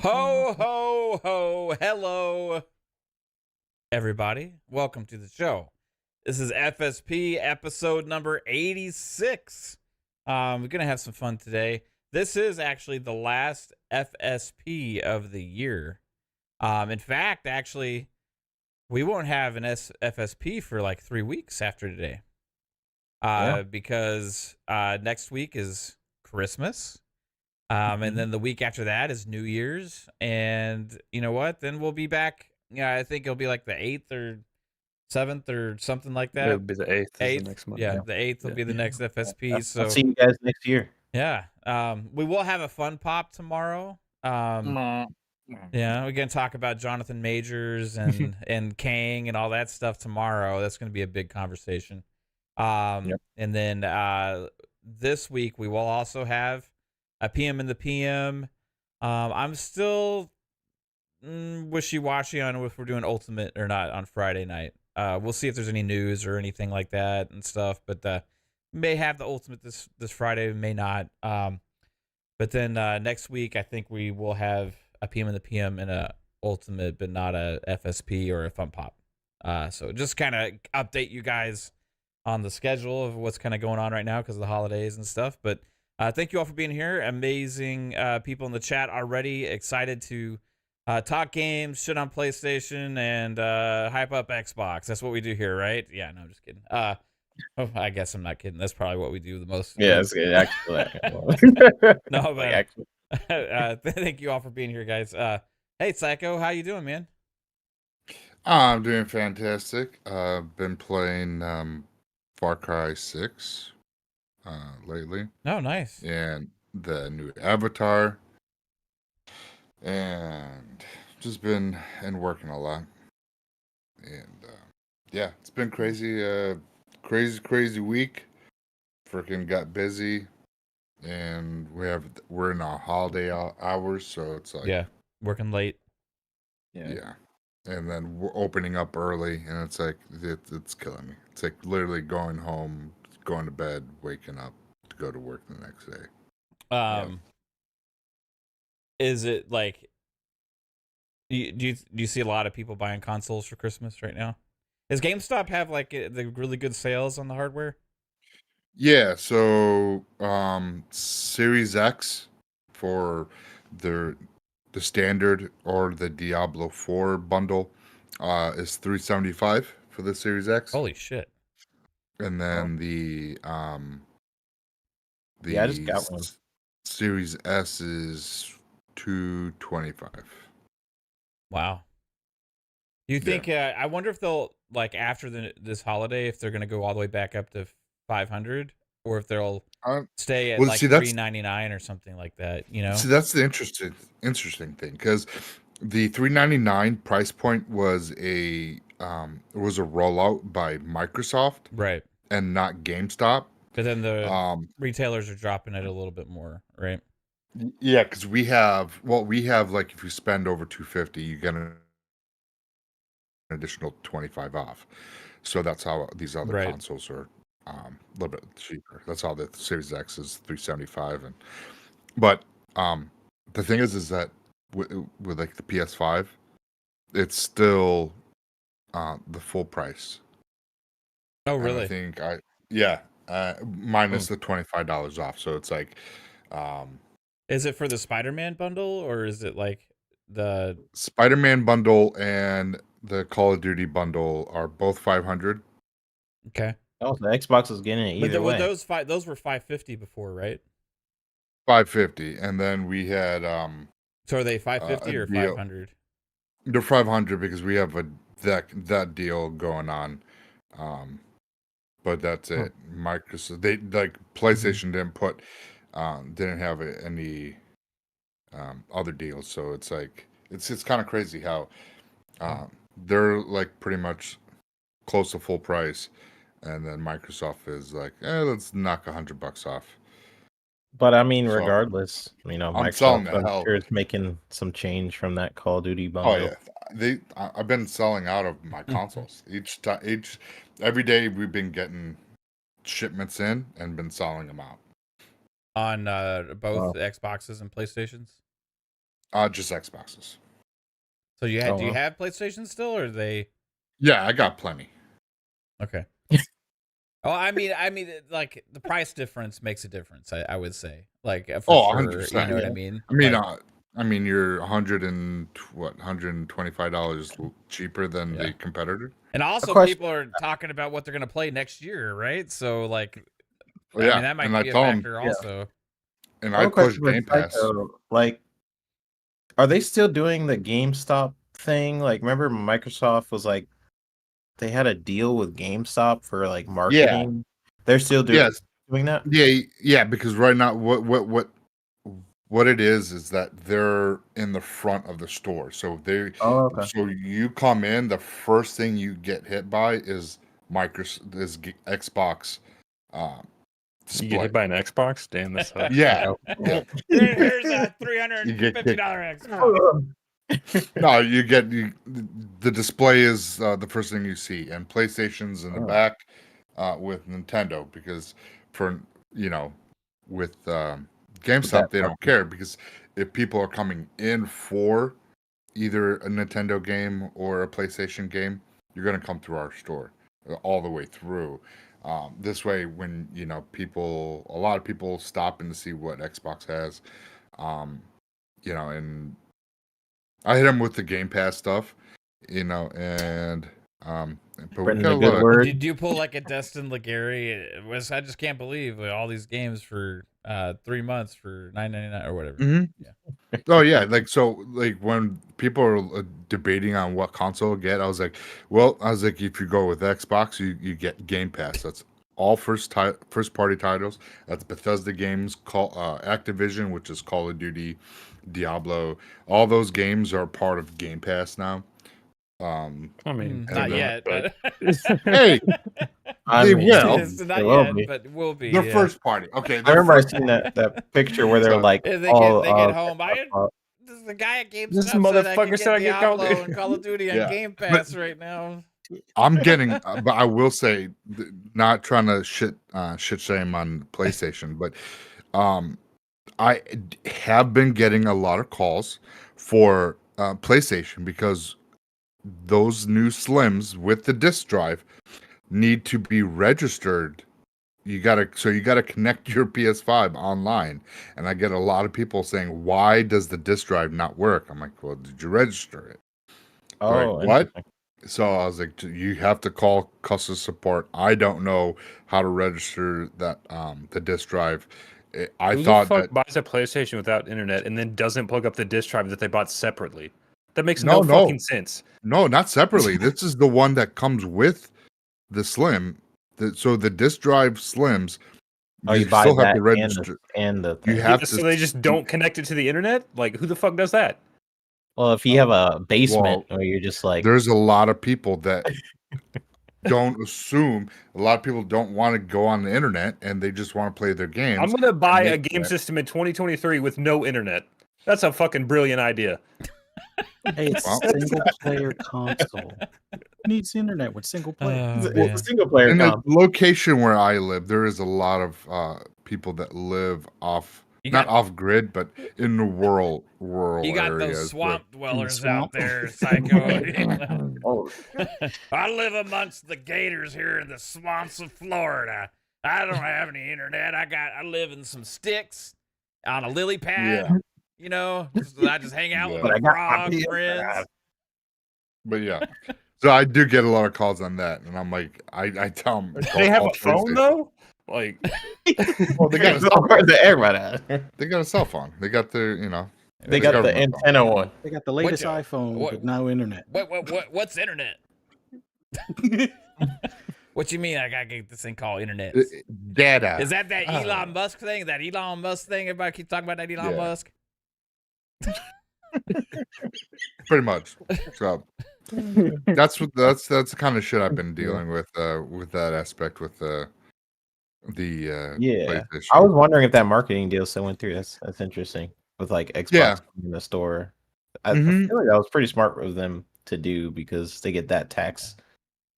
Ho, ho, ho. Hello, everybody. Welcome to the show. This is FSP episode number 86. We're going to have some fun today. This is actually the last FSP of the year. In fact, actually, we won't have an FSP for like 3 weeks after today. Because next week is Christmas. And then the week after that is New Year's. And you know what? Then we'll be back. Yeah, I think it'll be like the 8th or 7th or something like that. It'll be the 8th. 8th. Next month. Yeah, the 8th will be the next FSP. So I'll see you guys next year. Yeah. We will have a fun pop tomorrow. Yeah, we're gonna talk about Jonathan Majors and Kang and all that stuff tomorrow. That's gonna be a big conversation. And then this week we will also have a PM in the PM. I'm still wishy-washy on if we're doing Ultimate or not on Friday night. We'll see if there's any news or anything like that and stuff, but may have the Ultimate this Friday, may not. But then next week, I think we will have a PM in the PM and a Ultimate, but not a FSP or a Fun Pop. So just kind of update you guys on the schedule of what's kind of going on right now because of the holidays and stuff. But thank you all for being here. Amazing people in the chat already. Excited to talk games, shit on PlayStation, and hype up Xbox. That's what we do here, right? Yeah, no, I'm just kidding. I guess I'm not kidding. That's probably what we do the most. Yeah, it's good. Actually, no, but thank you all for being here, guys. Hey, Psycho, how you doing, man? I'm doing fantastic. Been playing Far Cry 6 lately. Oh, nice. And the new Avatar. And just been working a lot. And yeah, it's been crazy. Crazy week. Freaking got busy. And we're in our holiday hours, so it's like working late. Yeah. And then we're opening up early, and it's like it's killing me. It's like literally going home, going to bed, waking up to go to work the next day. Is it like do you see a lot of people buying consoles for Christmas right now? Does GameStop have like the really good sales on the hardware? Yeah, so Series X for the standard or the Diablo 4 bundle is $375 for the Series X. Holy shit. And then the I just got one. Series S is $225. Wow. You think I wonder if they'll like after this holiday if they're going to go all the way back up to 500 or if they'll stay at like $399 or something like that, you know? See, that's the interesting thing, because the $399 price point was a rollout by Microsoft, right, and not GameStop. But then the retailers are dropping it a little bit more, right? Yeah, because we have like if you spend over $250, you get an additional 25 off. So that's how these other consoles are a little bit cheaper. That's how the Series X is $375, but the thing is that with like the PS5, it's still the full price. Oh, really? And I think minus the $25 off. So it's like, is it for the Spider-Man bundle or is it like the Spider-Man bundle and the Call of Duty bundle are both 500? Okay. Oh, the Xbox is getting it either way. Those were 550 before, right? 550, and then we had So are they 550 or 500? They're 500 because we have that deal going on. But that's it. Microsoft, PlayStation didn't have any other deals, so it's like it's kind of crazy how they're like pretty much close to full price, and then Microsoft is like, let's knock $100 off. But I mean, regardless, Microsoft is making some change from that Call of Duty bundle. Oh yeah, I've been selling out of my consoles every day. We've been getting shipments in and been selling them out on both Xboxes and PlayStations. Just Xboxes. So do you have PlayStation still, or are they? Yeah, I got plenty. Okay. Oh, I mean, like the price difference makes a difference. I would say, like, for sure, 100%. You know what I mean? I mean, you're $125 cheaper than the competitor. And also, people are talking about what they're going to play next year, right? So, like, I mean, that might be a factor also. And I push Game Pass. Like, are they still doing the GameStop thing? Like, remember Microsoft was like, they had a deal with GameStop for like marketing. Yeah. They're still doing that. Yeah, because right now, what it is that they're in the front of the store. So so you come in, the first thing you get hit by is Xbox You get hit by an Xbox? Damn, that's Yeah. Here's a $350 Xbox. No, the display is the first thing you see, and PlayStation's in the back with Nintendo, because with GameStop they don't care, because if people are coming in for either a Nintendo game or a PlayStation game, you're going to come through our store all the way through. This way, when a lot of people stop in to see what Xbox has, and I hit them with the Game Pass stuff, and but we got a lot of, Did you pull like a Destin Legary? I just can't believe all these games for 3 months for $9.99 or whatever. Mm-hmm. Yeah. Oh yeah, like when people are debating on what console to get, I was like, if you go with Xbox, you get Game Pass. That's all first party titles. That's Bethesda games, Activision, which is Call of Duty, Diablo. All those games are part of Game Pass now. I mean, not yet, but hey, they will. It's not yet, but will be. They're first party. Okay, I remember I seen that picture where they're like, they get home. The guy at GameStop this motherfucker said I get Diablo and Call of Duty on Game Pass right now. I'm getting, but I will say, not trying to shit shame on PlayStation, but I have been getting a lot of calls for PlayStation, because those new Slims with the disc drive need to be registered. You gotta connect your PS5 online, and I get a lot of people saying, "Why does the disc drive not work?" I'm like, "Well, did you register it?" Oh, like, what? So I was like, "You have to call customer support." I don't know how to register that the disc drive. Who the fuck buys a PlayStation without internet and then doesn't plug up the disc drive that they bought separately? That makes no fucking sense. No, not separately. This is the one that comes with the Slim. So the disc drive Slims, you still have to register. And the you have to. So they just don't connect it to the internet? Like, who the fuck does that? Well, if you have a basement where you're just like, there's a lot of people that don't assume. A lot of people don't want to go on the internet, and they just want to play their games. I'm gonna buy a game system in 2023 with no internet. That's a fucking brilliant idea. Hey, it's a single player console. Who needs internet with single player? It's a single player. In the location where I live, there is a lot of people that live not off grid, but in the rural you got areas. Those swamp dwellers out there, Psycho. I live amongst the gators here in the swamps of Florida. I don't have any internet. I live in some sticks on a lily pad. Yeah. I just hang out with my frog friends. But yeah, so I do get a lot of calls on that, and I'm like, I tell them. They have a phone though. Like, well, they got a cell phone. They got a cell phone. They got their, They got the antenna one. They got the latest iPhone with no internet. What's internet? What you mean? I gotta get this thing called internet? Data. Is that Elon Musk thing? That Elon Musk thing? Everybody keeps talking about that Elon Musk. Pretty much. So that's the kind of shit I've been dealing with that aspect with the PlayStation. I was wondering if that marketing deal still went through. That's interesting, with like Xbox in the store. I feel like that was pretty smart of them to do, because they get that tax.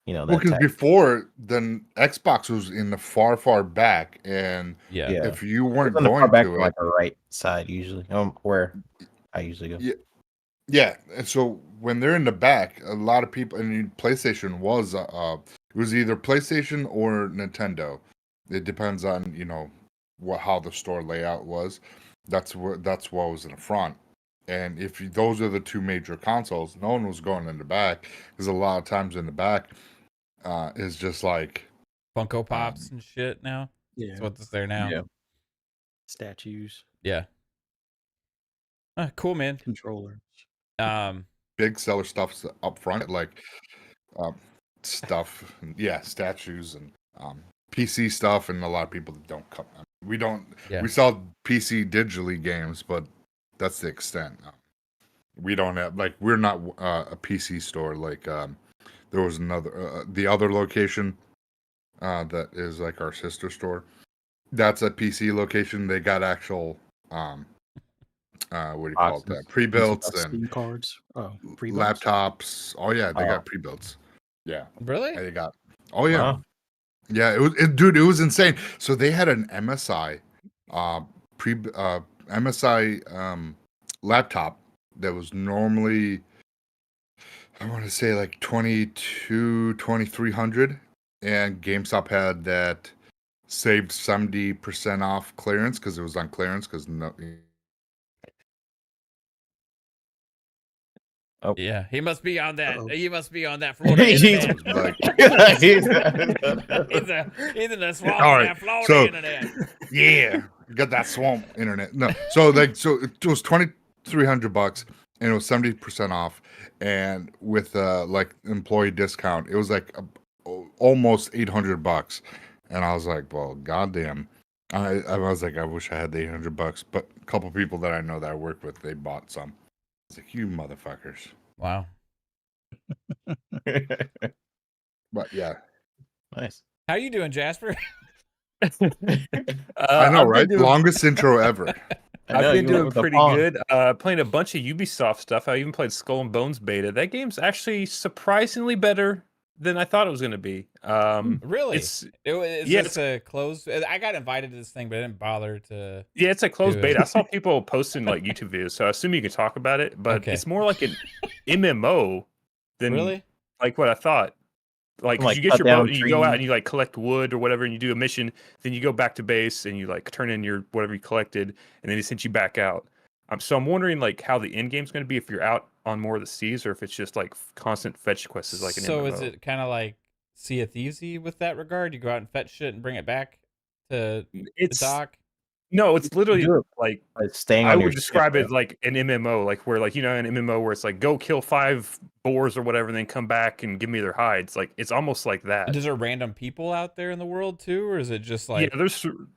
Because before then, Xbox was in the far back, and if you weren't going to like the right side usually, where I usually go. Yeah, and so when they're in the back, a lot of people, and PlayStation was it was either PlayStation or Nintendo. It depends on how the store layout was. That's what was in the front. And if those are the two major consoles, no one was going in the back, because a lot of times in the back is just like Funko Pops and shit now. Yeah, that's what's there now. Yeah, statues. Yeah. Cool, man. Controllers. Big seller stuff up front, like stuff, statues and PC stuff, and a lot of people that don't come. We don't. Yeah. We sell PC digitally games, but that's the extent. We don't have, like, we're not a PC store. Like there was another the other location that is like our sister store. That's a PC location. They got actual what do you call it? Pre-built and Steam cards. Oh, pre-built? laptops. Oh yeah, they got pre-built. Yeah. Really? They got. Oh yeah. Wow. Yeah, dude, it was insane. So they had an MSI MSI laptop that was normally, I want to say like 2300, and GameStop had that saved 70% off clearance because it was on clearance because Oh yeah, he must be on that. Uh-oh. He must be on that Florida He's internet. like, he's in the swamp All of right, that Florida so- internet. yeah, got that swamp internet. No, so it was $2,300 and it was 70% off, and with like employee discount, it was like almost $800. And I was like, well, goddamn. I was like, I wish I had the $800, but a couple people that I know that I work with, they bought some. I was like, you motherfuckers. Wow. But yeah, Nice. How you doing, Jasper? I know, I've right? been doing- Longest intro ever. I know, I've been you went doing with the pretty pawn. good. Playing a bunch of Ubisoft stuff. I even played Skull and Bones beta. That game's actually surprisingly better than I thought it was going to be. Really? Is Yeah, it's a closed. I got invited to this thing, but I didn't bother to. Yeah, it's a closed Do it. beta. I saw people posting like YouTube videos, so I assume you can talk about it. But Okay. it's more like an MMO than Really? like what I thought. Like, 'cause Like you get cut your down boat and you go out trees. and you like collect wood or whatever, and you do a mission. Then you go back to base and you like turn in your whatever you collected, and then they sent you back out. So I'm wondering like how the end game's going to be if you're out on more of the seas, or if it's just like constant fetch quests is like an So MMO. is it kind of like Sea of Thievesy with that regard? You go out and fetch shit and bring it back to the It's dock. no, it's literally do it. like Like staying I on your would describe ship, it as like an MMO, like where like, you know, an MMO where it's like go kill 5 boars or whatever, and then come back and give me their hides. Like it's almost like that. Is there random people out there in the world too, or is it just like? Yeah,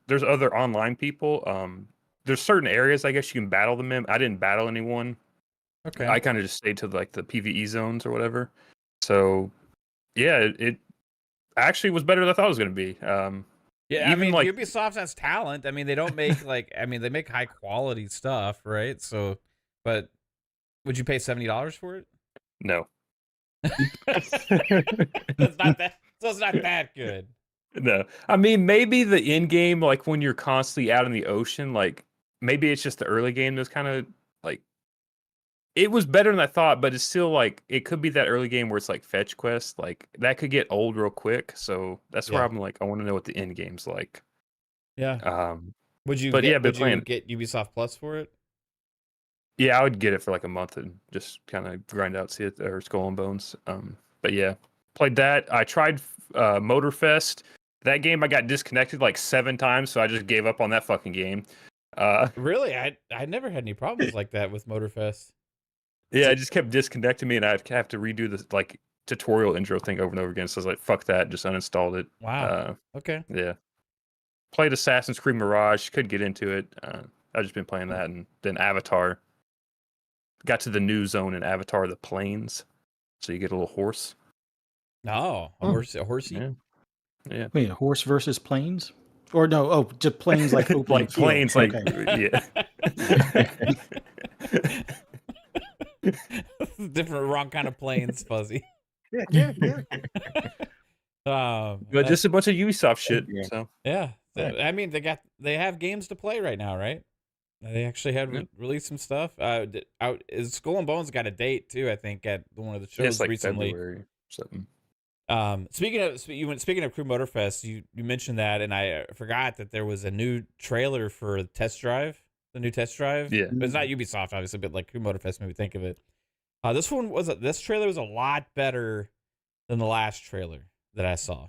there's other online people. There's certain areas I guess you can battle them in. I didn't battle anyone. Okay. I kind of just stayed to like the PvE zones or whatever. So yeah, it actually was better than I thought it was gonna be. Yeah, I Even, mean, like- Ubisoft has talent. I mean, they don't make like, I mean, they make high quality stuff, right? So, but would you pay $70 for it? No. It's not that. So it's not that good. No, I mean maybe the end game, like when you're constantly out in the ocean, like maybe it's just the early game that's kind of like it was better than I thought, but it's still like it could be that early game where it's like fetch quest, like that could get old real quick. So that's where Yeah. I'm like, I want to know what the end game's like. Yeah. Would you? but get, yeah, been would you playing. get Ubisoft Plus for it? Yeah, I would get it for like a month and just kind of grind out, see it or Skull and Bones. But yeah, played that. I tried Motorfest. That game I got disconnected like 7 times, so I just gave up on that fucking game. Really? I never had any problems like that with Motorfest. Yeah, it just kept disconnecting me, and I'd have to redo this like tutorial intro thing over and over again. So I was like, "Fuck that!" Just uninstalled it. Wow. Okay. Yeah, played Assassin's Creed Mirage. Could get into it. I've just been playing that, and then Avatar. Got to the new zone in Avatar, the plains. So you get a little horse. No, a horsey. Yeah. Yeah, Wait, horse versus planes? Or no, oh, just planes like open like field. plains, like Okay. yeah. Different, wrong kind of planes, Fuzzy. But just a bunch of Ubisoft shit. Yeah. So yeah. Right. I mean, they have games to play right now, right? They actually had released some stuff. Skull and Bones got a date too, I think, at one of the shows it's like recently. February or something. Speaking of Crew Motorfest, you mentioned that, and I forgot that there was a new trailer for Test Drive. The new Test Drive. Yeah. But it's not Ubisoft, obviously, but like Crew Motorfest made me think of it. This trailer was a lot better than the last trailer that I saw.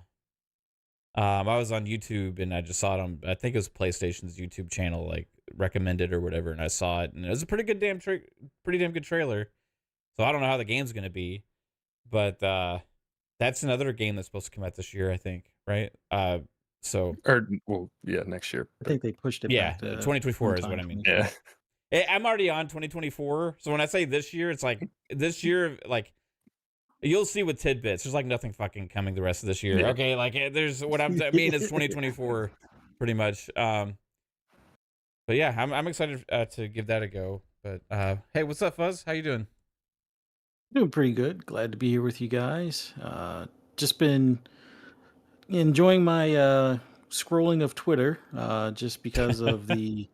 I was on YouTube and I just saw it on, I think it was PlayStation's YouTube channel, like recommended or whatever, and I saw it, and it was a pretty damn good trailer. So I don't know how the game's gonna be, but that's another game that's supposed to come out this year, I think, right? Next year. I think they pushed it Yeah, back to 2024 is what I mean. Yeah. I'm already on 2024, so when I say this year, it's like this year, like you'll see with Tidbits. There's like nothing fucking coming the rest of this year. Yeah. Okay, like there's what I mean is 2024. pretty much. But yeah, I'm excited to give that a go. But hey, what's up, Fuzz? How you doing? Doing pretty good. Glad to be here with you guys. Just been enjoying my scrolling of Twitter, just because of the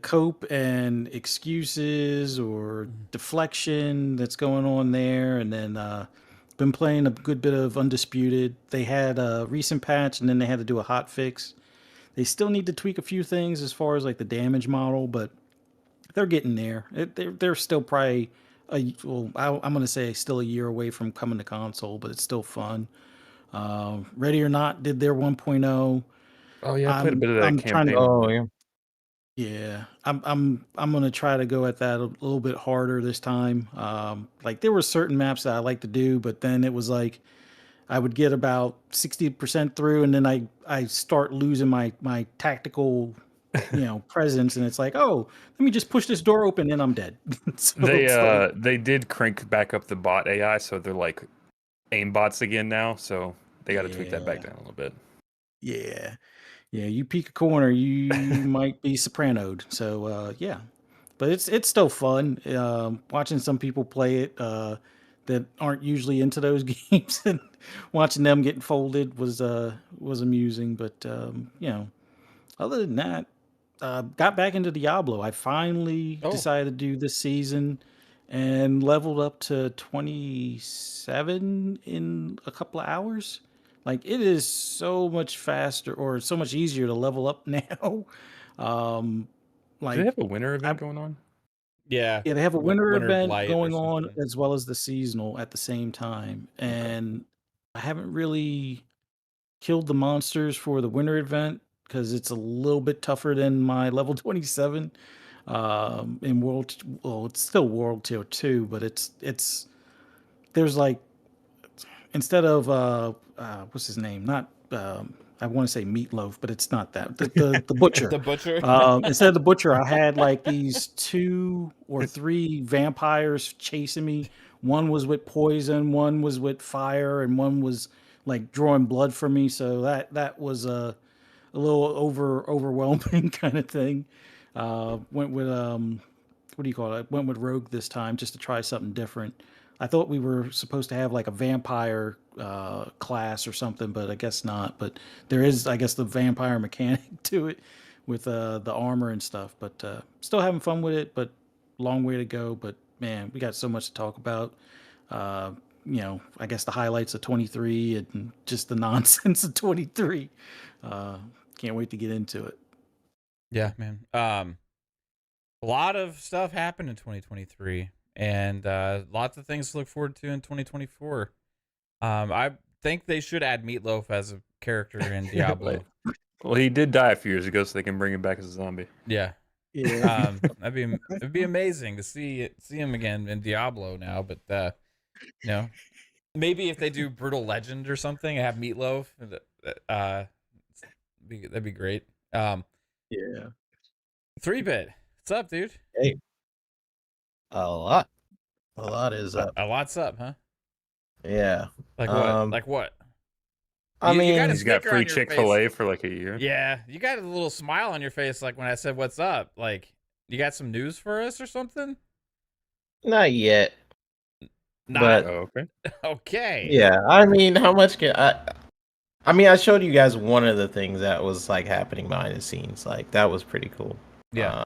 cope and excuses or deflection that's going on there, and then been playing a good bit of Undisputed. They had a recent patch, and then they had to do a hot fix. They still need to tweak a few things as far as like the damage model, but they're getting there. They're still probably I'm gonna say still a year away from coming to console, but it's still fun. Ready or Not did their 1.0. Oh yeah, I played a bit of that I'm trying campaign. to. Oh yeah. Yeah, I'm gonna try to go at that a little bit harder this time. Like there were certain maps that I like to do, but then it was like I would get about 60% through, and then I start losing my tactical, presence, and it's like, oh, let me just push this door open, and I'm dead. So it's like, They did crank back up the bot AI, so they're like aim bots again now. So they got to tweak that back down a little bit. yeah, you peek a corner, you might be sopranoed. So yeah, but it's still fun. Watching some people play it that aren't usually into those games, and watching them getting folded was amusing. But other than that, got back into Diablo. I finally decided to do this season and leveled up to 27 in a couple of hours. Like it is so much faster or so much easier to level up now. Do they have a winter event going on? Yeah. Yeah, they have a winter event Blight going or on something. as well as the seasonal at the same time. And I haven't really killed the monsters for the winter event because it's a little bit tougher than my level 27 in world. Well, it's still world tier 2, but it's there's like, instead of what's his name? Not I want to say Meatloaf, but it's not that. The butcher. The butcher. Instead of the butcher, I had like these 2 or 3 vampires chasing me. One was with poison, one was with fire, and one was like drawing blood from me. So that was a little overwhelming kind of thing. Went with what do you call it? I went with Rogue this time just to try something different. I thought we were supposed to have like a vampire class or something, but I guess not. But there is, I guess, the vampire mechanic to it with the armor and stuff. But still having fun with it, but long way to go. But man, we got so much to talk about. I guess the highlights of 23 and just the nonsense of 23. Can't wait to get into it. Yeah, man. A lot of stuff happened in 2023. And lots of things to look forward to in 2024. I think they should add Meatloaf as a character in Diablo. Well, he did die a few years ago, so they can bring him back as a zombie. Yeah. It'd be amazing to see him again in Diablo now. But maybe if they do Brutal Legend or something, and have Meatloaf, that'd be great. Yeah. 3-bit, what's up, dude? Hey. A lot is up. A lot's up, huh? Yeah. Like what? Like what? I mean, he's got free Chick-fil-A for like a year. Yeah, you got a little smile on your face, like when I said, "What's up?" Like, you got some news for us or something? not yet. Not. Oh, okay. Okay. Yeah, I mean, how much can I mean, I showed you guys one of the things that was like happening behind the scenes. Like that was pretty cool. Yeah.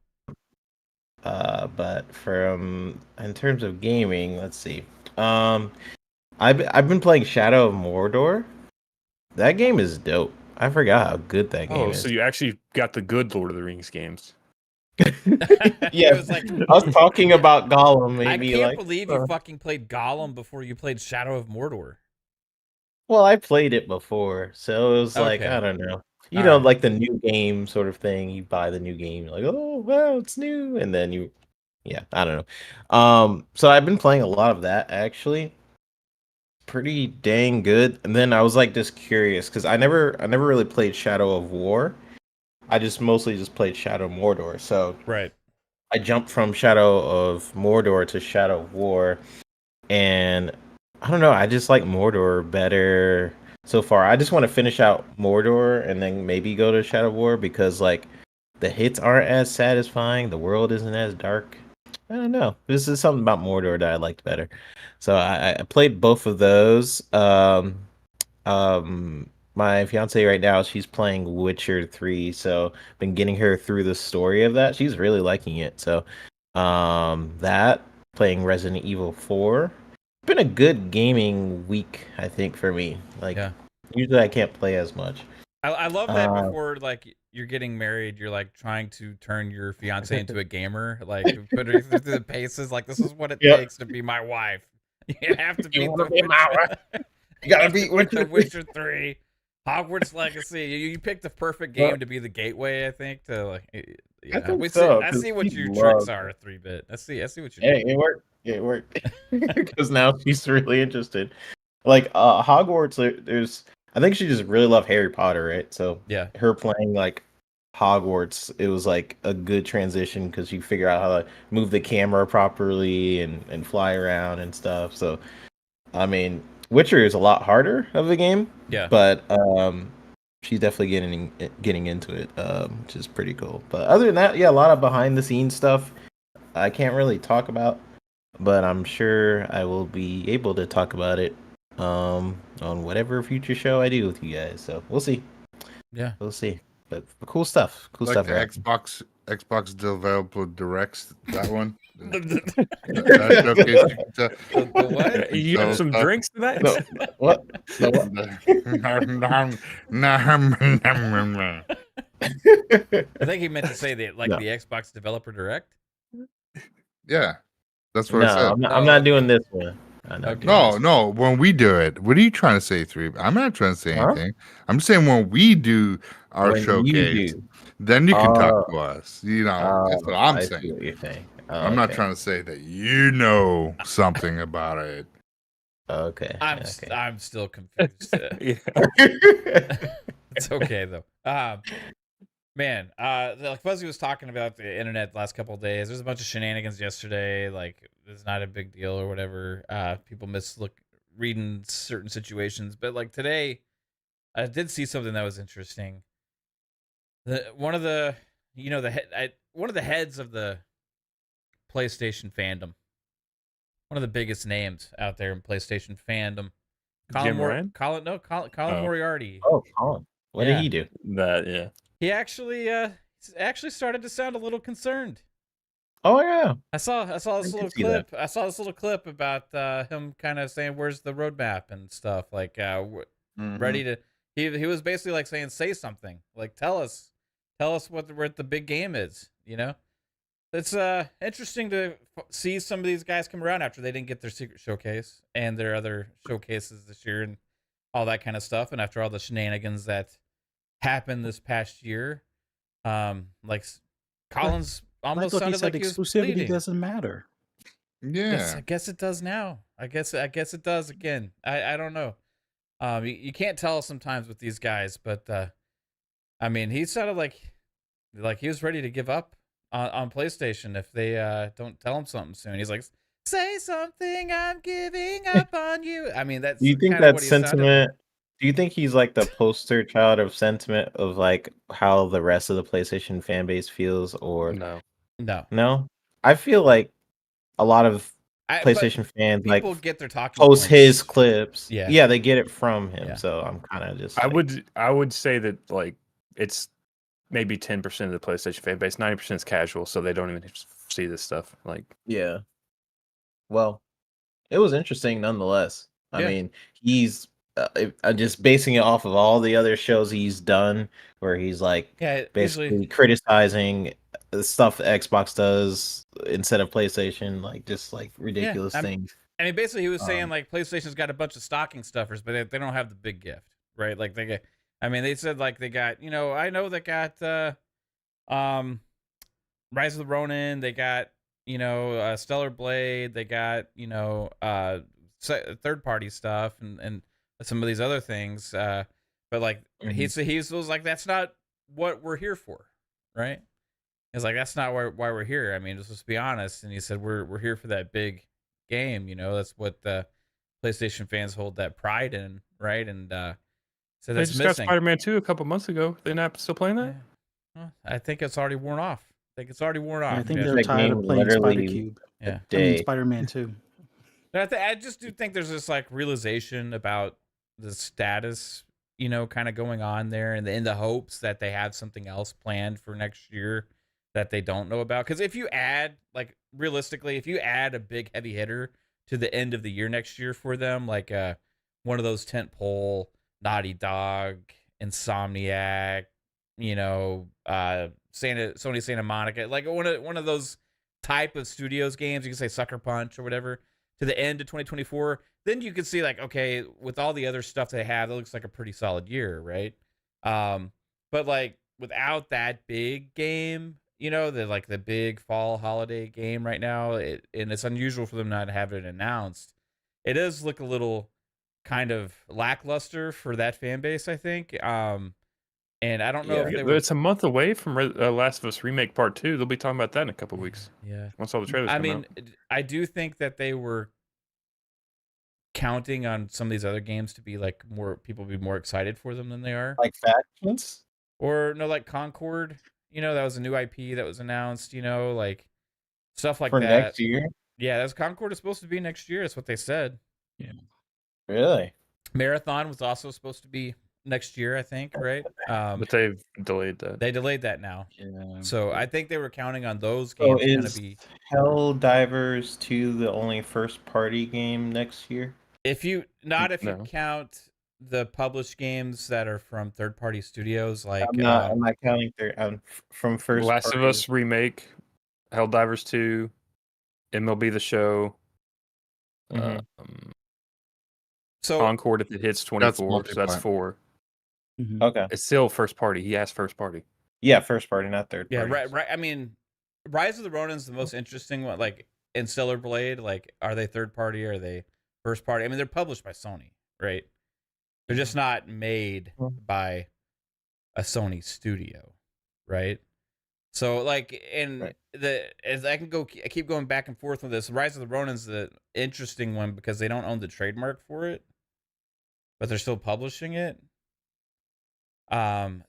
But in terms of gaming, let's see. I've been playing Shadow of Mordor. That game is dope. I forgot how good that game is. So you actually got the good Lord of the Rings games. Yeah, was like, I was talking about Gollum. Maybe I can't believe you fucking played Gollum before you played Shadow of Mordor. Well, I played it before, so it was like, I don't know. You know, like the new game sort of thing. You buy the new game, you're like, oh wow, it's new, and then I don't know. So I've been playing a lot of that actually. Pretty dang good. And then I was like just curious because I never really played Shadow of War. I just mostly played Shadow of Mordor. So right, I jumped from Shadow of Mordor to Shadow of War, and I don't know. I just like Mordor better. so far. I just want to finish out Mordor and then maybe go to Shadow War because like the hits aren't as satisfying. The world isn't as dark. I don't know. This is something about Mordor that I liked better. So I played both of those. My fiance right now, she's playing Witcher 3, so been getting her through the story of that. She's really liking it. So that playing Resident Evil 4. Been a good gaming week, I think, for me. Like usually I can't play as much. I love that before like you're getting married, you're like trying to turn your fiance into a gamer, like put her through the paces. Like this is what it takes to be my wife. You have to be You gotta beat Witcher 3, Hogwarts Legacy. You picked the perfect game to be the gateway, I think. To like, I see what your tricks are, 3-bit. I see what you. Hey, it worked. It worked because now she's really interested. Like Hogwarts, there's. I think she just really loved Harry Potter, right? So yeah, her playing like Hogwarts, it was like a good transition because you figure out how to move the camera properly and fly around and stuff. So, I mean, Witcher is a lot harder of a game. Yeah, but she's definitely getting into it, which is pretty cool. But other than that, yeah, a lot of behind the scenes stuff I can't really talk about, but I'm sure I will be able to talk about it on whatever future show I do with you guys. So we'll see. Yeah, we'll see. But cool stuff. Cool like stuff. The Xbox developer directs that one. What? You have some drinks tonight? No, what? No, I think he meant to say that like the Xbox developer direct. Yeah, that's what I said. I'm not doing this one. No. When we do it, what are you trying to say, 3? I'm not trying to say anything. I'm just saying when we do our showcase, then you can talk to us. You know, that's what I'm saying. See what you're saying. I'm not trying to say that you know something about it. Okay. I'm still confused. It's okay though. Man, like Fuzzy was talking about the internet the last couple of days. There's a bunch of shenanigans yesterday. Like it's not a big deal or whatever. People reading certain situations, but like today, I did see something that was interesting. One of the heads of the PlayStation fandom, one of the biggest names out there in PlayStation fandom, Colin Moriarty. Oh, Colin. What did he do? He actually started to sound a little concerned. Oh yeah. I saw this little clip. I saw this little clip about him kind of saying where's the roadmap and stuff. Like ready to. He was basically like saying say something. Like tell us what the big game is. You know. It's interesting to see some of these guys come around after they didn't get their secret showcase and their other showcases this year and all that kind of stuff, and after all the shenanigans that happened this past year, like Collins almost sounded like exclusivity doesn't matter. Yeah, I guess it does now. I guess it does again. I don't know. You can't tell sometimes with these guys, but I mean, he sounded like he was ready to give up on PlayStation if they don't tell him something soon. He's like, say something, I'm giving up on you. I mean, that's. Do you think that sentiment? Do you think he's like the poster child of sentiment of like how the rest of the PlayStation fan base feels, or no? I feel like a lot of PlayStation fans like get their talking post points. His clips. Yeah, they get it from him. Yeah. So I'm kind of just. I would say that like it's maybe 10% of the PlayStation fan base. 90% is casual, so they don't even see this stuff. Like yeah. Well, it was interesting nonetheless. I mean, he's. Just basing it off of all the other shows he's done, where he's like basically criticizing the stuff that Xbox does instead of PlayStation, like just like ridiculous things. I mean, basically, he was saying like PlayStation's got a bunch of stocking stuffers, but they don't have the big gift, right? Like they said like they got, I know they got Rise of the Ronin, they got Stellar Blade, they got third party stuff and some of these other things, but like he was like, that's not what we're here for, right? He's like, that's not why we're here. I mean, just be honest. And he said we're here for that big game. That's what the PlayStation fans hold that pride in, right? And So They that's just got missing. Spider-Man 2 a couple months ago. They're not still playing that? Yeah. Well, I think it's already worn off. I think they're That tired of game playing literally Spider-Cube. Yeah. Spider-Man 2. But I just do think there's this like realization about the status, kind of going on there, and in the hopes that they have something else planned for next year that they don't know about. Because if you add, like, realistically, if you add a big heavy hitter to the end of the year next year for them, like one of those tentpole Naughty Dog, Insomniac, Sony Santa Monica, like one of those type of studios games, you can say Sucker Punch or whatever, to the end of 2024, then you can see, like, okay, with all the other stuff they have, it looks like a pretty solid year, right? But like without that big game, the big fall holiday game right now, and it's unusual for them not to have it announced. It does look a little kind of lackluster for that fan base, I think. And I don't know if they were... It's a month away from Last of Us Remake Part 2. They'll be talking about that in a couple of weeks. Yeah. Once all the trailers come out. I do think that they were counting on some of these other games to be like people be more excited for them than they are. Like Factions? Or no, like Concord. That was a new IP that was announced, like stuff like for that. For next year? Yeah, that's Concord is supposed to be next year. That's what they said. Yeah. Really? Marathon was also supposed to be next year, I think, right? But they've delayed that. They delayed that now. Yeah. So I think they were counting on those games So going is to be... Helldivers 2 the only first-party game next year? If you count the published games that are from third-party studios, like... I'm not counting from first Last party. of Us Remake, Helldivers 2, MLB The Show, so Concord if it hits 24, so that's 4. Mm-hmm. Okay. It's still first party. He asked first party. Yeah, first party, not third yeah, party. right. I mean, Rise of the Ronin's the most interesting one. Like, in Stellar Blade, like, are they third party or are they first party? I mean, they're published by Sony, right? They're just not made by a Sony studio, right? So, like, as I keep going back and forth with this. Rise of the Ronin's the interesting one because they don't own the trademark for it, but they're still publishing it.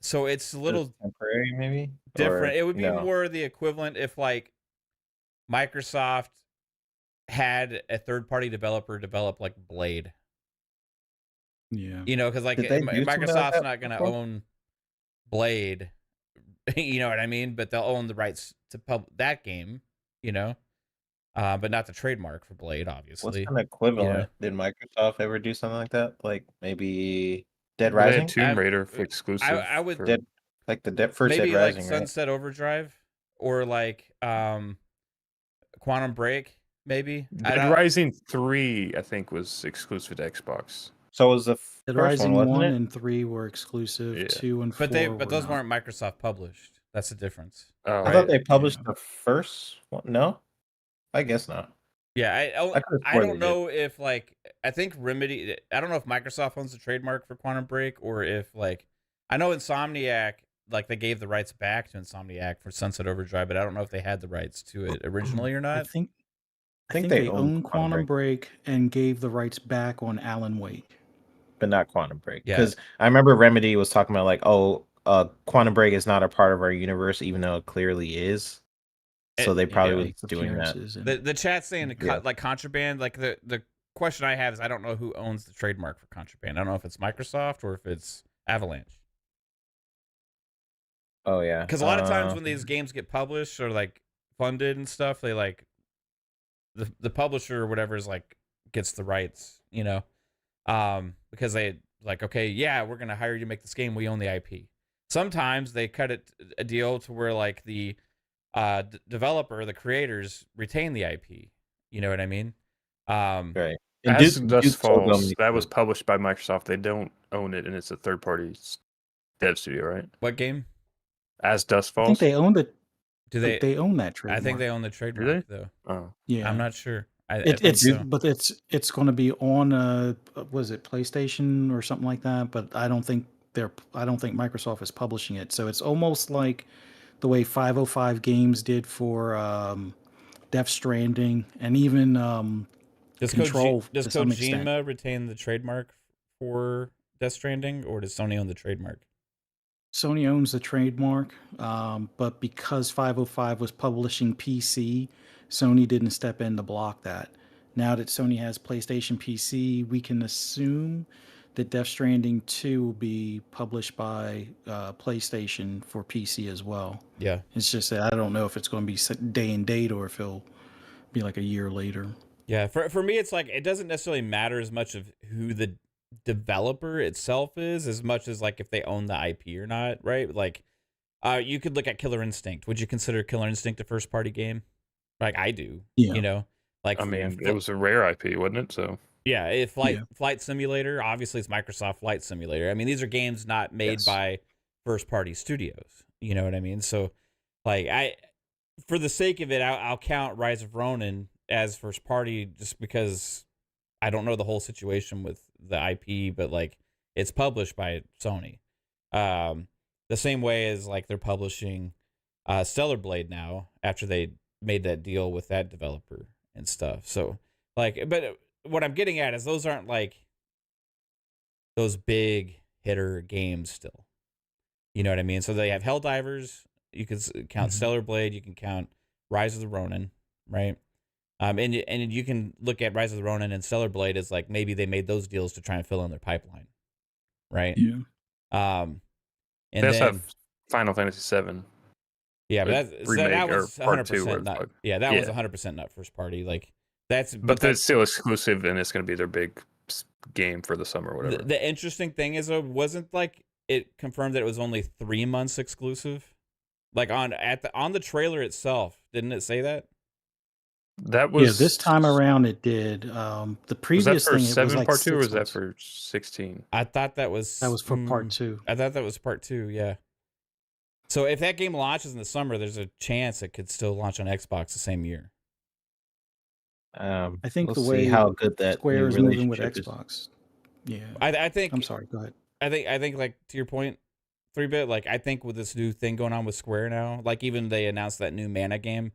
So it's a little temporary, maybe different. It would be more the equivalent if, like, Microsoft had a third-party developer develop, like, Blade. Yeah. Because, like, Microsoft's not going to own Blade. You know what I mean? But they'll own the rights to that game. But not the trademark for Blade, obviously. What's kind of equivalent? Did Microsoft ever do something like that? Like maybe Dead Rising? They had Tomb Raider for exclusive. I would like the first maybe Dead Rising, like Sunset Overdrive or like Quantum Break, maybe. Dead Rising 3, I think, was exclusive to Xbox. So was the Dead first Rising 1 and 3 were exclusive. Yeah. 2 and 4 but those weren't Microsoft published. That's the difference. Oh, I thought they published the first one. No, I guess not. Yeah, I don't know if, like, I think Remedy. I don't know if Microsoft owns the trademark for Quantum Break or if, like, I know Insomniac, like, they gave the rights back to Insomniac for Sunset Overdrive, but I don't know if they had the rights to it originally or not. I think they own Quantum Break and gave the rights back on Alan Wake, but not Quantum Break. Yeah. Because I remember Remedy was talking about, like, Quantum Break is not a part of our universe, even though it clearly is. So they probably was doing that. The chat's saying like Contraband. Like the question I have is I don't know who owns the trademark for Contraband. I don't know if it's Microsoft or if it's Avalanche. Oh yeah, because a lot of times when these games get published or like funded and stuff, they like the publisher or whatever is like gets the rights, because they like, okay, yeah, we're gonna hire you to make this game. We own the IP. Sometimes they cut it a deal to where like the developer, the creators retain the IP. You know what I mean? Right. As Dust Falls, that was published by Microsoft. They don't own it, and it's a third-party dev studio, right? What game? As Dust Falls. I think they own it. Do they? They own that trademark. I think they own the trademark, though. Oh, yeah. I'm not sure. But it's going to be on was it PlayStation or something like that? But I don't think Microsoft is publishing it. So it's almost like the way 505 Games did for Death Stranding and even does Control. Does Kojima retain the trademark for Death Stranding, or does Sony own the trademark? Sony owns the trademark, but because 505 was publishing PC, Sony didn't step in to block that. Now that Sony has PlayStation PC, we can assume that Death Stranding 2 will be published by PlayStation for PC as well. Yeah. It's just that I don't know if it's going to be day and date or if it'll be like a year later. Yeah, for me, it's like it doesn't necessarily matter as much of who the developer itself is as much as like if they own the IP or not, right? Like, you could look at Killer Instinct. Would you consider Killer Instinct a first party game? Like I do. Yeah. You know, like I mean, it was a Rare IP, wasn't it? So yeah, Flight Simulator. Obviously, it's Microsoft Flight Simulator. I mean, these are games not made by first party studios. You know what I mean? So, like for the sake of it, I'll count Rise of Ronin as first party just because I don't know the whole situation with the IP, but like it's published by Sony. The same way as like they're publishing Stellar Blade now after they made that deal with that developer and stuff. So like, but what I'm getting at is those aren't like those big hitter games still. You know what I mean? So they have Helldivers. You can count Stellar Blade. You can count Rise of the Ronin, right? And you can look at Rise of the Ronin and Stellar Blade as like maybe they made those deals to try and fill in their pipeline, right? Yeah. And they also then have Final Fantasy VII. yeah, but that was 100% not. Like, yeah, that was 100% not first party. Like that's but that's still exclusive, and it's going to be their big game for the summer, or whatever. The interesting thing is, it wasn't like it confirmed that it was only 3 months exclusive. Like on the trailer itself, didn't it say that? That was this time around it did. The previous was that for thing 7 it was like part 2 or was 6 that months. for 16? I thought that was for part 2. I thought that was part 2. Yeah. So if that game launches in the summer, there's a chance it could still launch on Xbox the same year. I think we'll the way see how good that Square new is moving with relationship is. Xbox. Yeah. I think I'm sorry. Go ahead. I think like to your point, 3-bit. Like I think with this new thing going on with Square now, like even they announced that new Mana game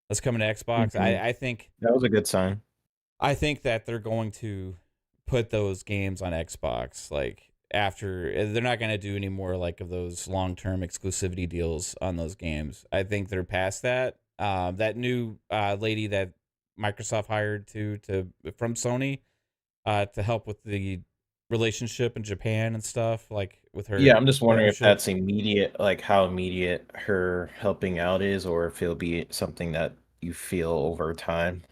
that's coming to Xbox. I think that was a good sign. I think that they're going to put those games on Xbox. Like after they're not going to do any more like of those long-term exclusivity deals on those games. I think they're past that. That new lady that Microsoft hired from Sony to help with the relationship in Japan and stuff, like with her. Yeah, I'm just wondering if that's immediate, like how immediate her helping out is, or if it'll be something that you feel over time,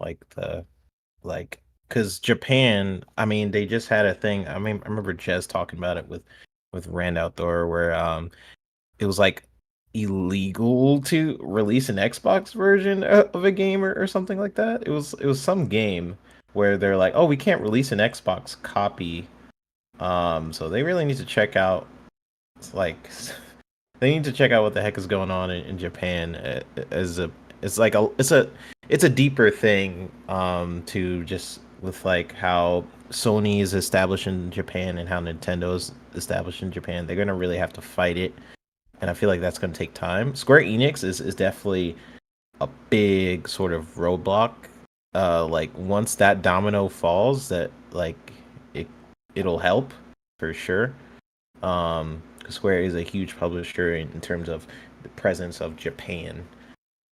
because Japan, I mean, they just had a thing. I mean, I remember Jez talking about it with Rand Outdoor, where it was like illegal to release an Xbox version of a game or something like that. It was some game where they're like, oh, we can't release an Xbox copy. So they really need to check out, what the heck is going on in Japan. It's a deeper thing, to just with like how Sony is established in Japan and how Nintendo is established in Japan. They're gonna really have to fight it, and I feel like that's gonna take time. Square Enix is definitely a big sort of roadblock. Like once that domino falls, that like it'll help for sure. Square is a huge publisher in terms of the presence of Japan.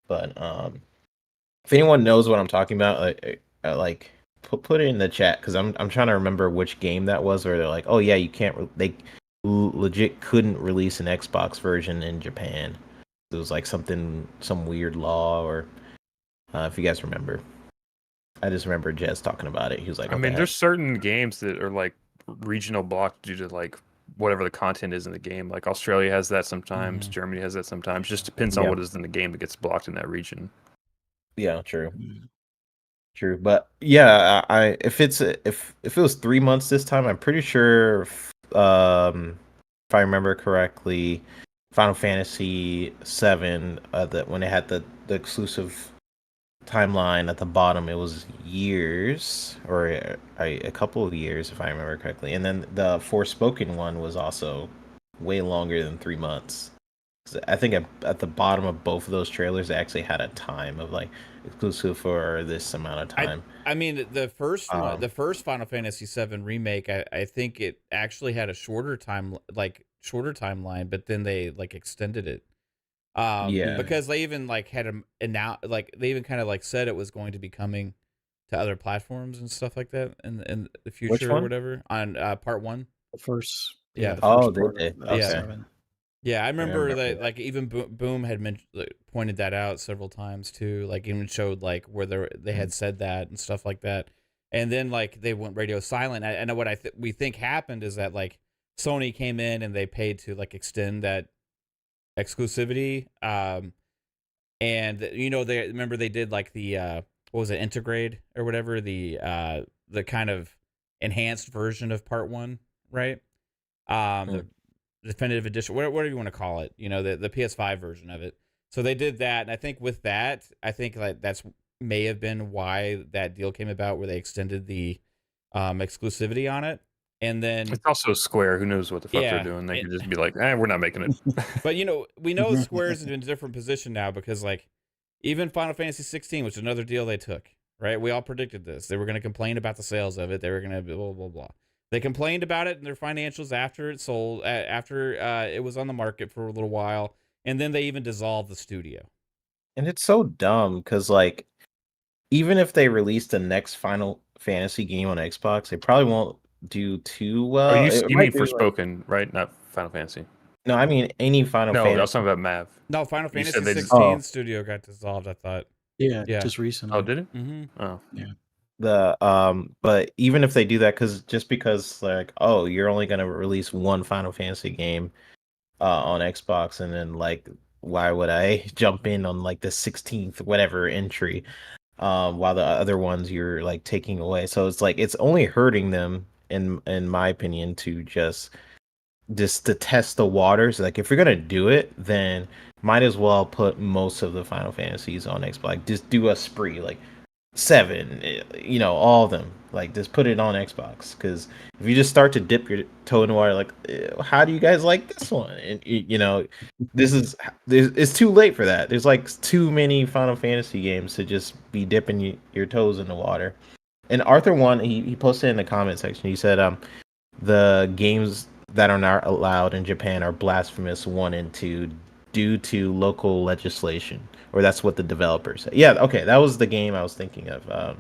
But if anyone knows what I'm talking about, like put it in the chat, because I'm trying to remember which game that was where they're like, oh yeah, you can't. They legit couldn't release an Xbox version in Japan. It was like some weird law, or if you guys remember. I just remember Jez talking about it. He was like, I mean, there's certain games that are like regional blocked due to like whatever the content is in the game. Like Australia has that sometimes, Germany has that sometimes. Just depends on what is in the game that gets blocked in that region. Yeah, true. But yeah, if it was 3 months this time, I'm pretty sure. If I remember correctly, Final Fantasy VII, that when it had the exclusive timeline at the bottom, it was years, or a couple of years if I remember correctly, and then the Forspoken one was also way longer than 3 months. I think at the bottom of both of those trailers, they actually had a time of like exclusive for this amount of time. I mean, the first one, the first Final Fantasy VII remake, I think it actually had a shorter timeline, but then they like extended it. Because they even like had they even kind of like said it was going to be coming to other platforms and stuff like that in the future or whatever on part 1. The first, yeah. the first part they did. of Okay. 7. Yeah, I remember that. that. Like even Boom had pointed that out several times too. Like even showed like where they had said that and stuff like that. And then like they went radio silent. I know what we think happened is that like Sony came in and they paid to like extend that exclusivity. And they remember they did like the what was it, Integrate or whatever, the kind of enhanced version of part 1, right? The definitive edition, whatever you want to call it, the PS5 version of it. So they did that, and I think with that, like that's may have been why that deal came about, where they extended the exclusivity on it. And then it's also Square. Who knows what the fuck they're doing? They could just be like, we're not making it. But we know Square's in a different position now, because like even Final Fantasy 16, which is another deal they took, right? We all predicted this. They were going to complain about the sales of it. They were going to blah blah blah. They complained about it in their financials after it sold, after it was on the market for a little while, and then they even dissolved the studio. And it's so dumb because, like, even if they release the next Final Fantasy game on Xbox, they probably won't do too well. Oh, you mean Forspoken, right? Not Final Fantasy. No, I mean any Final Fantasy. No, I was talking about Mav. No, Final Fantasy 16 studio got dissolved, I thought. Yeah, just recently. Oh, did it? Mm-hmm. Oh, yeah. But even if they do that, because like, oh, you're only gonna release one Final Fantasy game on Xbox, and then like, why would I jump in on like the 16th whatever entry while the other ones you're like taking away? So it's like it's only hurting them in my opinion to just to test the waters. Like if you're gonna do it, then might as well put most of the Final Fantasies on Xbox. Like, just do a spree, like 7, all of them. Like, just put it on Xbox, because if you just start to dip your toe in the water, like, how do you guys like this one? And it's too late for that. There's like too many Final Fantasy games to just be dipping your toes in the water. And Arthur One, he posted in the comment section. He said, the games that are not allowed in Japan are Blasphemous 1 and 2 due to local legislation, or that's what the developers said. Yeah, okay, that was the game I was thinking of,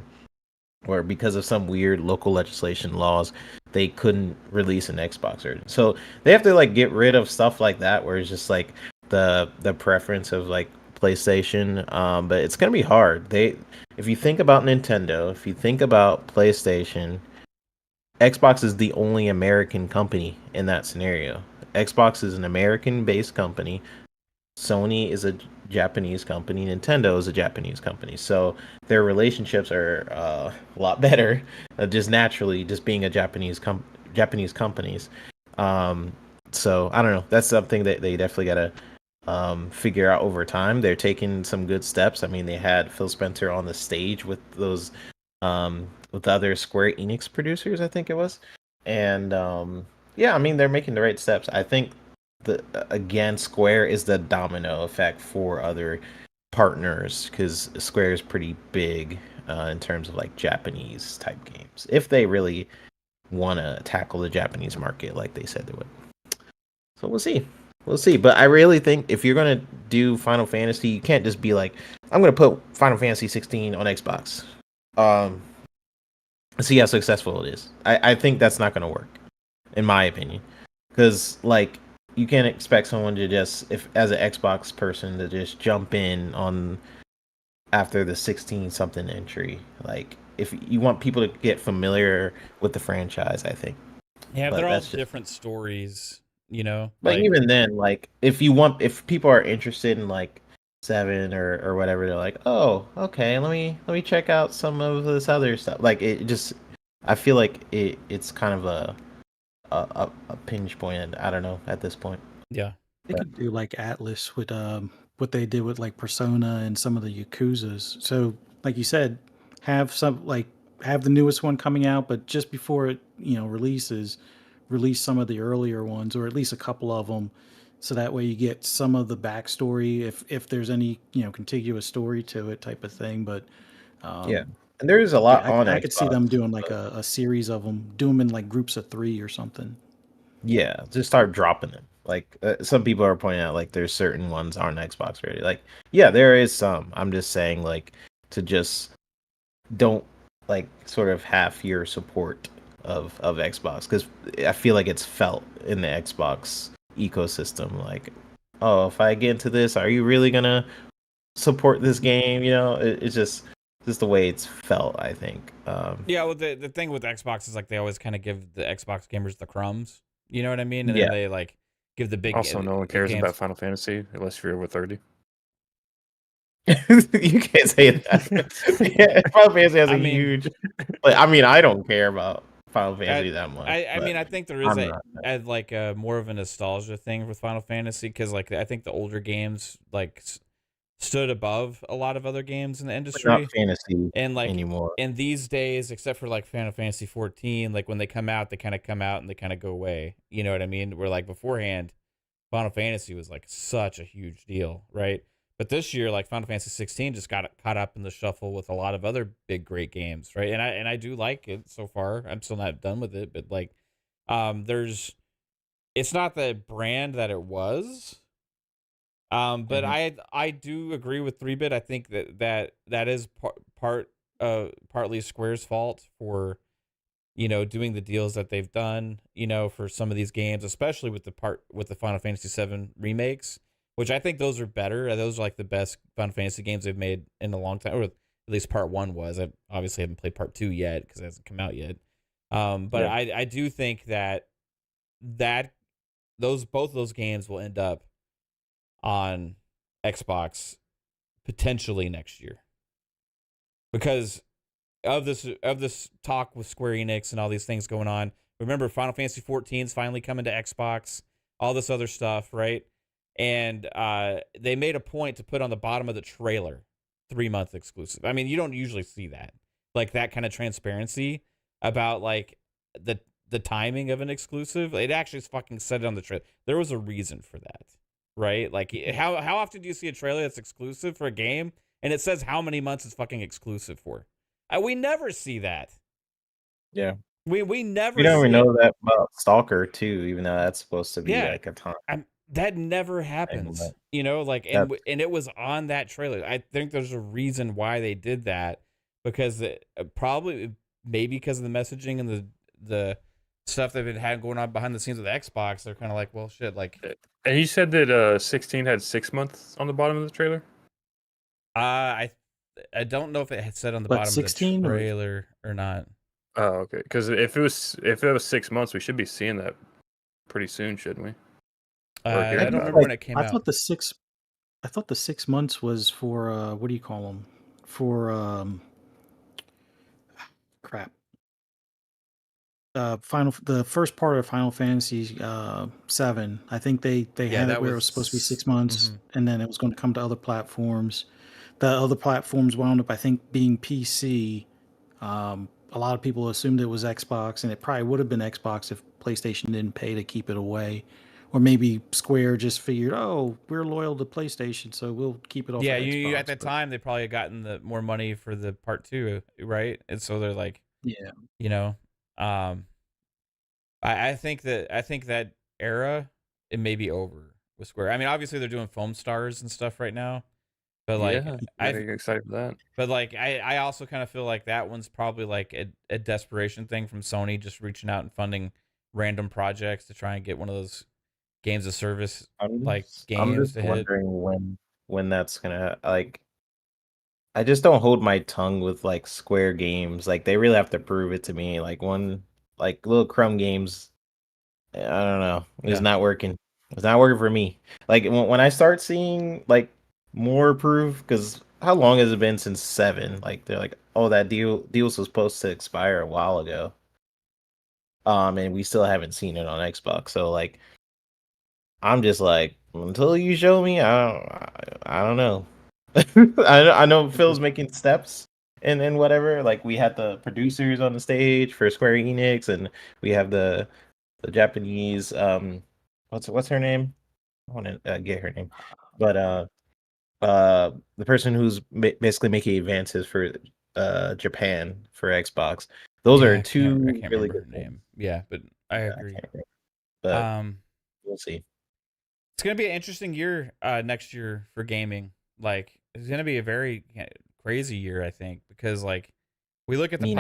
where because of some weird local legislation laws, they couldn't release an Xbox version. So they have to like get rid of stuff like that, where it's just like the preference of like PlayStation. But it's gonna be hard. If you think about Nintendo, if you think about PlayStation, Xbox is the only American company in that scenario. Xbox is an American-based company. Sony is a Japanese company. Nintendo is a Japanese company. So their relationships are a lot better, just naturally, just being a Japanese companies. So I don't know. That's something that they definitely got to figure out over time. They're taking some good steps. I mean, they had Phil Spencer on the stage with those with other Square Enix producers, I think it was. And yeah, I mean, they're making the right steps. I think again, Square is the domino effect for other partners, because Square is pretty big in terms of like Japanese type games, if they really want to tackle the Japanese market like they said they would. So we'll see. But I really think if you're going to do Final Fantasy, you can't just be like, I'm going to put Final Fantasy 16 on Xbox. See how successful it is. I think that's not going to work, in my opinion, because like, you can't expect someone to just, if as an Xbox person, to just jump in on after the 16 something entry. Like, if you want people to get familiar with the franchise, I think. Yeah, they're all different stories, But like, even then, like, if people are interested in like 7 or whatever, they're like, oh, okay, let me check out some of this other stuff. Like, it just, I feel like it's kind of a pinch point. I don't know at this point. Yeah, they could do like Atlas with what they did with like Persona and some of the Yakuzas. So, like you said, have the newest one coming out, but just before it release some of the earlier ones, or at least a couple of them, so that way you get some of the backstory if there's any contiguous story to it type of thing. But Yeah, and there is a lot on I could see Xbox. them doing like a series of them, do them in like groups of 3 or something. Yeah, just start dropping them. Like some people are pointing out, like there's certain ones on Xbox already. Like, yeah, there is some. I'm just saying, like, to just don't like sort of half your support of Xbox, because I feel like it's felt in the Xbox ecosystem. Like, oh, if I get into this, are you really gonna support this game? It's just the way it's felt, I think. Yeah, well, the thing with Xbox is like they always kind of give the Xbox gamers the crumbs. You know what I mean? And Yeah. then they like give the big. Also, no one cares games. about Final Fantasy unless you're over 30. You can't say that. Yeah, Final Fantasy has huge. Like, I mean, I don't care about Final Fantasy that much. I mean, I think there is a more of a nostalgia thing with Final Fantasy, because like I think the older games like stood above a lot of other games in the industry. Not fantasy and like anymore. And these days, except for like Final Fantasy 14, like when they come out, they kind of come out and they kind of go away. You know what I mean? Where like beforehand, Final Fantasy was like such a huge deal, right? But this year, like Final Fantasy 16 just got caught up in the shuffle with a lot of other big great games, right? And I do like it so far. I'm still not done with it, but like it's not the brand that it was. But I do agree with 3-Bit. I think that is partly Square's fault for doing the deals that they've done, for some of these games, especially with the Final Fantasy 7 remakes, which I think those are better. Those are like the best Final Fantasy games they've made in a long time, or at least part 1 was. I obviously haven't played part 2 yet because it hasn't come out yet. But yeah. I do think that both of those games will end up on Xbox potentially next year, because of this talk with Square Enix and all these things going on. Remember, Final Fantasy 14 is finally coming to Xbox, all this other stuff, right? And they made a point to put on the bottom of the trailer 3-month exclusive. I mean, you don't usually see that, like that kind of transparency about like the timing of an exclusive. It actually fucking said it on the trailer. There was a reason for that. Right? Like, how often do you see a trailer that's exclusive for a game and it says how many months it's fucking exclusive for? We never see that. Yeah. We never. We don't even know that about Stalker too, even though that's supposed to be like a ton. That never happens. Like, and it was on that trailer. I think there's a reason why they did that, because maybe because of the messaging and the stuff they've been had going on behind the scenes with Xbox. They're kind of like, well, shit, like. And you said that 16 had 6 months on the bottom of the trailer? I don't know if it had said on the bottom of the trailer or not. Oh, okay. Because if it was 6 months, we should be seeing that pretty soon, shouldn't we? I don't remember when it came out. I thought the 6 months was for what do you call them? For crap. The first part of Final Fantasy 7, I think they had it where it was supposed to be 6 months, and then it was going to come to other platforms. The other platforms wound up, I think, being PC. A lot of people assumed it was Xbox, and it probably would have been Xbox if PlayStation didn't pay to keep it away. Or maybe Square just figured, oh, we're loyal to PlayStation, so we'll keep it off. Yeah, Xbox, at that time they probably had gotten the more money for the part 2, right? And so they're like, yeah, I think that era, it may be over with Square. I mean, obviously they're doing foam stars and stuff right now, but like, I'm excited for that. But like, I also kind of feel like that one's probably like a desperation thing from Sony, just reaching out and funding random projects to try and get one of those games of service games. I'm just wondering when that's gonna like. I just don't hold my tongue with like Square games. Like, they really have to prove it to me. Like, little crumb games, I don't know. It's not working. It's not working for me. Like, when I start seeing like more proof, because how long has it been since 7? Like, they're like, oh, that deal was supposed to expire a while ago. And we still haven't seen it on Xbox. So like, I'm just like, until you show me, I don't know. I know Phil's making steps and whatever. Like, we had the producers on the stage for Square Enix, and we have the Japanese what's her name? want to get her name, but the person who's basically making advances for Japan for Xbox. Those are two I can't really remember good her things. name. Yeah, but I agree. But we'll see. It's gonna be an interesting year next year for gaming. Like, it's gonna be a very crazy year, I think, because like we look at the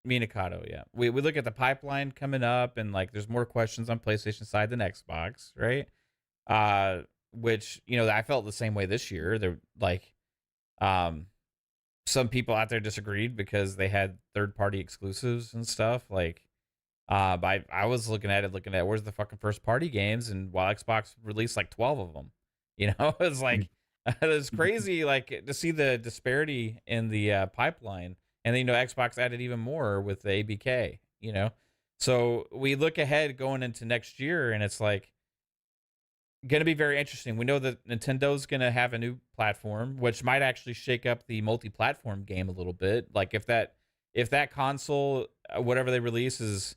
Minakato, yeah. We look at the pipeline coming up, and like there's more questions on PlayStation side than Xbox, right? Which, you know, I felt the same way this year. They're like, some people out there disagreed because they had third-party exclusives and stuff. Like, I was looking at where's the fucking first-party games, and while Xbox released like 12 of them, you know, it's like it's crazy, like to see the disparity in the pipeline, and then, you know, Xbox added even more with the ABK, you know. So we look ahead going into next year, and it's like going to be very interesting. We know that Nintendo's going to have a new platform, which might actually shake up the multi-platform game a little bit. Like if that console, whatever they release, is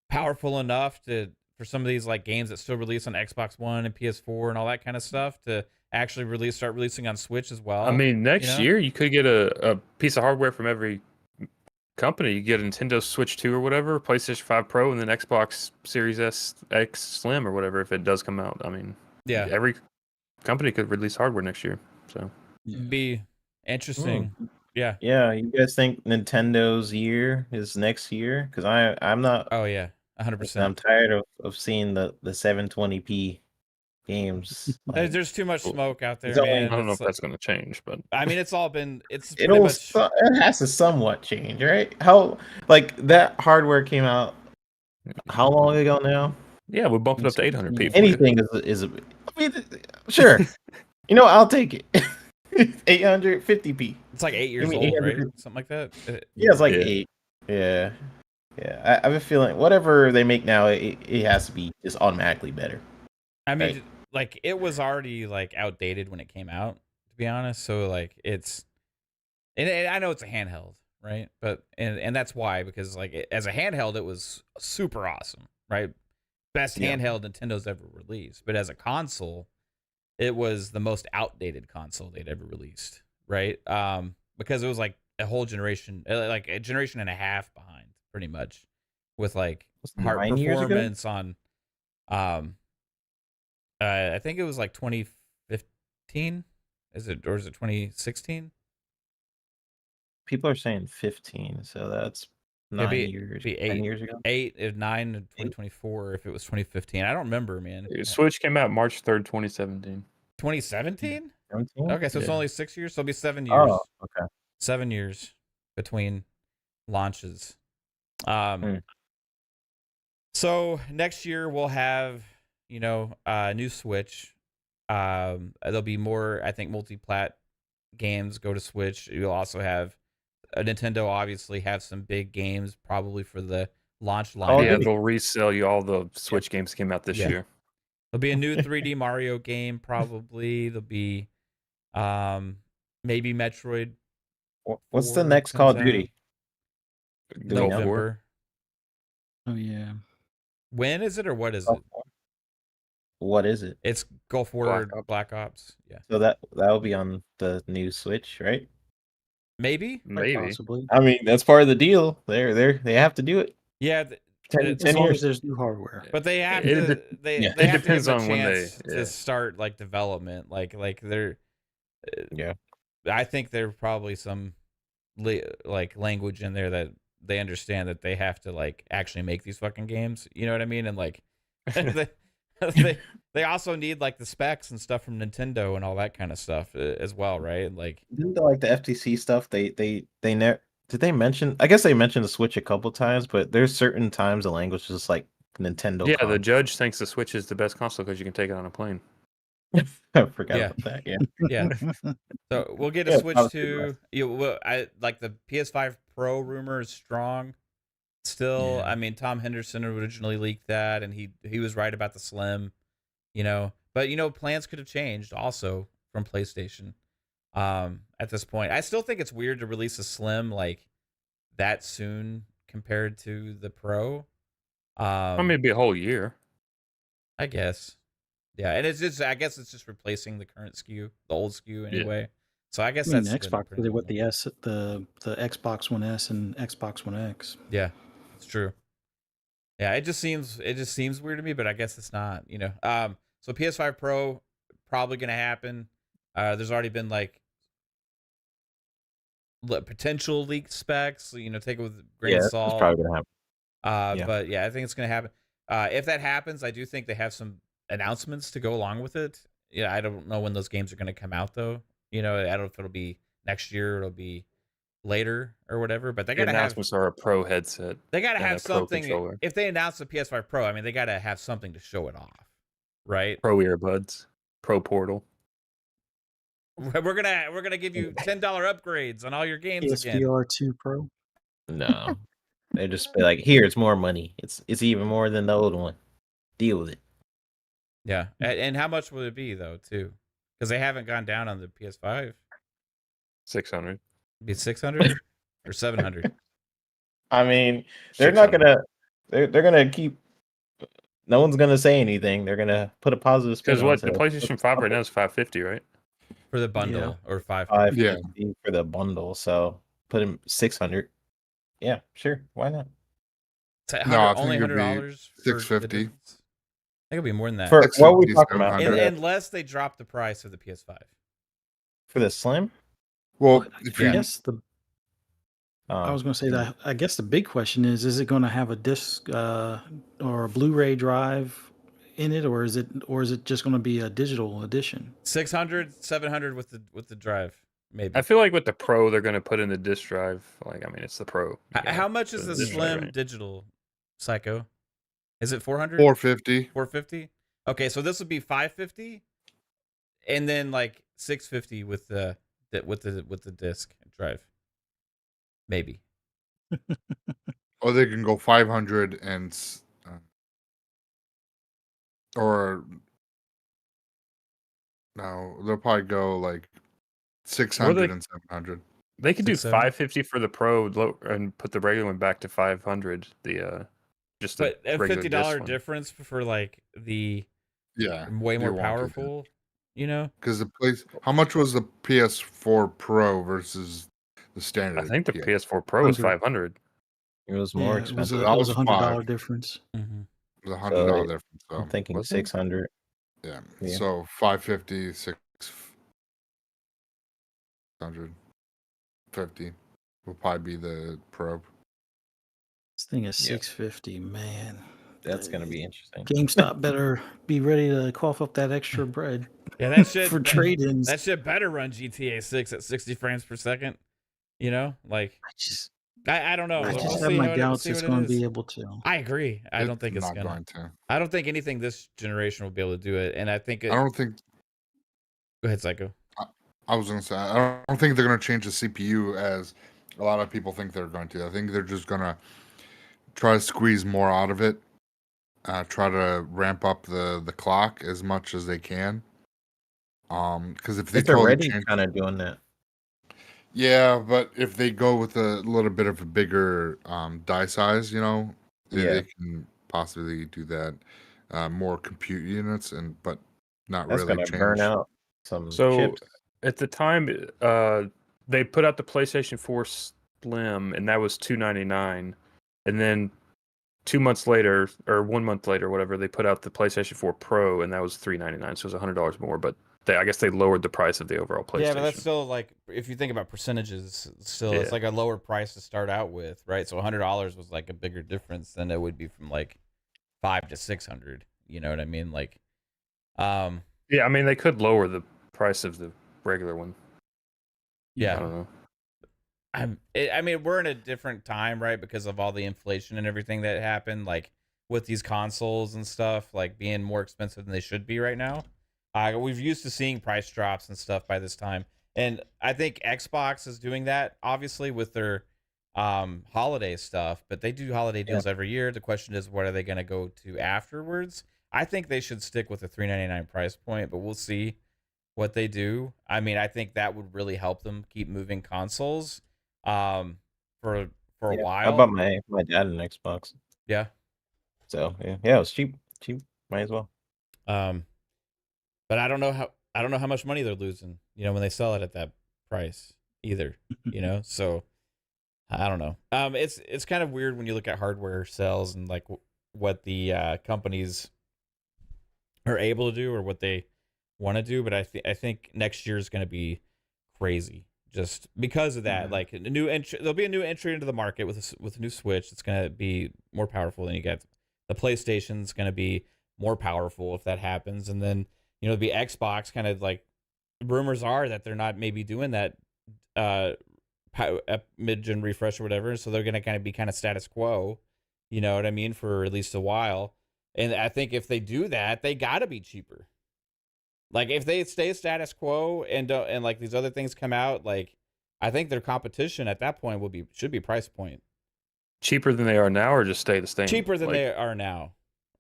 powerful enough for some of these like games that still release on Xbox One and PS4 and all that kind of stuff to actually start releasing on Switch as well. I mean, next year you could get a piece of hardware from every company. You get a Nintendo Switch 2 or whatever, PlayStation 5 Pro, and then Xbox Series S X Slim or whatever if it does come out. I mean, yeah, every company could release hardware next year. So be interesting. Yeah. Yeah, you guys think Nintendo's year is next year? Because I'm not. Oh yeah, 100%. I'm tired of seeing the 720p games. Like, There's too much smoke out there, only- man. I don't know if that's going to change, but I mean, it's all been it has to somewhat change, right? How like that hardware came out how long ago now? Yeah, we bumped it up to 800p. Anything is I mean, sure. You know, I'll take it. 850p. It's like 8 years old, right? Something like that. Yeah, it's like 8. Yeah. Yeah, I have a feeling whatever they make now, it has to be just automatically better. I mean, right? Like it was already like outdated when it came out, to be honest. So like it's, and I know it's a handheld, right? But and that's why, because like as a handheld, it was super awesome, right? Best handheld Nintendo's ever released. But as a console, it was the most outdated console they'd ever released, right? Because it was like a whole generation, like a generation and a half behind, pretty much, with like hard performance on. I think it was like 2015. Is it 2016? People are saying 15, so that's 9 years. Be 10 years ago. 9 in 2024. If it was 2015, I don't remember, man. Switch came out March 3rd, 2017. 2017? 17? Okay, so it's only 6 years. So it'll be 7 years. Oh, okay. 7 years between launches. So next year we'll have, you know, a new Switch. There'll be more, I think, multi-plat games go to Switch. You'll also have Nintendo obviously have some big games probably for the launch line. Oh, yeah, they'll resell you all the Switch games that came out this year. There'll be a new 3D Mario game probably. There'll be maybe Metroid. What's the next Call of Duty? November. Oh yeah. When is it, or what is it? What is it? It's Gulf War Black Ops. Yeah. So that'll be on the new Switch, right? Maybe. Possibly. I mean, that's part of the deal. They have to do it. Yeah. 10 as long years. as there's new hardware. But they have to. They it have depends to give on a when chance they to start like development. Like they're. Yeah. I think there's probably some like language in there that they understand that they have to like actually make these fucking games. You know what I mean? And like they also need like the specs and stuff from Nintendo and all that kind of stuff as well, right? Like didn't the FTC stuff they never did they mention? I guess they mentioned the Switch a couple times, but there's certain times the language is just like Nintendo. Yeah, the judge thinks the Switch is the best console because you can take it on a plane. I forgot about that. Yeah. Yeah. So we'll get a Switch 2. I like the PS5 Pro rumor is strong. Still, I mean, Tom Henderson originally leaked that, and he was right about the Slim, you know. But you know, plans could have changed also from PlayStation. At this point, I still think it's weird to release a Slim like that soon compared to the Pro. Maybe a whole year. I guess, Yeah, and it's just I guess it's just replacing the current SKU, the old SKU anyway. So I guess I mean, that's the Xbox did it with the Xbox One S and Xbox One X. Yeah, it's true. Yeah, it just seems weird to me, but I guess it's not. So PS5 Pro probably gonna happen. There's already been like potential leaked specs. Take it with a grain of salt. It's probably gonna happen. But yeah, I think it's gonna happen. If that happens, I do think they have some announcements to go along with it. Yeah, I don't know when those games are gonna come out though. I don't know if it'll be next year, it'll be later or whatever. But they gotta have announcements are a Pro headset. They gotta have something. Controller. If they announce the PS5 Pro, I mean, they gotta have something to show it off, right? Pro earbuds, Pro Portal. We're gonna give you $10 upgrades on all your games again. PSVR 2 Pro. No, they just be like, here, it's more money. It's even more than the old one. Deal with it. Yeah, and how much would it be though, too? Because they haven't gone down on the PS5. 600. Be 600 or 700. I mean, they're not gonna. They're gonna keep. No one's gonna say anything. They're gonna put a positive spin. Because what the PlayStation 5 right now is $550, right? For the bundle or $500. $550 for the bundle. So put him $600. Yeah, sure. Why not? Only $100. $650. I think it'll be more than that. For what are we talking about? Unless they drop the price of the PS5 for the Slim. Well, I guess I was going to say that. I guess the big question is it going to have a disc or a Blu-ray drive in it, or is it just going to be a digital edition? 600, 700 with the drive, maybe. I feel like with the Pro, they're going to put in the disc drive. Like, I mean, it's the Pro. How much is the Slim digital, Psycho? Is it 400? 450. 450. Okay, so this would be 550, and then like 650 with the disc drive, maybe. Or they can go 500 and or no, they'll probably go like 600 and 700. They could do 550 for the Pro and put the regular one back to 500. But a $50 difference for like the way more powerful, Because how much was the PS4 Pro versus the standard? I think the PS4 Pro was 500. It was more expensive. It was $100 difference. Mm-hmm. It was $100 difference. So. I'm thinking 600. Yeah. So 550, 650 will probably be the Pro. This thing is 650, man. That's gonna be interesting. GameStop better be ready to cough up that extra bread. Yeah, that shit for trade-ins. That shit better run GTA 6 at 60 frames per second. I don't know. I just have my doubts it's going to be able to. I agree. I don't think it's going to. I don't think anything this generation will be able to do it. And I think I don't think. Go ahead, Psycho. I was going to say I don't think they're going to change the CPU as a lot of people think they're going to. I think they're just going to try to squeeze more out of it. Try to ramp up the clock as much as they can. Because if they're already kind of doing that. Yeah, but if they go with a little bit of a bigger die size, they can possibly do that. More compute units, but not That's really gonna burn out some chips. At the time, they put out the PlayStation 4 Slim, and that was $299, and then 2 months later, or 1 month later, whatever, they put out the PlayStation 4 Pro, and that was $399, so it was $100 more, but I guess they lowered the price of the overall PlayStation. Yeah, but that's still like, if you think about percentages, it's like a lower price to start out with, right? So $100 was like a bigger difference than it would be from like $500 to $600. You know what I mean? Like, yeah, I mean they could lower the price of the regular one. Yeah, I don't know. I mean, we're in a different time, right? Because of all the inflation and everything that happened, like with these consoles and stuff, like being more expensive than they should be right now. We've used to seeing price drops and stuff by this time. And I think Xbox is doing that, obviously, with their holiday stuff. But they do holiday deals every year. The question is, what are they going to go to afterwards? I think they should stick with the $399 price point, but we'll see what they do. I mean, I think that would really help them keep moving consoles for a while. How about my dad an Xbox? Yeah. So yeah, it was cheap. Might as well. But I don't know how much money they're losing, when they sell it at that price either, So I don't know. It's kind of weird when you look at hardware sales and like what the companies are able to do or what they want to do, but I think next year is going to be crazy just because of that. Like there'll be a new entry into the market with a new Switch. It's going to be more powerful than you get. The PlayStation's going to be more powerful if that happens, and then the Xbox kind of like rumors are that they're not maybe doing that mid-gen refresh or whatever, so they're going to kind of be status quo, you know what I mean, for at least a while. And I think if they do that, they got to be cheaper. Like if they stay status quo and like these other things come out, like I think their competition at that point should be price point cheaper than they are now, or just stay the same. Cheaper than they are now,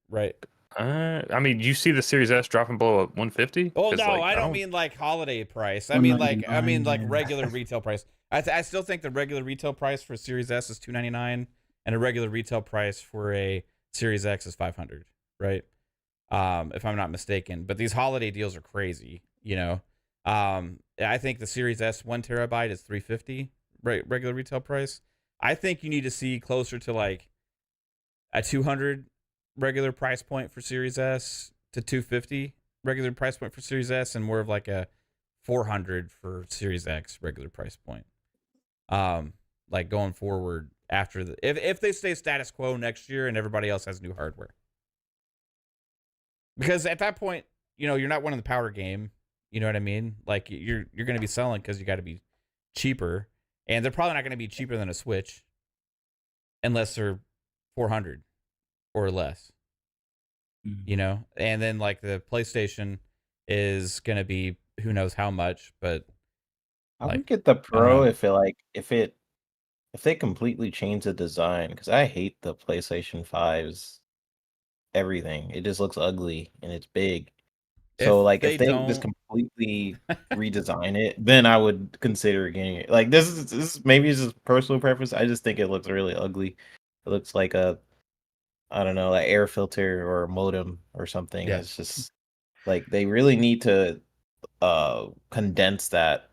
right? I mean, you see the Series S dropping below 150? Oh no, I don't mean like holiday price. I mean like regular retail price. I still think the regular retail price for Series S is $299, and a regular retail price for a Series X is $500, right? If I'm not mistaken. But these holiday deals are crazy, I think the Series S 1 terabyte is $350, regular retail price. I think you need to see closer to like a $200 regular price point for Series S to $250 regular price point for Series S, and more of like a $400 for Series X regular price point. Like going forward after if they stay status quo next year and everybody else has new hardware, because at that point, you're not winning the power game. You know what I mean? Like you're going to be selling because you got to be cheaper, and they're probably not going to be cheaper than a Switch unless they're $400 or less. And then like the PlayStation is going to be who knows how much, but I would get the Pro if they completely change the design, because I hate the PlayStation 5's everything. It just looks ugly and it's big. So if they just completely redesign it, then I would consider getting it. Like this is maybe it's just personal preference. I just think it looks really ugly. It looks like I don't know, like air filter or a modem or something. Yeah. It's just like they really need to condense that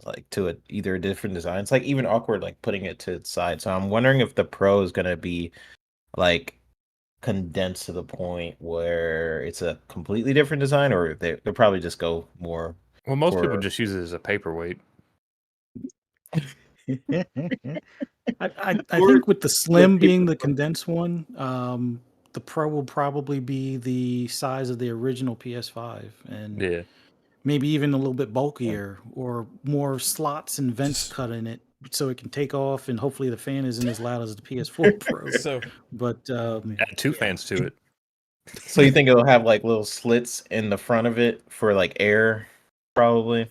like to either a different design. It's like even awkward like putting it to its side. So I'm wondering if the Pro is gonna be like condensed to the point where it's a completely different design, or they'll probably just go more. Well, most people just use it as a paperweight. I think with the Slim being the condensed one, the Pro will probably be the size of the original PS5, and maybe even a little bit bulkier or more slots and vents cut in it, so it can take off, and hopefully the fan isn't as loud as the PS4 Pro. But add two fans to it. So you think it'll have like little slits in the front of it for like air, probably?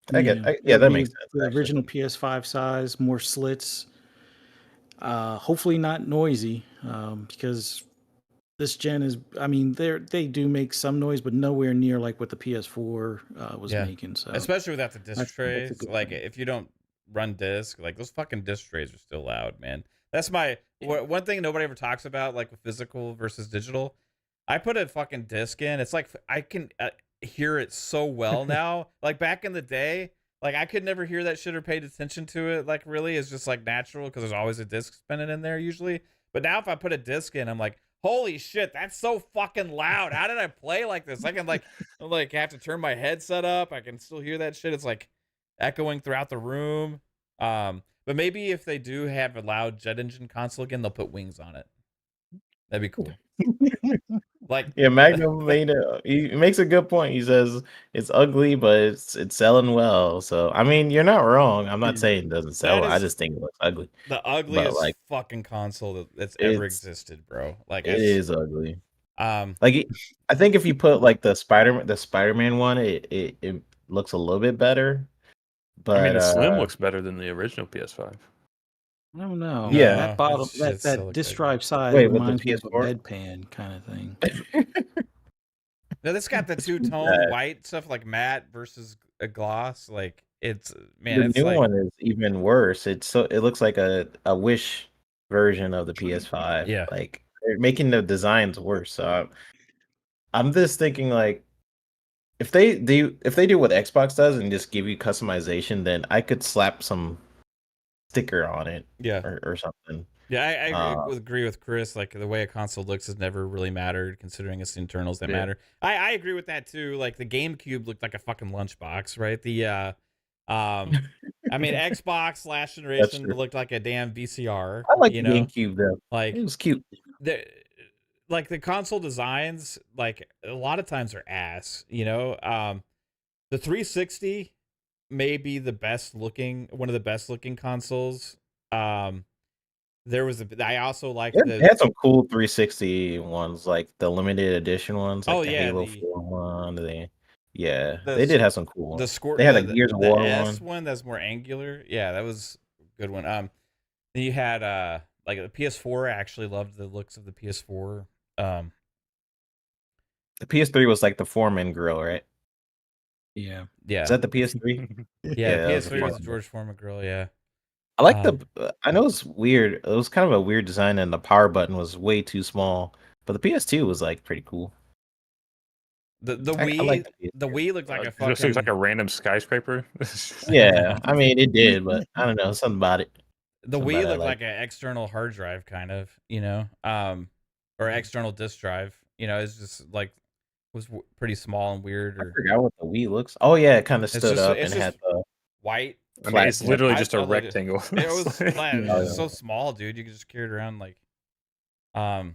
That makes sense. The original PS5 size, more slits. Hopefully not noisy, because this gen is. I mean, they do make some noise, but nowhere near like what the PS4 was making. So especially without the disc trays, like if you don't run disc, like those fucking disc trays are still loud, man. That's one thing nobody ever talks about, like with physical versus digital. I put a fucking disc in. It's like I can hear it so well now. Like back in the day, like I could never hear that shit or paid attention to it. Like really, it's just like natural because there's always a disc spinning in there usually. But now if I put a disc in, I'm like, holy shit, that's so fucking loud. How did I play like this? I can like have to turn my headset up. I can still hear that shit. It's like echoing throughout the room. But maybe if they do have a loud jet engine console again, they'll put wings on it. That'd be cool. Magnum he makes a good point. He says it's ugly, but it's selling well. So I mean, you're not wrong. I'm not saying it doesn't sell. I just think it looks ugly. The ugliest fucking console that's ever existed, bro. Like it is ugly. I think if you put like the Spider-Man one, it looks a little bit better. But I mean, the Slim looks better than the original PS5. I don't know. Yeah, that bottom, that disc drive side reminds me of a bedpan kind of thing. No, this got the two-tone white stuff, like matte versus a gloss. Like it's the new one is even worse. It looks like a Wish version of the PS5. Yeah, like they're making the designs worse. So I'm just thinking like if they do what Xbox does and just give you customization, then I could slap some sticker on it, or something. Yeah, I agree with Chris. Like the way a console looks has never really mattered, considering it's the internals that matter. I agree with that too. Like the GameCube looked like a fucking lunchbox, right? The I mean Xbox last generation looked like a damn VCR. I like the GameCube though. Like it was cute. Like the console designs, like a lot of times are ass. The 360 may be one of the best looking consoles. I also like they had some cool 360 ones, like the limited edition ones, like the Halo 4 one. They did have some cool ones. They had a Gears of War one that's more angular. Yeah, that was a good one. Then you had like the PS4. I actually loved the looks of the PS4. The PS3 was like the Foreman grill, right? Yeah. Is that the PS3? Yeah, PS3 was the George Foreman grill. Yeah. I like I know it's weird. It was kind of a weird design, and the power button was way too small. But the PS2 was like pretty cool. The Wii, the Wii looked like a fucking. It just looks like a random skyscraper. Yeah, I mean it did, but I don't know, something about it. The Wii looked like an external hard drive, kind of, or external disk drive. It's just like was pretty small and weird. I forgot what the Wii looks. Oh yeah, it kind of stood up and had the white. I mean, it's literally just a rectangle. It was so small, dude. You could just carry it around like. My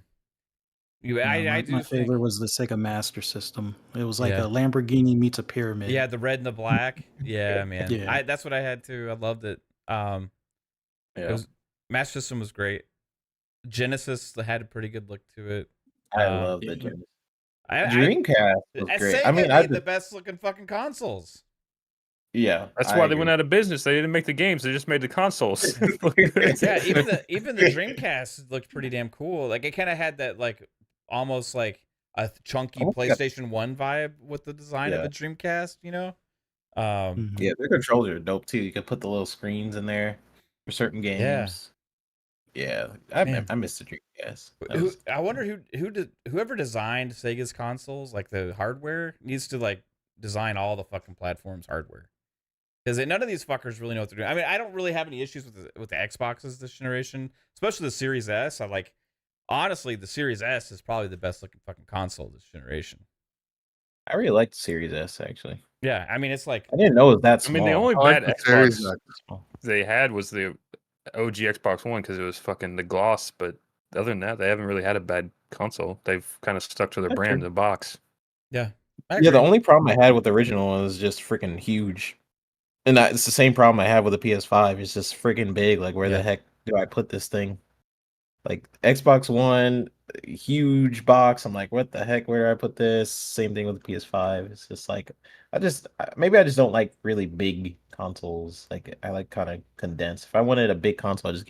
favorite was the Sega Master System. It was like a Lamborghini meets a pyramid. Yeah, the red and the black. Yeah, man. Yeah. That's what I had too. I loved it. Master System was great. Genesis had a pretty good look to it. I love the Genesis. Dreamcast was great. Sega made the best looking fucking consoles. Yeah, that's why they went out of business. They didn't make the games; they just made the consoles. Yeah, even the Dreamcast looked pretty damn cool. Like it kind of had that like almost like a chunky PlayStation 1 vibe with the design of the Dreamcast. Yeah, their controllers are dope too. You could put the little screens in there for certain games. Yeah, I missed the Dreamcast. I wonder whoever designed Sega's consoles, like the hardware, needs to like design all the fucking platforms hardware. Because none of these fuckers really know what they're doing. I mean, I don't really have any issues with the Xboxes this generation, especially the Series S. Honestly, the Series S is probably the best looking fucking console this generation. I really like the Series S, actually. Yeah, I mean, it's like... I didn't know it was that small. I mean, the only bad Xbox they had was the OG Xbox One because it was fucking the gloss, but other than that, they haven't really had a bad console. They've kind of stuck to their brand, the box. Yeah. Yeah, the only problem I had with the original one was just freaking huge. And it's the same problem I have with the PS5. It's just freaking big. Like, where the heck do I put this thing? Like, Xbox One, huge box. I'm like, what the heck? Where do I put this? Same thing with the PS5. It's just like, maybe I just don't like really big consoles. Like, I like kind of condensed. If I wanted a big console, I'd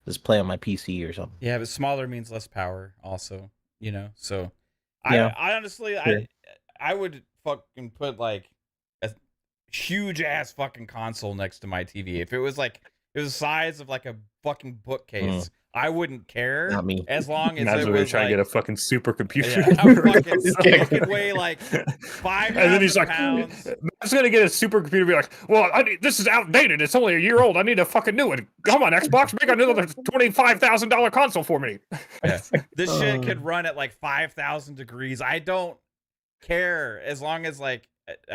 just play on my PC or something. Yeah, but smaller means less power also, So, I honestly, I would fucking put like a huge ass fucking console next to my TV. If it was the size of like a fucking bookcase, I wouldn't care. Not me. As long as it was trying to get a fucking supercomputer. Yeah, I could weigh like 5 and then he's like, pounds. I'm just gonna get a supercomputer and be like, well, this is outdated. It's only a year old. I need a fucking new one. Come on, Xbox, make another $25,000 console for me. Yeah. This shit could run at like 5,000 degrees. I don't care as long as like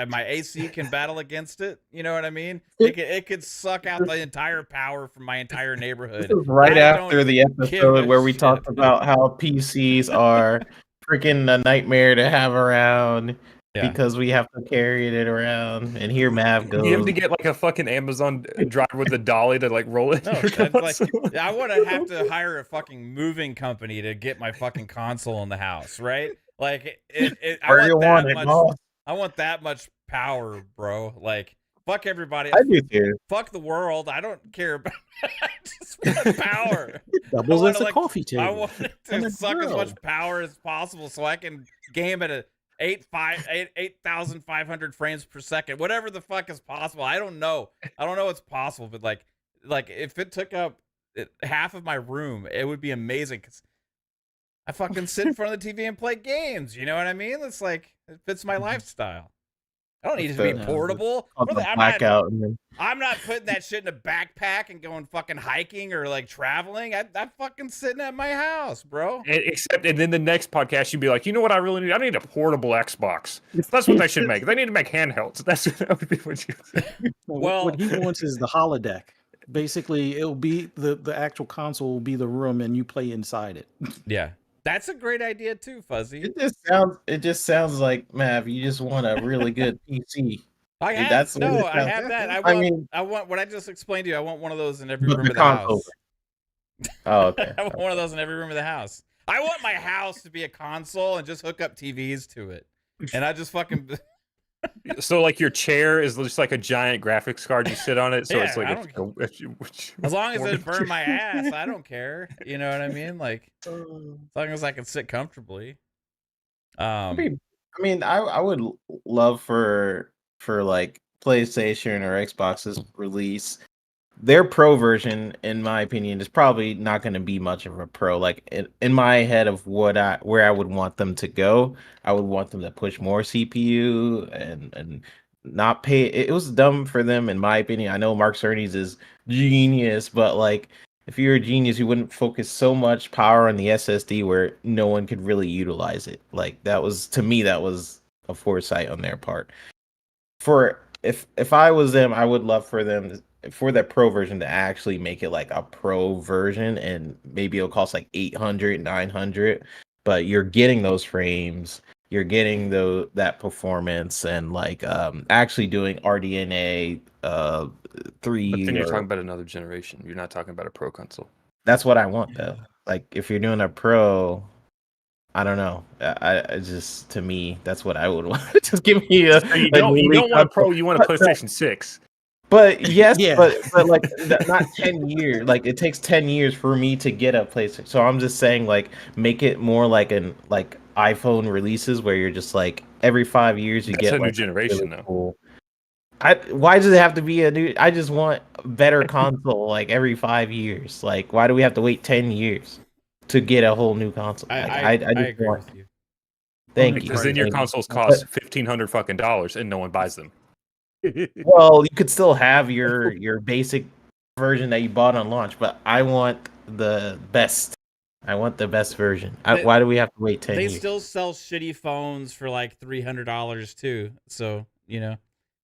my AC can battle against it. You know what I mean? It could suck out the entire power from my entire neighborhood. This was right after the episode where we talked about how PCs are freaking a nightmare to have around because we have to carry it around. And here Mav goes. You have to get like a fucking Amazon driver with a dolly to like roll it. No, I would have to hire a fucking moving company to get my fucking console in the house, right? Like I want that much power, bro. Like, fuck everybody. I do too. Fuck the world. I don't care about I just want power. Doubles as a coffee table. I want it to suck as much power as possible so I can game at a 8,500 frames per second. Whatever the fuck is possible. I don't know. I don't know what's possible, but like if it took up half of my room, it would be amazing because I fucking sit in front of the TV and play games. You know what I mean? It's like, it fits my lifestyle. I don't need it to be portable. Blackout. I'm not putting that shit in a backpack and going fucking hiking or like traveling. I'm fucking sitting at my house, bro. And then the next podcast, you'd be like, you know what I really need? I need a portable Xbox. That's what they should make. They need to make handhelds. That would be what you say. Well, what he wants is the holodeck. Basically, it'll be the actual console will be the room, and you play inside it. Yeah. That's a great idea too, Fuzzy. It just sounds like, Mav, you just want a really good PC. I have that. I want what I just explained to you. I want one of those in every room of the house. Oh, okay. I want one of those in every room of the house. I want my house to be a console and just hook up TVs to it. And I just fucking So like your chair is just like a giant graphics card. You sit on it, so it's like as long as it burn my ass, I don't care. You know what I mean? Like as long as I can sit comfortably. I mean, I would love for like PlayStation or Xbox's release. Their Pro version, in my opinion, is probably not going to be much of a Pro. Like in my head of where I would want them to go, I would want them to push more CPU and not pay. It was dumb for them, in my opinion. I know Mark Cerny's is genius, but like if you're a genius, you wouldn't focus so much power on the SSD where no one could really utilize it. Like that was, to me, that was a foresight on their part. If I was them, I would love for them for that Pro version to actually make it like a Pro version, and maybe it'll cost like 800, 900, but you're getting those frames, you're getting that performance, and like actually doing RDNA 3. But then you're talking about another generation. You're not talking about a Pro console. That's what I want though. Like if you're doing a Pro, I don't know. I just, to me, that's what I would want. Just give me a. You don't want a Pro. You want a PlayStation 6. But yes, yeah. but like not 10 years. Like it takes 10 years for me to get a PlayStation. So I'm just saying, like, make it more like iPhone releases where you're just like every 5 years you get a new like, generation really though. Cool. Why does it have to be a new? I just want a better console like every 5 years. Like why do we have to wait 10 years to get a whole new console? I just agree with you. Thank you. Because then your consoles cost $1,500 fucking dollars and no one buys them. Well, you could still have your basic version that you bought on launch, but I want the best. I want the best version. Why do we have to wait 10 years? They still sell shitty phones for like $300 too. So, you know.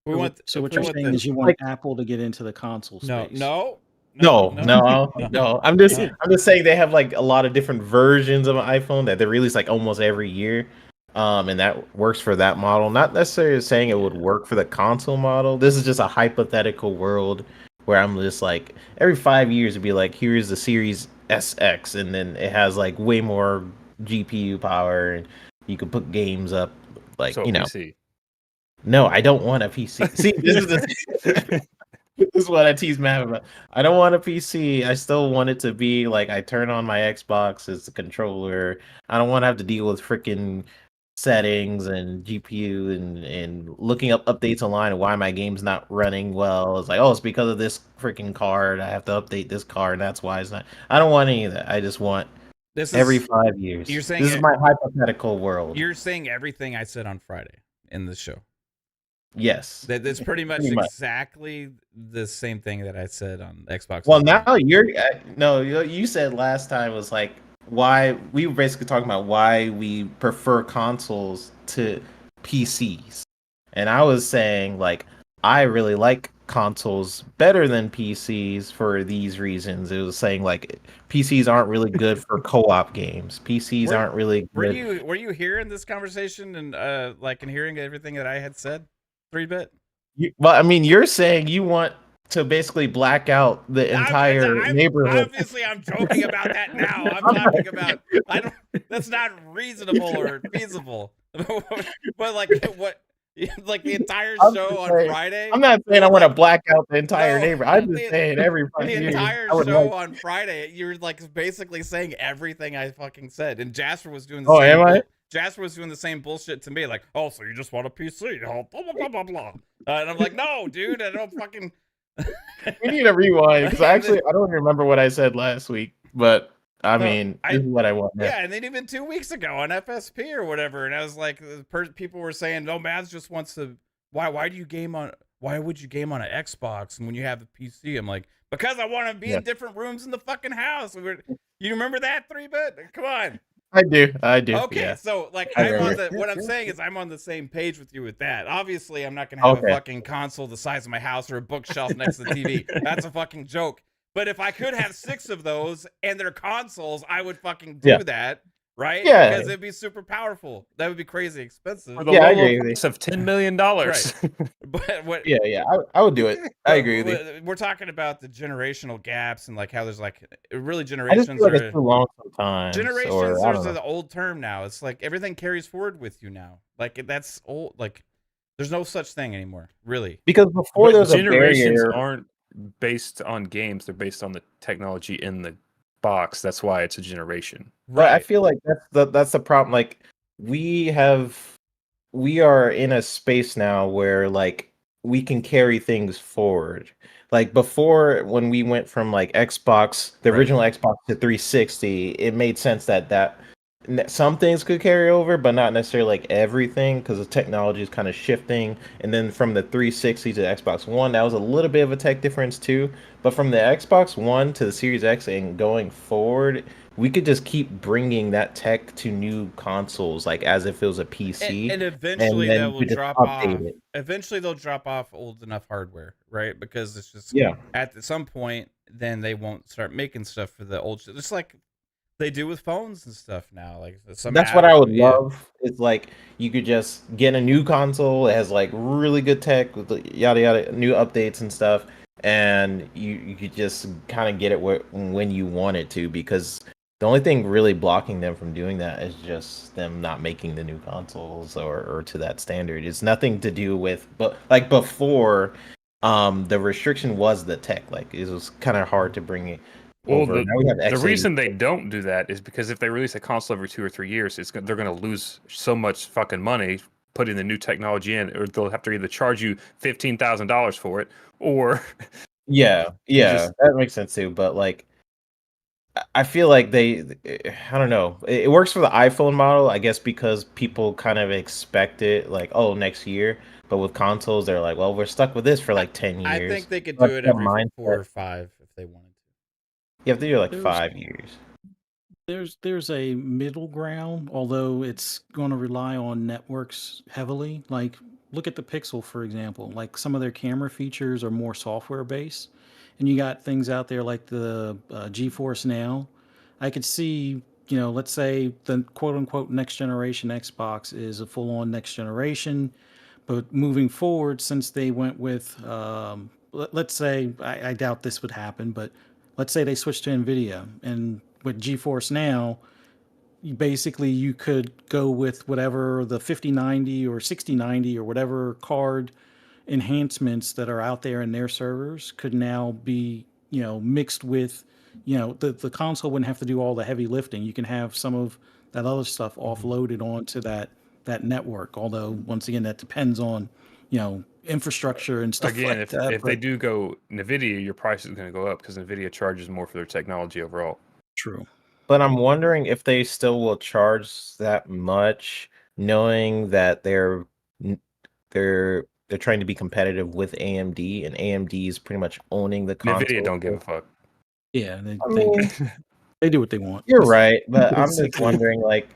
What you're saying is you want Apple to get into the console space. No. I'm just saying they have like a lot of different versions of an iPhone that they release like almost every year. And that works for that model. Not necessarily saying it would work for the console model. This is just a hypothetical world where I'm just like every 5 years it'd be like, here's the Series SX, and then it has like way more GPU power, and you can put games up, like so PC. No, I don't want a PC. See, this is what I tease Matt about. I don't want a PC. I still want it to be like I turn on my Xbox as the controller. I don't want to have to deal with freaking settings and GPU and looking up updates online and why my game's not running well. It's like, oh, it's because of this freaking card. I have to update this card, and that's why it's not. I don't want any of that. I just want every 5 years. You're saying this is my hypothetical world. You're saying everything I said on Friday in the show. Yes, that's pretty much exactly the same thing that I said on Xbox. Well, now you said last time was like why we were basically talking about why we prefer consoles to PCs, and I was saying like I really like consoles better than PCs for these reasons. It was saying like PCs aren't really good for co-op games. PCs aren't really good. Were you hearing this conversation and like and hearing everything that I had said? 3-bit. Well, I mean, you're saying you want to basically black out the entire neighborhood. Obviously, I'm joking about that now. I'm talking about that's not reasonable or feasible. But like what? Like the entire show on Friday. I'm not saying I want to black out the entire neighborhood. I'm just saying every the entire show on Friday. You're like basically saying everything I fucking said, and Jasper was doing the same. Am I? Jasper was doing the same bullshit to me, like, oh, so you just want a PC? Blah blah blah blah blah. And I'm like, no, dude, I don't fucking. We need a rewind because I don't remember what I said last week, but this is what I want now. Yeah, and then even 2 weeks ago on FSP or whatever, and I was like, people were saying, no, Mads just wants to why do you game on? Why would you game on an Xbox and when you have the PC? I'm like, because I want to be in different rooms in the fucking house. You remember that 3-bit? Come on. I do. Okay, yeah. so like what I'm saying is I'm on the same page with you with that. Obviously, I'm not gonna have a fucking console the size of my house or a bookshelf next to the TV. That's a fucking joke. But if I could have 6 of those and they're consoles, I would fucking do that. Right? Yeah. Because it'd be super powerful. That would be crazy expensive. For the low price of $10 million. Right. But what? Yeah. I would do it. I agree with you. We're talking about the generational gaps and like how there's like really I just generations feel like it's too long sometimes. generations. There's an old term now. It's like everything carries forward with you now. Like that's old. Like there's no such thing anymore. Really. Because before there's generations a barrier. aren't based on games. They're based on the technology in the box. That's why it's a generation. Right. But I feel like that's the problem. Like we are in a space now where like we can carry things forward. Like before, when we went from like Xbox, the original Xbox to 360, it made sense that some things could carry over, but not necessarily like everything, because the technology is kind of shifting. And then from the 360 to the Xbox One, that was a little bit of a tech difference too. But from the Xbox One to the Series X and going forward, we could just keep bringing that tech to new consoles, like as if it was a PC. And eventually they will drop off. It. Eventually they'll drop off old enough hardware, right? Because it's just at some point, then they won't start making stuff for the old shit. It's like they do with phones and stuff now. Like that's what I would love. It's like you could just get a new console. It has like really good tech with yada yada, new updates and stuff, and you could just kind of get it when you want it to. Because the only thing really blocking them from doing that is just them not making the new consoles or to that standard. It's nothing to do with, but like before, the restriction was the tech. Like it was kind of hard to bring it. Well, the reason they don't do that is because if they release a console every 2 or 3 years, they're going to lose so much fucking money putting the new technology in, or they'll have to either charge you $15,000 for it, or that makes sense too. But like, I feel like I don't know. It works for the iPhone model, I guess, because people kind of expect it like, oh, next year. But with consoles, they're like, well, we're stuck with this for like 10 years. I think they could do it every 4 or 5 if they wanted. You have to do like 5 years. There's a middle ground, although it's going to rely on networks heavily. Like look at the Pixel, for example. Like some of their camera features are more software based, and you got things out there like the GeForce Now. I could see, let's say the quote unquote next generation Xbox is a full on next generation, but moving forward, since they went with, let's say, I doubt this would happen, but let's say they switch to NVIDIA, and with GeForce Now, you could go with whatever the 5090 or 6090 or whatever card enhancements that are out there in their servers could now be, mixed with, the console wouldn't have to do all the heavy lifting. You can have some of that other stuff offloaded onto that network. Although, once again, that depends on, infrastructure and stuff like that. If they do go NVIDIA, your price is going to go up because NVIDIA charges more for their technology overall. True. But I'm wondering if they still will charge that much, knowing that they're trying to be competitive with AMD, and AMD is pretty much owning the console. NVIDIA don't give a fuck. Yeah, they do what they want. You're right, but I'm just wondering, like,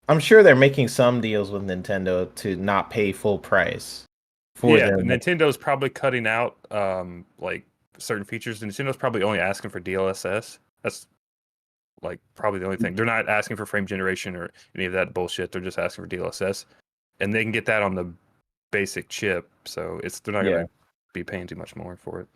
I'm sure they're making some deals with Nintendo to not pay full price. Nintendo's probably cutting out like certain features. Nintendo's probably only asking for DLSS. That's like probably the only thing. They're not asking for frame generation or any of that bullshit. They're just asking for DLSS, and they can get that on the basic chip. So they're not going to be paying too much more for it.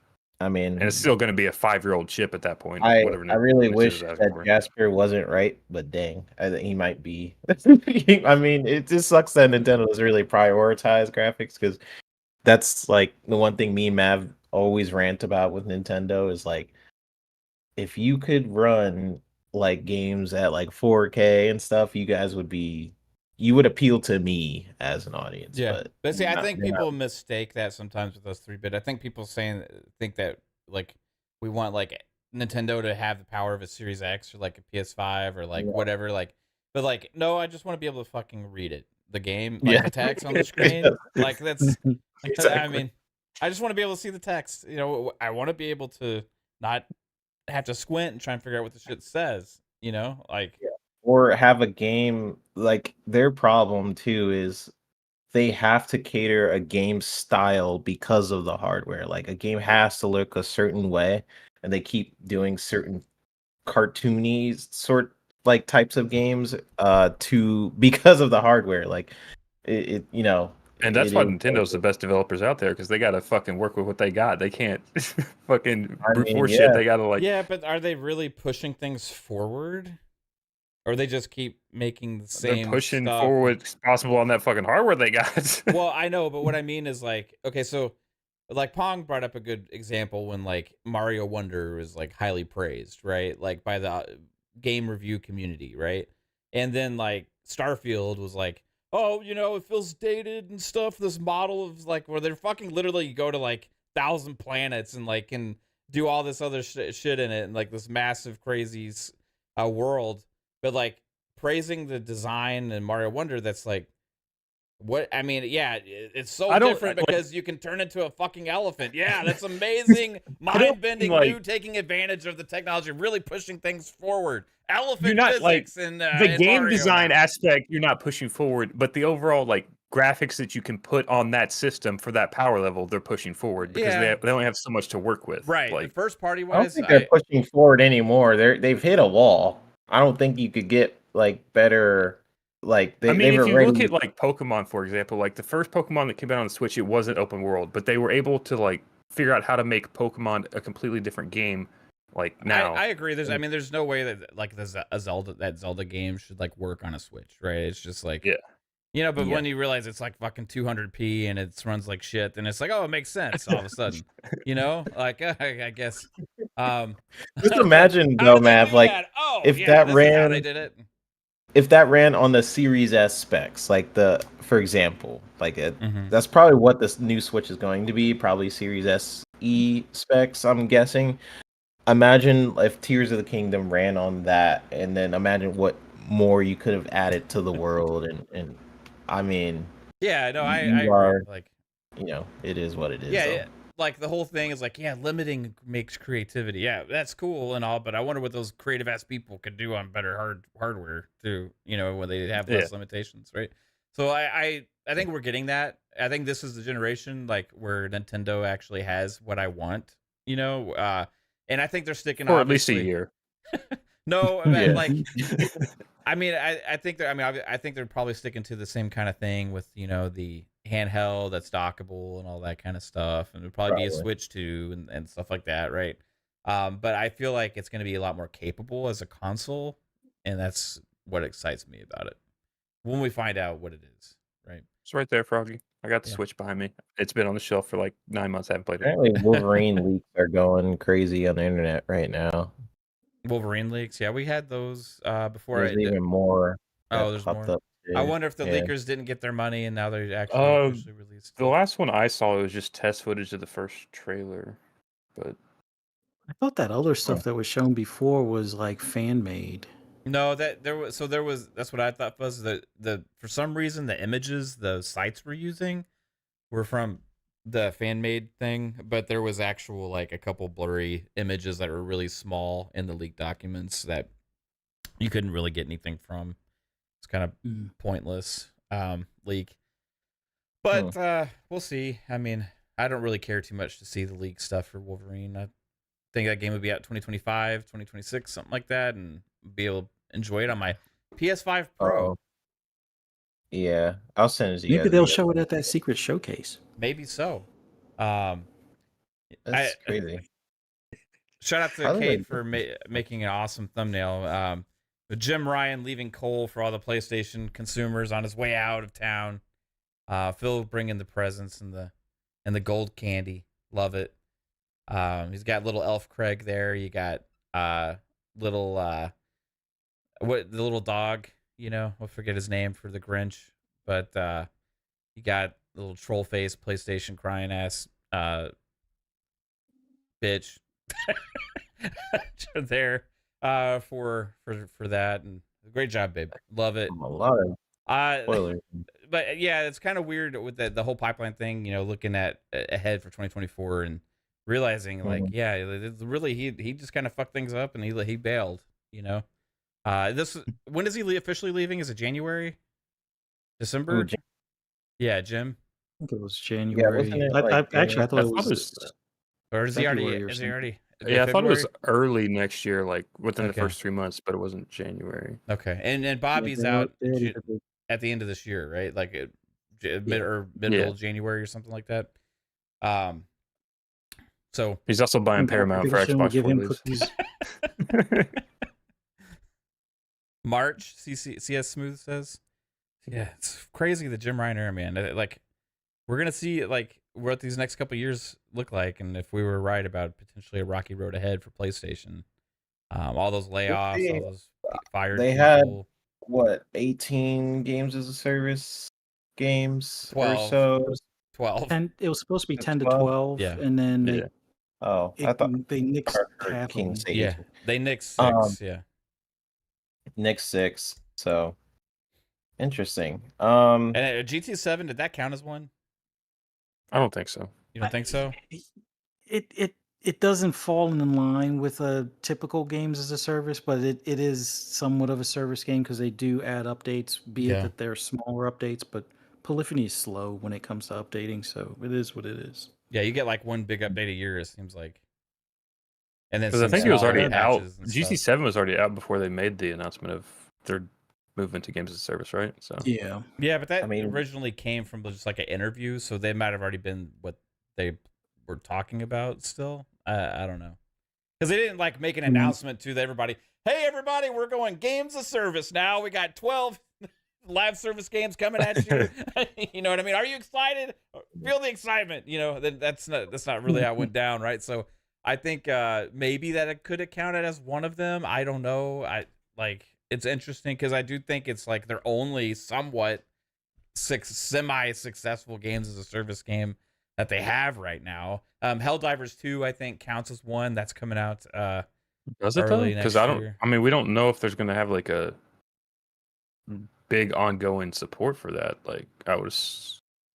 I mean, and it's still going to be a 5-year-old chip at that point. I really wish that Jasper wasn't right, but dang, I think he might be. I mean, it just sucks that Nintendo doesn't really prioritize graphics, because that's like the one thing me and Mav always rant about with Nintendo is like, if you could run like games at like 4K and stuff, you would appeal to me as an audience. Yeah, but see, I think people mistake that sometimes with those 3-bit. I think people think that like we want like Nintendo to have the power of a Series X or like a PS5 or like whatever. Like, but like no, I just want to be able to fucking read it. the game, like the text on the screen. Like that's, Exactly. I mean, I just want to be able to see the text. You know, I want to be able to not have to squint and try and figure out what the shit says. You know, like or have a game like their problem too is they have to cater a game style because of the hardware. Like a game has to look a certain way, and they keep doing certain cartoony sort like types of games to because of the hardware. Like it you know. And that's why Nintendo's the best developers out there, because they got to fucking work with what they got. They can't fucking brute force shit. They got to like. Yeah, but are they really pushing things forward? Or they just keep making the same They're pushing stuff? forward what's possible on that fucking hardware they got. Well, I know, but what I mean is like, okay, so like Pong brought up a good example when like Mario Wonder was like highly praised, right? Like by the game review community, right? And then like Starfield was like, oh, you know, it feels dated and stuff. This model of like where they're fucking literally go to like 1,000 planets and like can do all this other shit in it and like this massive crazy world. But like praising the design in Mario Wonder, that's like, what I mean, yeah, it's so different because you can turn into a fucking elephant. Yeah, that's amazing, mind-bending, new, taking advantage of the technology, really pushing things forward. Elephant physics and the game Mario design aspect, you're not pushing forward, but the overall like graphics that you can put on that system for that power level, they're pushing forward because they only have so much to work with. Right, like first party wise, I don't think they're pushing forward anymore. They've hit a wall. I don't think you could get like better. Like I mean, if you look at like Pokemon, for example, like the first Pokemon that came out on the Switch, it wasn't open world, but they were able to like figure out how to make Pokemon a completely different game. Like now, I agree. There's no way that like that Zelda game should like work on a Switch, right? It's just like you know. But when you realize it's like fucking 200p and it runs like shit, then it's like, oh, it makes sense all of a sudden, you know? Like I guess. Just imagine though, Mav, like if that ran, they did it. If that ran on the Series S specs, like for example, like that's probably what this new Switch is going to be, probably Series SE specs, I'm guessing. Imagine if Tears of the Kingdom ran on that, and then imagine what more you could have added to the world, and I mean, yeah, no, I agree. Like, you know, it is what it is. Yeah, like the whole thing is like, yeah, limiting makes creativity. Yeah, that's cool and all, but I wonder what those creative ass people could do on better hardware too. You know, when they have less limitations, right? So I think we're getting that. I think this is the generation like where Nintendo actually has what I want. You know, and I think they're sticking for at least a year. No, I mean, like, I mean, I think they're probably sticking to the same kind of thing with, you know, the handheld that's dockable and all that kind of stuff, and it'll probably be a Switch 2 and stuff like that, right? But I feel like it's going to be a lot more capable as a console, and that's what excites me about it. When we find out what it is, right? It's right there, Froggy. I got the Switch behind me. It's been on the shelf for like 9 months. I haven't played it. Apparently, Wolverine leaks are going crazy on the internet right now. Wolverine leaks, yeah, we had those before. There's even more. Oh, there's more. I wonder if the leakers didn't get their money and now they're actually released. The last one I saw was just test footage of the first trailer, but I thought that other stuff that was shown before was like fan made. No, that's what I thought was the for some reason the images the sites were using were from the fan made thing, but there was actual like a couple blurry images that were really small in the leaked documents that you couldn't really get anything from. It's kind of pointless leak. But we'll see. I mean, I don't really care too much to see the leak stuff for Wolverine. I think that game would be out 2025, 2026, something like that, and be able to enjoy it on my PS5 Pro. Yeah, I'll send it to you. Maybe they'll show it at that secret showcase. Maybe so. That's crazy. Shout out to Kate for making an awesome thumbnail. Jim Ryan leaving coal for all the PlayStation consumers on his way out of town. Phil bringing the presents and the gold candy. Love it. He's got little Elf Craig there. You got little the little dog. You know, I'll forget his name for the Grinch, but you got little troll face PlayStation crying ass bitch there for that, and great job, babe. Love it. A lot of spoilers. but yeah, it's kind of weird with the whole pipeline thing. You know, looking at ahead for 2024 and realizing like, yeah, it's really he just kind of fucked things up and he bailed. You know, when is he officially leaving? Is it January, December? Yeah, Jim. I think it was January. Yeah, wasn't it Actually, I thought it was. Or is he already? February or Is he already? Yeah, I thought it was February? early next year, like within the Okay. first 3 months, but it wasn't January. Okay, and Bobby's out at the end of this year, right? Like middle of January or something like that. So He's also buying Paramount for Xbox give him release. cookies. March, CS Smooth says, yeah, it's crazy the Jim Ryan era, man. Like, we're gonna see like what these next couple years look like, and if we were right about potentially a rocky road ahead for PlayStation, all those layoffs, all those fired. They people. had what 18 games as a service games 12. or so. 12. And it was supposed to be 10 to 12? 12, Yeah. and then Yeah. I thought they nixed or half of King them. Sage. Yeah, they nixed 6. Yeah, Nick 6. So interesting. and GT7, did that count as one? I don't think so. You don't think so? It doesn't fall in line with a typical games as a service, but it is somewhat of a service game because they do add updates, be it that they're smaller updates, but polyphony is slow when it comes to updating, so it is what it is. Yeah, you get like one big update a year, it seems like. And then Because I think it was already out. patches and GT7 stuff. was already out before they made the announcement of their movement to games as a service, right? So Yeah. Yeah, but that I mean- originally came from just like an interview, so they might have already been what they were talking about still. I don't know. Because they didn't like make an announcement to everybody, hey, everybody, we're going games as service now. We got 12 live service games coming at you. You know what I mean? Are you excited? Feel the excitement. You know, that's not really how it went down, right? So I think maybe that it could have counted as one of them. I don't know. It's interesting because I do think it's like they're only somewhat semi-successful games as a service game that they have right now. Helldivers 2, I think, counts as one that's coming out. does it though? early Because next I don't. year. I mean, we don't know if there's going to have like a big ongoing support for that. Like I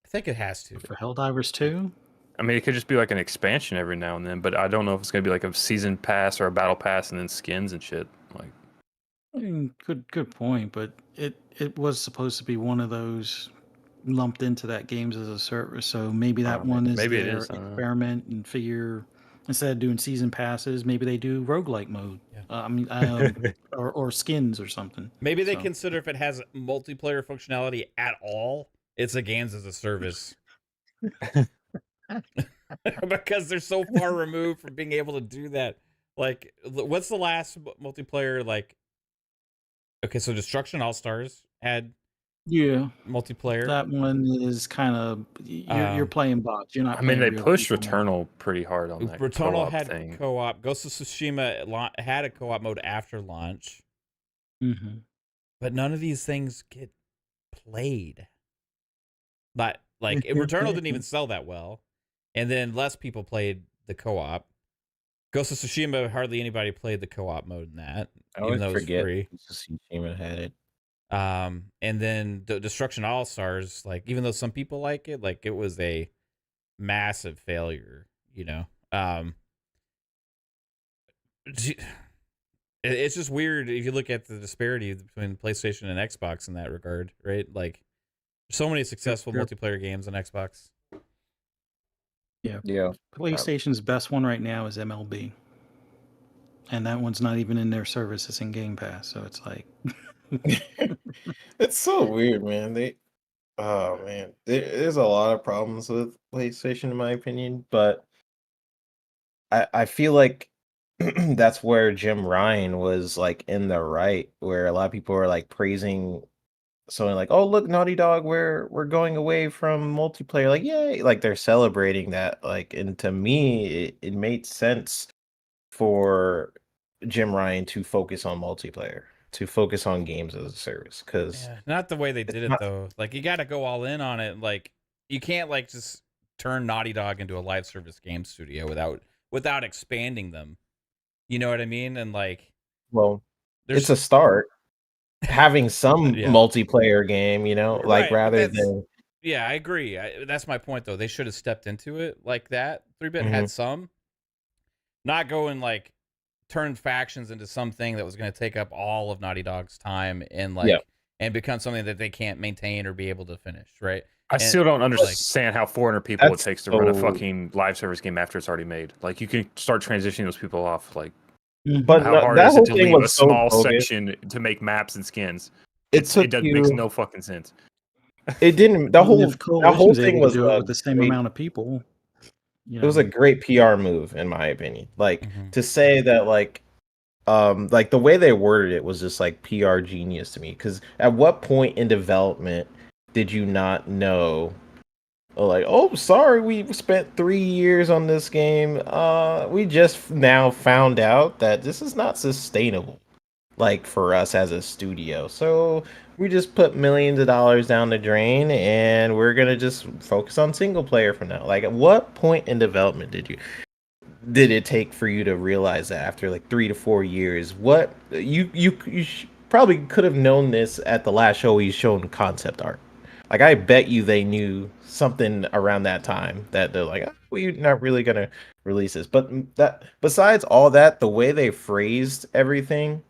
think it has to. For Helldivers 2? I mean, it could just be like an expansion every now and then, but I don't know if it's going to be like a season pass or a battle pass and then skins and shit. Like, I mean, good point, but it was supposed to be one of those lumped into that games as a service, so maybe that one is maybe it their is, I don't know. experiment and figure instead of doing season passes, maybe they do roguelike mode. Yeah. Or skins or something. Maybe they So. consider if it has multiplayer functionality at all, it's a games as a service. Because they're so far removed from being able to do that. Like, what's the last multiplayer? Like, okay, so Destruction All Stars had multiplayer. That one is kind of you're playing bots. You're not. I mean, they playing real pushed people. Returnal pretty hard on that. Returnal co-op had thing. co-op. Ghost of Tsushima had a co-op mode after launch, but none of these things get played. But like, Returnal didn't even sell that well, and then less people played the co-op. Ghost of Tsushima, hardly anybody played the co-op mode in that, even though it was free. Tsushima had it. And then the Destruction All Stars, like, even though some people like it was a massive failure, you know. It's just weird if you look at the disparity between PlayStation and Xbox in that regard, right? Like, so many successful multiplayer games on Xbox. Yeah. PlayStation's best one right now is MLB, and that one's not even in their service; it's in Game Pass. So it's like. It's so weird, man. There's a lot of problems with PlayStation, in my opinion, but I feel like that's where Jim Ryan was like in the right, where a lot of people are like praising someone like, oh look, Naughty Dog, we're going away from multiplayer, like yay, like they're celebrating that, like, and to me it made sense for Jim Ryan to focus on multiplayer, to focus on games as a service, because not the way they did it though. Like, you got to go all in on it. Like, you can't like just turn Naughty Dog into a live service game studio without expanding them. You know what I mean? And like, well, it's a start. having some Yeah. multiplayer game, you know, like Right, but rather that's- than Yeah, I agree. That's my point, though. They should have stepped into it like that. 3-Bit Mhm. had some, not go and like turn factions into something that was going to take up all of Naughty Dog's time and like Yeah. and become something that they can't maintain or be able to finish. Right? I And, still don't like, understand how 400 people it That's takes to run a so- fucking live service game after it's already made. Like you can start transitioning those people off. Like But how no, hard that is it whole to thing leave a was so small bogus. section to make maps and skins? It It took makes you. no fucking sense. It didn't. I mean, if That Coalition's whole thing able was to do it a with the same great- amount of people, you know, It was a great PR move, in my opinion. Like Mhm. to say that, like the way they worded it was just like PR genius to me. Because at what point in development did you not know? Like, oh, sorry, we spent 3 years on this game. We just now found out that this is not sustainable, like for us as a studio. So we just put millions of dollars down the drain, and we're gonna just focus on single player for now. Like, at what point in development did it take for you to realize that after like 3 to 4 years? What probably could have known this at the last show he's shown concept art. Like, I bet you they knew something around that time that they're like, oh, we're not really gonna release this. But that besides all that, the way they phrased everything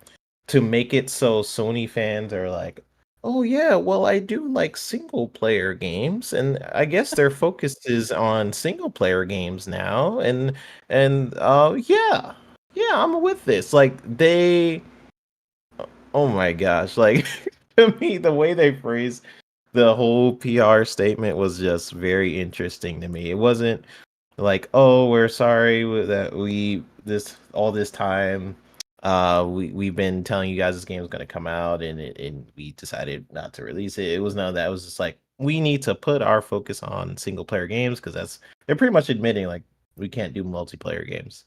to make it so Sony fans are like, oh yeah, well, I do like single player games, and I guess their focus is on single player games now, and yeah, I'm with this. Like oh my gosh, like to me, the way they phrased the whole PR statement was just very interesting to me. It wasn't like, oh, we're sorry that all this time we've been telling you guys this game was going to come out, and we decided not to release it. It was none of that. It was just like, we need to put our focus on single player games, because they're pretty much admitting like we can't do multiplayer games.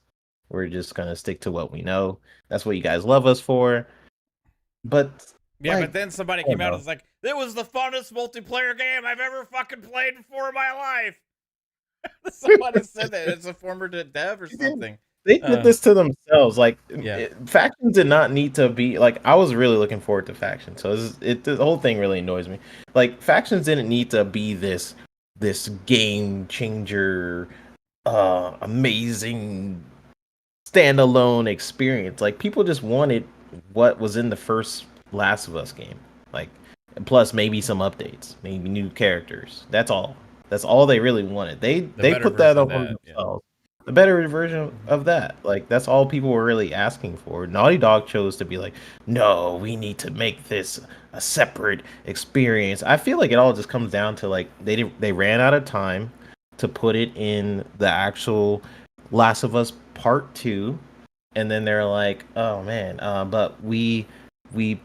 We're just going to stick to what we know. That's what you guys love us for. But yeah, like, but then somebody I don't came out and know. was like, "It was the funnest multiplayer game I've ever fucking played before in my life." Somebody said that. It's a former dev or something. They did this to themselves. Like, Yeah. factions did not need to be like. I was really looking forward to factions, so the whole thing really annoys me. Like, factions didn't need to be this game changer, amazing standalone experience. Like, people just wanted what was in the first Last of Us game, like, plus maybe some updates, maybe new characters. That's all. That's all they really wanted. They better put that version over of that, yeah. themselves. The better version of that. Like, that's all people were really asking for. Naughty Dog chose to be like, no, we need to make this a separate experience. I feel like it all just comes down to like they ran out of time to put it in the actual Last of Us Part 2, and then they're like, oh man, but we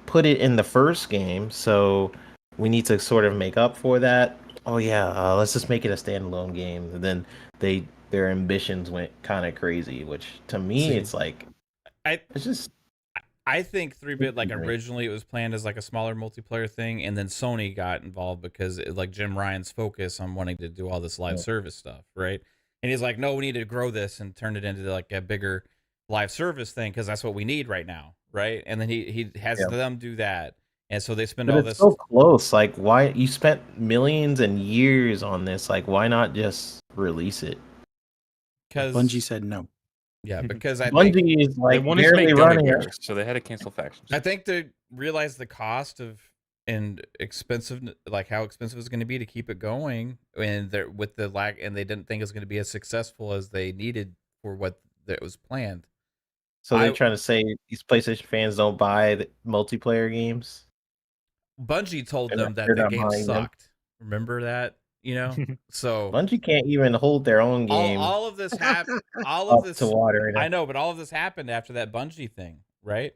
put it in the first game, so we need to sort of make up for that. Oh yeah, let's just make it a standalone game. And then their ambitions went kind of crazy, which to me, See, it's like, it's just I think 3-Bit, like, Right. originally it was planned as like a smaller multiplayer thing, and then Sony got involved because like Jim Ryan's focus on wanting to do all this live Yeah. service stuff, right? And he's like, no, we need to grow this and turn it into like a bigger live service thing, because that's what we need right now, right? And then he has Yeah. them do that, and so they spend But all it's this. so close. Like, why you spent millions and years on this? Like, why not just release it? Because Bungie said no. yeah, because I think Bungie is They like wanted to barely make gummy running it. bears, so they had to cancel factions. they realized the cost of and expensive, like how expensive it's going to be to keep it going, and they're with the lack, and they didn't think it was going to be as successful as they needed for what that was planned. So they're I- trying to say these PlayStation fans don't buy the multiplayer games. Bungie told They're them not- that they're the not game buying them. sucked. Remember that, you know? So Bungie can't even hold their own game all of this happened. All of up this, to water. I know, but all of this happened after that Bungie thing, right?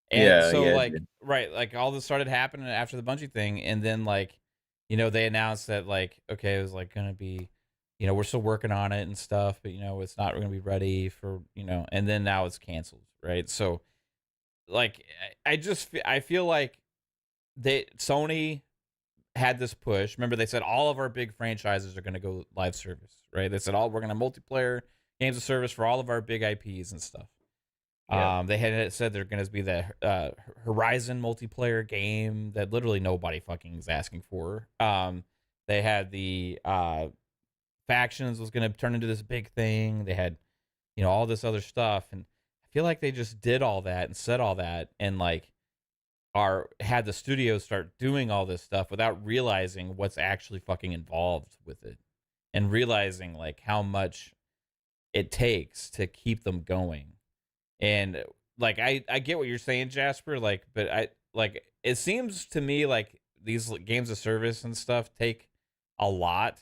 And Yeah, so yeah, it like, did. right, like all this started happening after the Bungie thing, and then like, you know, they announced that like, okay, it was like gonna be, you know, we're still working on it and stuff, but you know, it's not gonna be ready for, you know, and then now it's canceled, right? So, like, I feel like Sony had this push. Remember, they said all of our big franchises are gonna go live service, right? They said we're gonna multiplayer games of service for all of our big IPs and stuff. They had said they're going to be the Horizon multiplayer game that literally nobody fucking is asking for. They had the factions was going to turn into this big thing. They had, all this other stuff, and I feel like they just did all that and said all that, and like had the studios start doing all this stuff without realizing what's actually fucking involved with it, and realizing like how much it takes to keep them going. And like I get what you're saying, Jasper, like, but it seems to me like these games of service and stuff take a lot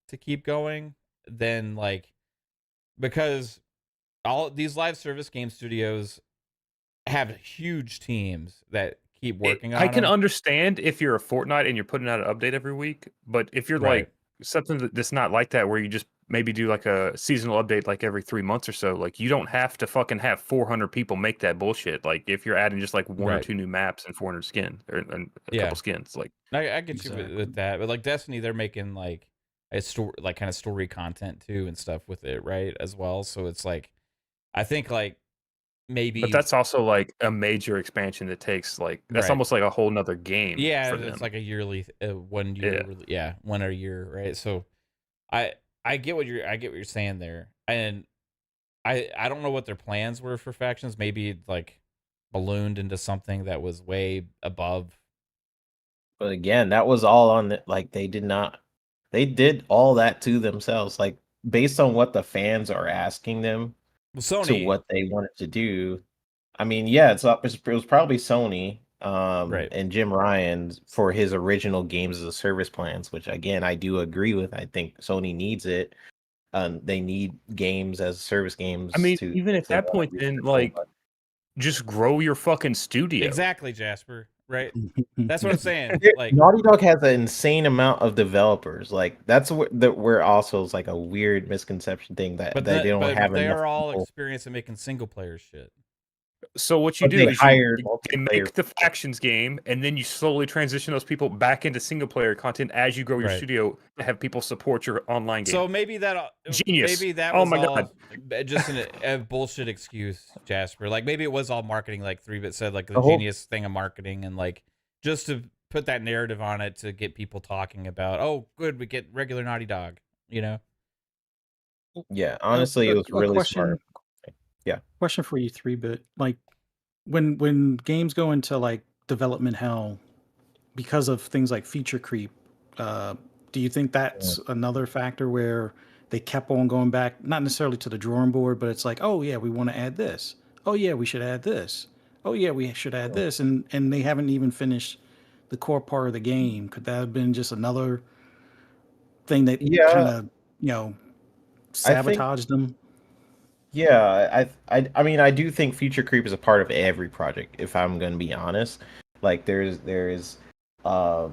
to keep going, then like, because all these live service game studios have huge teams that keep working on I can them. understand if you're a Fortnite and you're putting out an update every week, but if you're like something that's not like that, where you just maybe do like a seasonal update like every 3 months or so, like you don't have to fucking have 400 people make that bullshit. Like if you're adding just like one or two new maps and 400 skin and a couple skins, like I get you with that, but like Destiny, they're making like a story, like kind of story content too and stuff with it, right, as well. So it's like, I think like maybe, but that's also like a major expansion that takes like that's almost like a whole nother game. Yeah, for them. it's like a yearly 1 year, 1 a year, right? So I get what you're saying there, and I don't know what their plans were for factions. Maybe like ballooned into something that was way above. But again, that was all on the, like they did all that to themselves, like based on what the fans are asking them. Sony, to what they wanted to do. I mean, yeah, it was probably Sony, and Jim Ryan for his original games as a service plans, which again I do agree with. I think Sony needs it. They need games as service games. I mean, even at that point, then like just grow your fucking studio. Exactly, Jasper. Right. That's what I'm saying. Like Naughty Dog has an insane amount of developers. Like that's where also is like a weird misconception thing that they don't have. They enough are all people. experienced in making single player shit. So what you do is you make the factions game, and then you slowly transition those people back into single player content as you grow your studio to have people support your online game. So maybe that genius. Maybe that was all just a bullshit excuse, Jasper. Like maybe it was all marketing, like 3-Bit said, like the genius thing of marketing, and like just to put that narrative on it to get people talking about, oh, good, we get regular Naughty Dog, Yeah, honestly, it was really smart. Yeah. Question for you, 3-Bit. Like when games go into like development hell because of things like feature creep, do you think that's another factor where they kept on going back, not necessarily to the drawing board, but it's like, oh yeah, we want to add this. Oh yeah, we should add this. Oh yeah, we should add this, and they haven't even finished the core part of the game. Could that have been just another thing that kind of sabotaged them? Yeah, I mean, I do think feature creep is a part of every project, if I'm going to be honest. Like there's a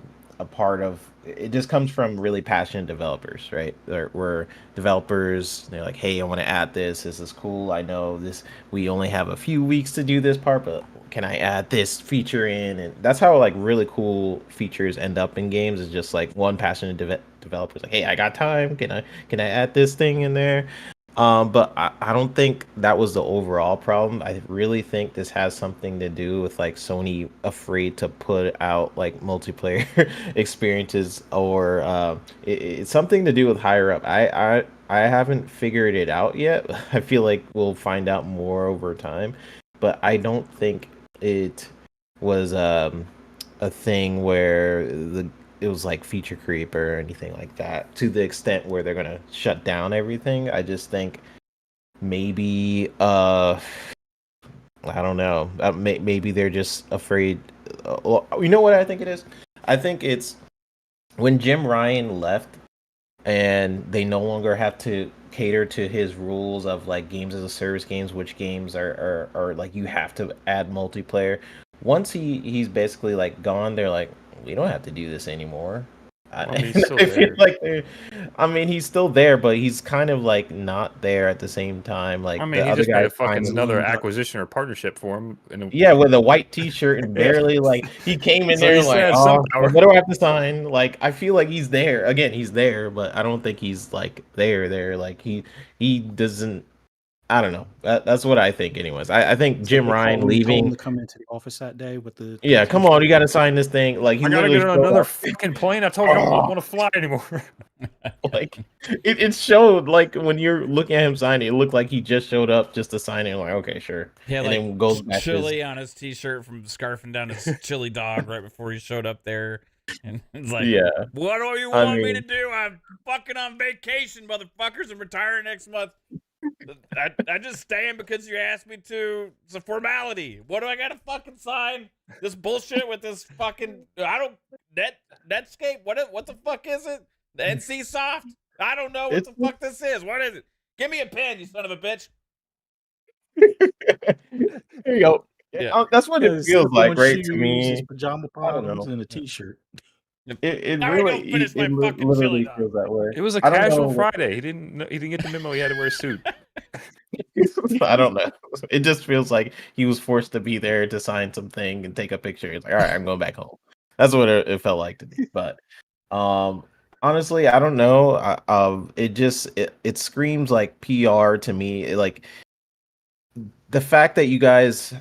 part of it just comes from really passionate developers, right? Where developers, they're like, hey, I want to add this. This is cool. I know this. We only have a few weeks to do this part, but can I add this feature in? And that's how like really cool features end up in games. Is just like one passionate developer's like, hey, I got time. Can I add this thing in there? But I don't think that was the overall problem. I really think this has something to do with like Sony afraid to put out like multiplayer experiences, or it's something to do with higher up. I haven't figured it out yet. I feel like we'll find out more over time, but I don't think it was a thing where it was like feature creep or anything like that to the extent where they're gonna shut down everything. I just think maybe I don't know, maybe they're just afraid. You know what I think it is? I think it's when Jim Ryan left and they no longer have to cater to his rules of like games as a service games, which games are like you have to add multiplayer. Once he's basically like gone, they're like, we don't have to do this anymore. I mean, he's still he's still there, but he's kind of like not there at the same time. Like, I mean, he just made a fucking another acquisition or partnership for him. With a white T-shirt and barely like he came in there like, what do I have to sign? Like, I feel like he's there again. He's there, but I don't think he's like there. Like he doesn't I don't know. That's what I think, anyways. I think It's Jim like they Ryan told him leaving. to come into the office that day with the Yeah, come on, you got to sign this thing. Like he I gotta literally get on showed another up. fucking plane. I told you I don't want to fly anymore. Like it showed like when you're looking at him signing, it looked like he just showed up just to sign it. Like, okay, sure. Yeah, and like then goes back to chili his, on his t-shirt from scarfing down his chili dog right before he showed up there. And it's like, yeah. what do you want me to do? I'm fucking on vacation, motherfuckers. I'm retiring next month. I just staying because you asked me to. It's a formality. What do I gotta fucking sign? This bullshit with this fucking Netscape? What the fuck is it? The NC Soft? I don't know what the fuck this is. What is it? Give me a pen, you son of a bitch. There you go. Yeah. That's what it feels like, right? To me, his pajama I don't bottoms know. and a t-shirt. It Now I really, don't finish my it fucking literally chili dog. feels that way. It was a I don't casual know. Friday. He didn't get the memo. He had to wear a suit. I don't know. It just feels like he was forced to be there to sign something and take a picture. It's like, all right, I'm going back home. That's what it felt like to me. But honestly, I don't know. It screams like PR to me. Like the fact that you guys,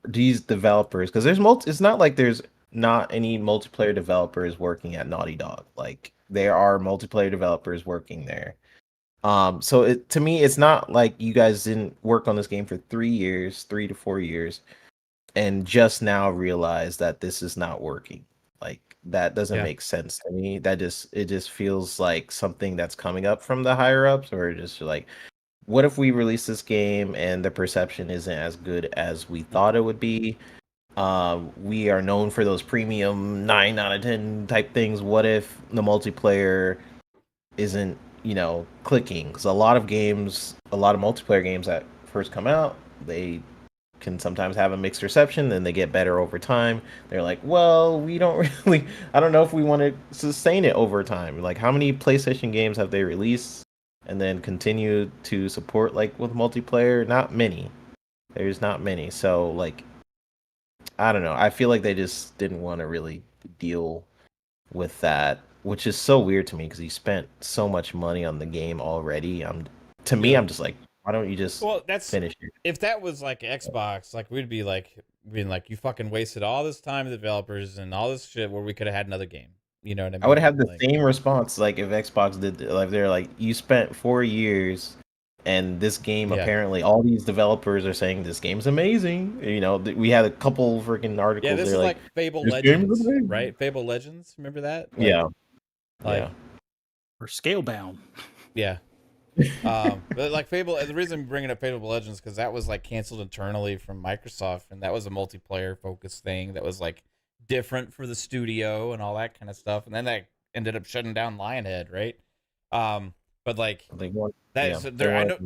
these developers, because it's not like there's not any multiplayer developers working at Naughty Dog. Like there are multiplayer developers working there. So to me, it's not like you guys didn't work on this game for 3 to 4 years, and just now realize that this is not working. Like that doesn't make sense to me. It just feels like something that's coming up from the higher ups, or just like, what if we release this game and the perception isn't as good as we thought it would be? We are known for those premium 9 out of 10 type things. What if the multiplayer isn't, clicking? Because a lot of multiplayer games that first come out, they can sometimes have a mixed reception, then they get better over time. They're like, well, we don't really, I don't know if we want to sustain it over time. Like, how many PlayStation games have they released and then continue to support, like, with multiplayer? Not many. There's not many. So, like, I don't know. I feel like they just didn't want to really deal with that, which is so weird to me because he spent so much money on the game already. I'm just like, why don't you just finish it? If that was like Xbox, like we'd be like being like, you fucking wasted all this time with the developers and all this shit where we could have had another game. You know what I mean? I would have the same response like if Xbox did, like they're like, you spent 4 years and this game apparently all these developers are saying this game's amazing. We had a couple freaking articles. Yeah, this is like Fable Legends, right? Fable Legends, remember that? Or Scalebound. Yeah. But like Fable, the reason I'm bringing up Fable Legends because that was like canceled internally from Microsoft, and that was a multiplayer focused thing that was like different for the studio and all that kind of stuff, and then that ended up shutting down Lionhead, right? But like I know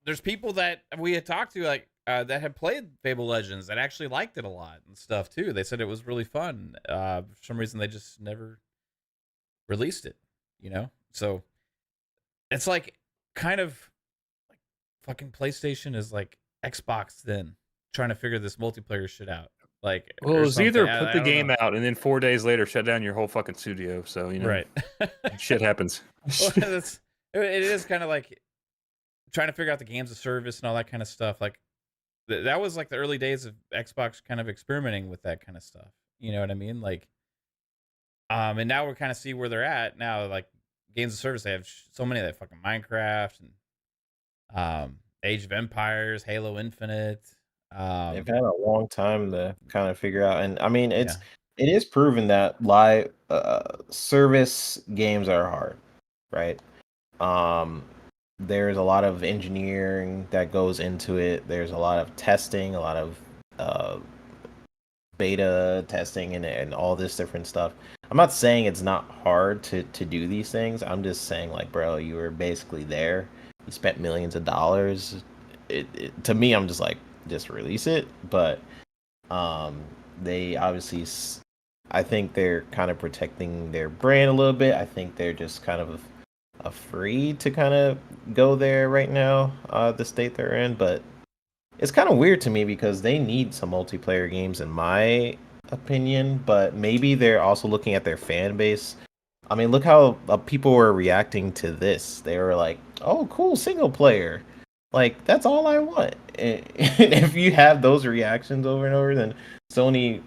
there's people that we had talked to like that had played Fable Legends that actually liked it a lot and stuff too. They said it was really fun. For some reason they just never released it, So it's like kind of like fucking PlayStation is like Xbox then trying to figure this multiplayer shit out. Like, well, it was either put the game out and then 4 days later shut down your whole fucking studio. So right, shit happens. Well, it is kind of like trying to figure out the games of service and all that kind of stuff. Like that was like the early days of Xbox kind of experimenting with that kind of stuff. You know what I mean? Like, and now we're kind of see where they're at now. Like games of service, they have so many. They have fucking Minecraft and Age of Empires, Halo Infinite. They've had a long time to kind of figure out, and I mean, it is proven that live service games are hard, right? There's a lot of engineering that goes into it. There's a lot of testing, a lot of beta testing, and all this different stuff. I'm not saying it's not hard to do these things. I'm just saying, like, bro, you were basically there. You spent millions of dollars. To me, I'm just like, just release it. But they obviously, I think they're kind of protecting their brand a little bit. I think they're just kind of afraid to kind of go there right now, the state they're in. But it's kind of weird to me because they need some multiplayer games in my opinion, but maybe they're also looking at their fan base. I mean, look how people were reacting to this. They were like, oh, cool, single player. Like, that's all I want. And if you have those reactions over and over, then Sony,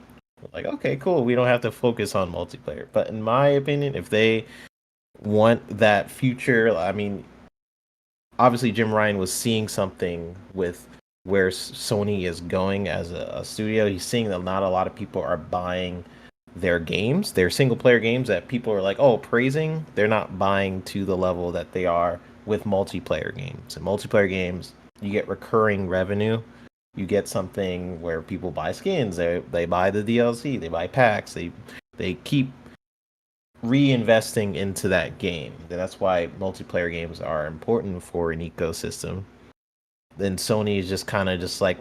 like, okay, cool. We don't have to focus on multiplayer. But in my opinion, if they want that future, I mean, obviously Jim Ryan was seeing something with where Sony is going as a studio. He's seeing that not a lot of people are buying their games, their single player games that people are like, oh, praising. They're not buying to the level that they are with multiplayer games. In multiplayer games, you get recurring revenue. You get something where people buy skins, they buy the DLC, they buy packs, they keep reinvesting into that game. And that's why multiplayer games are important for an ecosystem. Then Sony is just kind of just like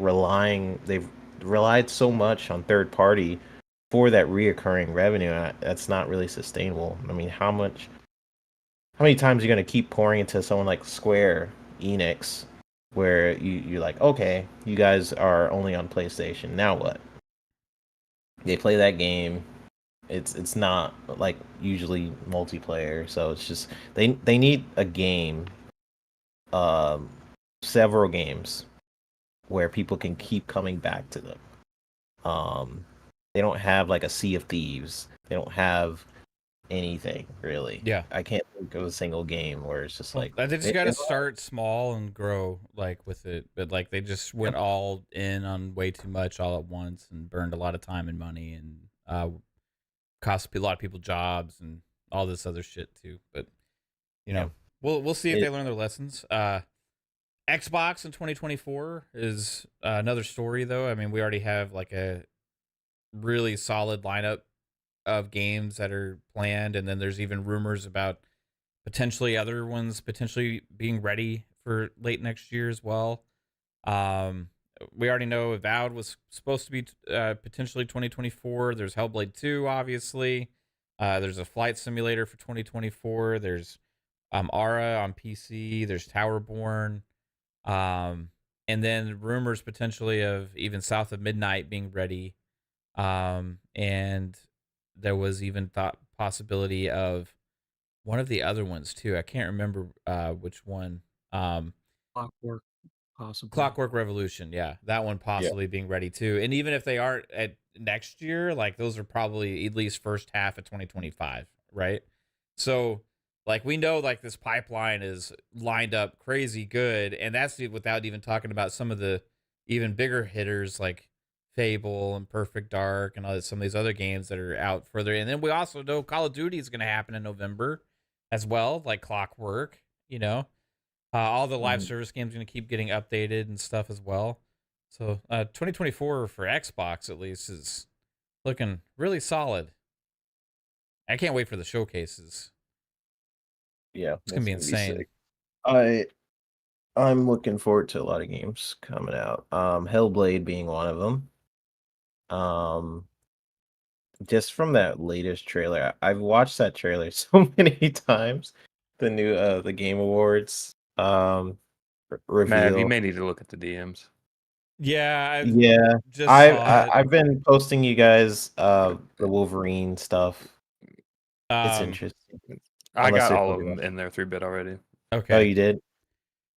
they've relied so much on third party for that reoccurring revenue. That's not really sustainable. I mean, how many times are you going to keep pouring into someone like Square Enix, where you're like, okay, you guys are only on PlayStation. Now what? They play that game. It's not like usually multiplayer, so it's just they need a game, several games where people can keep coming back to them. They don't have like a Sea of Thieves. They don't have anything really. Yeah, I can't think of a single game where it's just like they just got to start small and grow like with it. But like they just went all in on way too much all at once and burned a lot of time and money and cost a lot of people jobs and all this other shit too. But you know, we'll see if they learn their lessons. Xbox in 2024 is another story though. I mean, we already have like a really solid lineup of games that are planned, and then there's even rumors about potentially other ones potentially being ready for late next year as well. We already know Avowed was supposed to be potentially 2024. There's Hellblade 2, obviously. There's a flight simulator for 2024. There's Ara on PC. There's Towerborn. And then rumors potentially of even South of Midnight being ready. And there was even possibility of one of the other ones too. I can't remember which one. Clockwork, possibly. Clockwork Revolution, yeah, that one possibly being ready too. And even if they aren't at next year, like those are probably at least first half of 2025, right? So like we know like this pipeline is lined up crazy good, and that's without even talking about some of the even bigger hitters like Fable and Perfect Dark and some of these other games that are out further. And then we also know Call of Duty is going to happen in November as well, like Clockwork, you know. All the live service games are going to keep getting updated and stuff as well. So 2024 for Xbox at least is looking really solid. I can't wait for the showcases. Yeah, it's going to be insane. I'm looking forward to a lot of games coming out. Hellblade being one of them. Just from that latest trailer, I've watched that trailer so many times. The new the Game Awards reveal. Man, you may need to look at the DMs. Yeah, I've been posting you guys the Wolverine stuff. It's interesting. I got all of them in their 3-bit already. Okay. Oh, you did?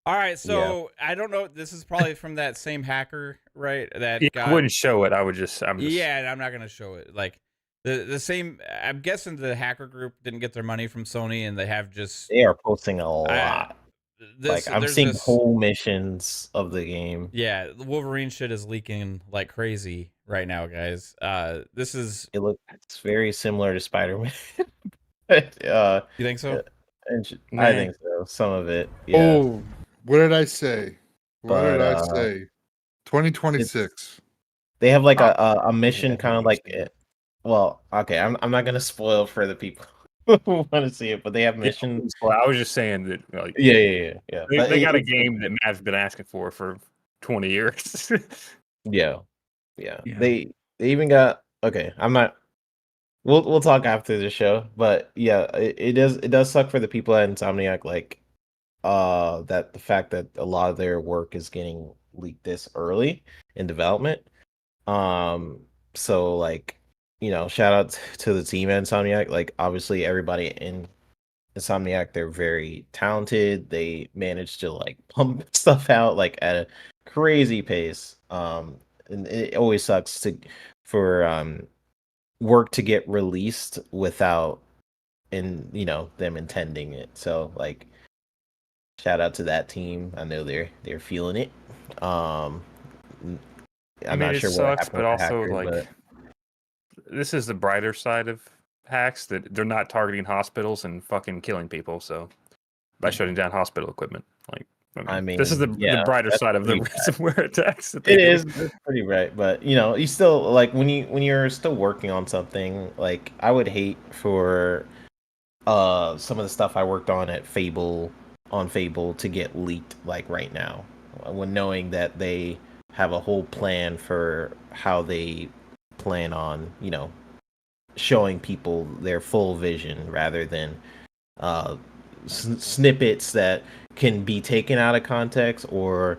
All right, so I don't know. This is probably from that same hacker, right? That I wouldn't show it. I'm just yeah, I'm not gonna show it. Like the same. I'm guessing the hacker group didn't get their money from Sony, and they are posting a lot. I'm seeing whole missions of the game. Yeah, the Wolverine shit is leaking like crazy right now, guys. It's very similar to Spider-Man. You think so? I think so. Some of it. Yeah. Oh, what did I say? What did I say? 2026. They have like a mission kind of like it. Well, okay, I'm not gonna spoil for the people who want to see it, but they have missions. Well, I was just saying that. Like, yeah. They got a game that Matt's been asking for 20 years. yeah. They even got okay. I'm not. We'll talk after the show, but yeah, it does suck for the people at Insomniac, like that the fact that a lot of their work is getting leaked this early in development. So like, you know, shout out to the team at Insomniac. Like obviously everybody in Insomniac, they're very talented. They manage to like pump stuff out like at a crazy pace. And it always sucks for work to get released without them intending it. So like shout out to that team. I know they're feeling it. I'm not it sure what sucks, happened but with the also hacker, like but this is the brighter side of hacks, that they're not targeting hospitals and fucking killing people. So by shutting down hospital equipment, like I mean, this is the brighter that's side of the pretty bad. ransomware attacks. That It is. It's pretty right, but you still like when you're still working on something. Like I would hate for some of the stuff I worked on at Fable to get leaked like right now, when knowing that they have a whole plan for how they plan on showing people their full vision rather than snippets that can be taken out of context or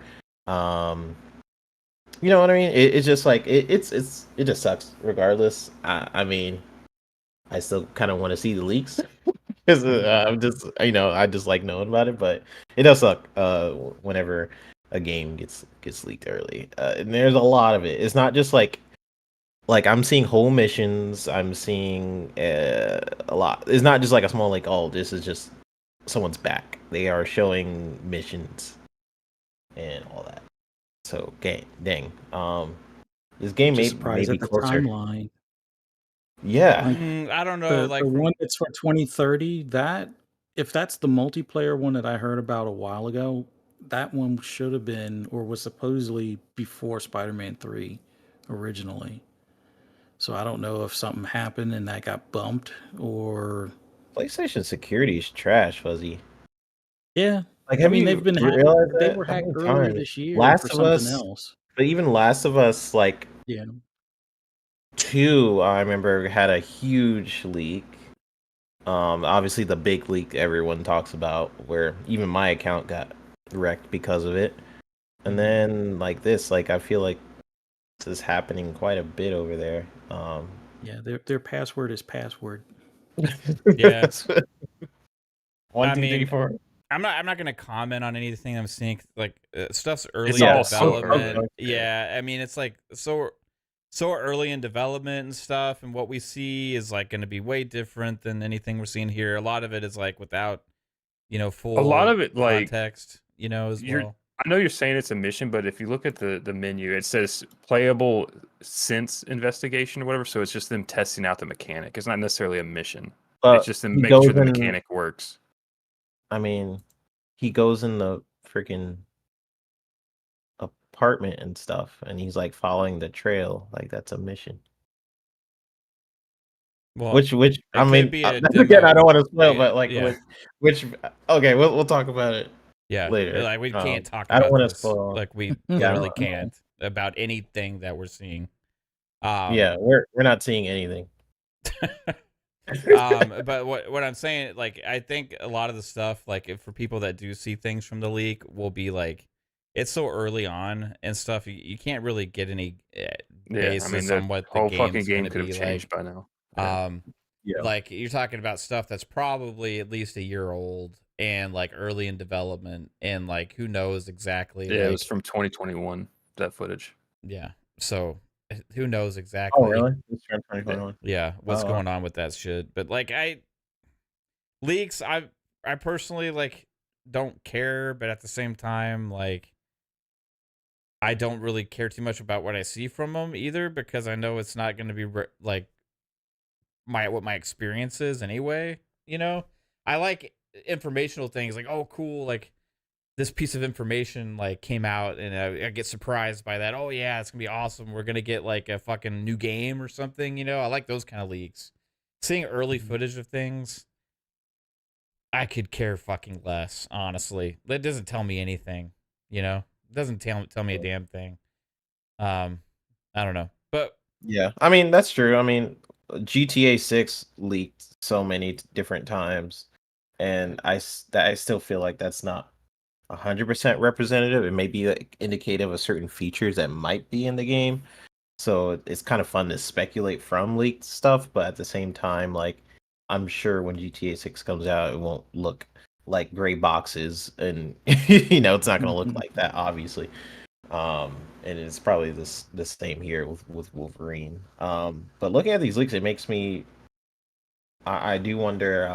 you know what I mean? It's just like it just sucks regardless. I mean, I still kind of want to see the leaks because I'm just I just like knowing about it, but it does suck whenever a game gets leaked early. And there's a lot of it. It's not just like I'm seeing whole missions. I'm seeing a lot. It's not just like a small like, oh, this is just someone's back. They are showing missions and all that. So dang. This game may be the closer. timeline. Yeah. I don't know. The one that's for 2030, that if that's the multiplayer one that I heard about a while ago, that one should have been or was supposedly before Spider-Man 3 originally. So I don't know if something happened and that got bumped or PlayStation security is trash, Fuzzy. yeah. Like, I mean, they've been they were hacked earlier this year for something else. But even Last of Us, like, yeah, 2, I remember had a huge leak. Obviously the big leak everyone talks about, where even my account got wrecked because of it. And then like this, like I feel like this is happening quite a bit over there. Yeah, their password is password. Yeah. 1, 2, 3, 4. I'm not gonna comment on anything I'm seeing. Like stuff's early in all development. Yeah, I mean it's like so early in development and stuff, and what we see is like going to be way different than anything we're seeing here. A lot of it is like without full a lot of it like context, as well. I know you're saying it's a mission, but if you look at the menu, it says playable since investigation or whatever. So it's just them testing out the mechanic. It's not necessarily a mission. It's just them making sure the mechanic works. I mean, he goes in the freaking apartment and stuff, and he's like following the trail. Like that's a mission. Well, which I mean, again, I don't want to spoil, but like which okay, we'll talk about it. Yeah, later. Like we can't talk. I don't want to spoil. Like we literally can't about anything that we're seeing. Yeah, we're not seeing anything. But what I'm saying, like, I think a lot of the stuff, like, if for people that do see things from the leak, will be like, it's so early on and stuff. You can't really get any basis on what the fucking game could have changed by now. Like you're talking about stuff that's probably at least a year old and like early in development, and like who knows exactly. Yeah, it was from 2021. That footage. Yeah, so who knows exactly? Oh, really? It's from 2021. Yeah, what's going on with that shit? But like, leaks, I personally like don't care, but at the same time, like, I don't really care too much about what I see from them either, because I know it's not going to be like what my experience is anyway. I like informational things, like, oh, cool, like this piece of information like came out, and I get surprised by that. Oh yeah, it's gonna be awesome. We're gonna get like a fucking new game or something. I like those kind of leaks. Seeing early footage of things, I could care fucking less, honestly. That doesn't tell me anything. It doesn't tell me a damn thing. I don't know, but yeah, I mean that's true. I mean, GTA 6 leaked so many different times, and I still feel like that's not 100% representative. It may be like indicative of certain features that might be in the game. So it's kind of fun to speculate from leaked stuff, but at the same time, like I'm sure when GTA 6 comes out, it won't look like gray boxes, and it's not going to look like that, obviously. And it's probably the same here with Wolverine. But looking at these leaks, it makes me. I do wonder.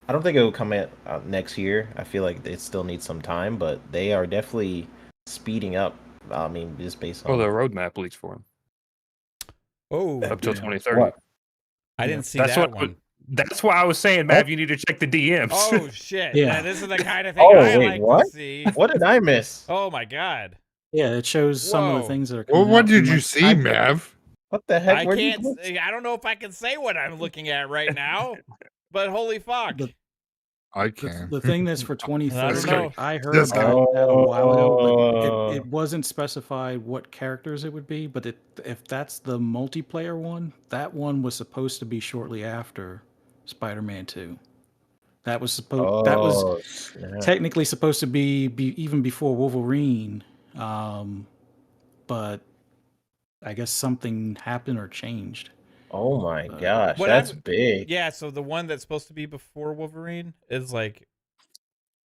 I don't think it will come out next year. I feel like it still needs some time, but they are definitely speeding up. I mean, just based on the roadmap leaks for him. Oh, up till 2030. What? I didn't see that one. That's why I was saying, Mav, you need to check the DMs. Oh shit! Yeah. Now, this is the kind of thing I like what? to see. What did I miss? Oh my god! Yeah, it shows some of the Whoa. things that are. Well, coming what out. did you Like, see, Mav? What the heck? I Where did can't. you- I don't know if I can say what I'm looking at right now, but holy fuck! The- I The, can. the thing that's for I don't 2030, know. I heard This about that a while ago, but Oh. it wasn't specified what characters it would be. But if that's the multiplayer one, that one was supposed to be shortly after Spider-Man 2. That was Snap. technically supposed to be even before Wolverine, but I guess something happened or changed. Oh my gosh, What that's I'm- big. Yeah, so the one that's supposed to be before Wolverine is like